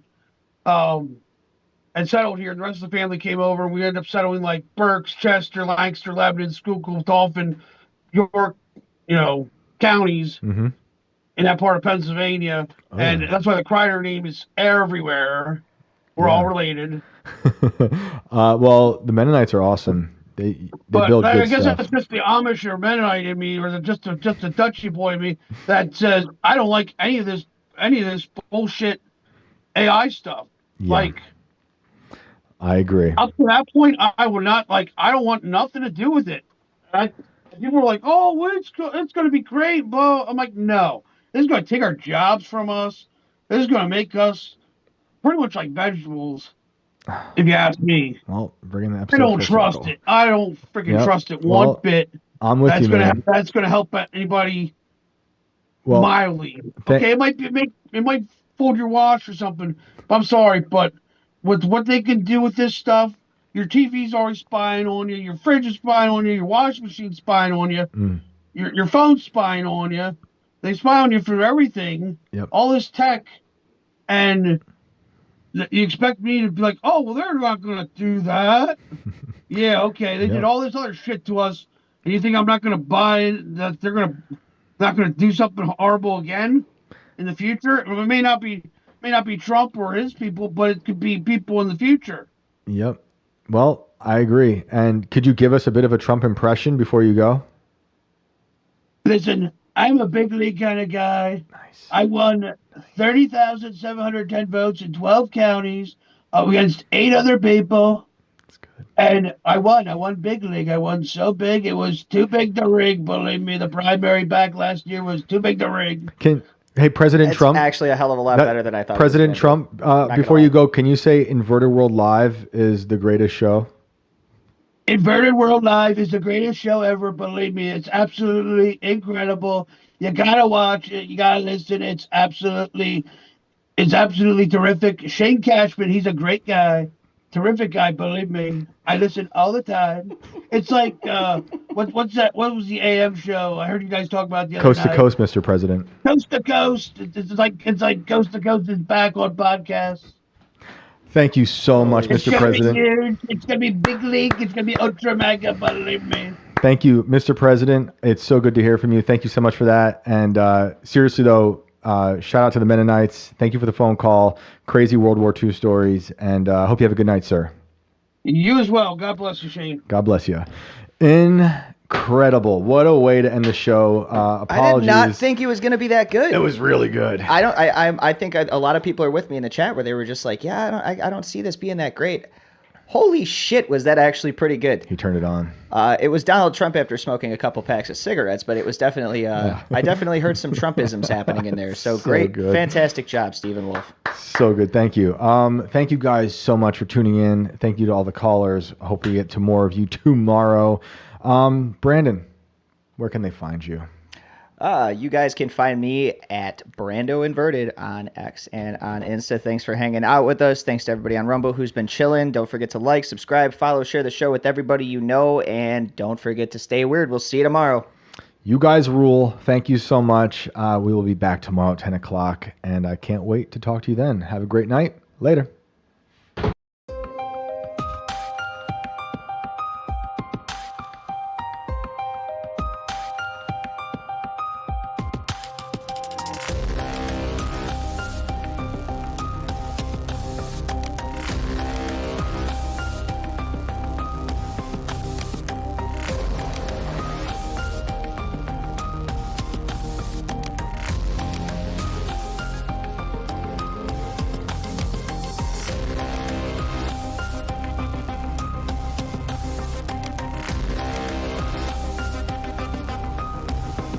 And settled here. The rest of the family came over, and we ended up settling like Berks, Chester, Lancaster, Lebanon, Schuylkill, Dolphin, York, counties in that part of Pennsylvania. Oh. And that's why the Kreider name is everywhere. We're all related. Well, the Mennonites are awesome. They build good I guess stuff. that's just the Amish or Mennonite in me, or just a Dutchy boy in me that says I don't like any of this bullshit AI stuff. Yeah. I agree. Up to that point, I would not I don't want nothing to do with it. People are like, "Oh, well, it's going to be great," but I'm like, "No, this is going to take our jobs from us. This is going to make us pretty much like vegetables." If you ask me. Well, bringing the episode. I don't trust it. I don't freaking trust it one bit. I'm with you, man. That's going to help anybody mildly. Okay, it might fold your wash or something. I'm sorry, but with what they can do with this stuff, your TV's always spying on you, your fridge is spying on you, your washing machine's spying on you, your phone's spying on you. They spy on you for everything. Yep. All this tech, and you expect me to be like, "Oh, well, they're not going to do that." Yeah, okay, they did all this other shit to us, and you think I'm not going to buy that they're not going to do something horrible again in the future? It may not be Trump or his people, but it could be people in the future. Yep. Well, I agree. And could you give us a bit of a Trump impression before you go? Listen, I'm a big league kind of guy. Nice. I won 30,710 votes in 12 counties against 8 other people. That's good. And I won big league. I won so big, it was too big to rig. Believe me, the primary back last year was too big to rig. Hey, President Trump. Actually a hell of a lot better than I thought. President Trump, before you go, can you say Inverted World Live is the greatest show? Inverted World Live is the greatest show ever. Believe me, it's absolutely incredible. You gotta watch it. You gotta listen. It's absolutely terrific. Shane Cashman, he's a great guy. Terrific guy, believe me. I listen all the time. It's like what's that? What was the AM show? I heard you guys talk about the other Coast night. to Coast, Mr. President. Coast to Coast. It's like Coast to Coast is back on podcasts. Thank you so much, Mr. President. Huge. It's gonna be big league. It's gonna be ultra mega. Believe me. Thank you, Mr. President. It's so good to hear from you. Thank you so much for that. And seriously though, shout out to the Mennonites. Thank you for the phone call. Crazy World War II stories. And hope you have a good night, sir. You as well. God bless you, Shane. God bless you. Incredible. What a way to end the show. Apologies. I did not think it was going to be that good. It was really good. I think a lot of people are with me in the chat where they were just like, yeah, I don't see this being that great. Holy shit, was that actually pretty good. He turned it on. It was Donald Trump after smoking a couple packs of cigarettes, but it was definitely, I definitely heard some Trumpisms happening in there. So great. Good. Fantastic job, Stephen Wolf. So good. Thank you. Thank you guys so much for tuning in. Thank you to all the callers. I hope we get to more of you tomorrow. Brandon, where can they find you? You guys can find me at Brando Inverted on X and on Insta. Thanks for hanging out with us. Thanks to everybody on Rumble who's been chilling. Don't forget to like, subscribe, follow, share the show with everybody you know, and don't forget to stay weird. We'll see you tomorrow. You guys rule. Thank you so much. We will be back tomorrow at 10 o'clock, and I can't wait to talk to you then. Have a great night. Later.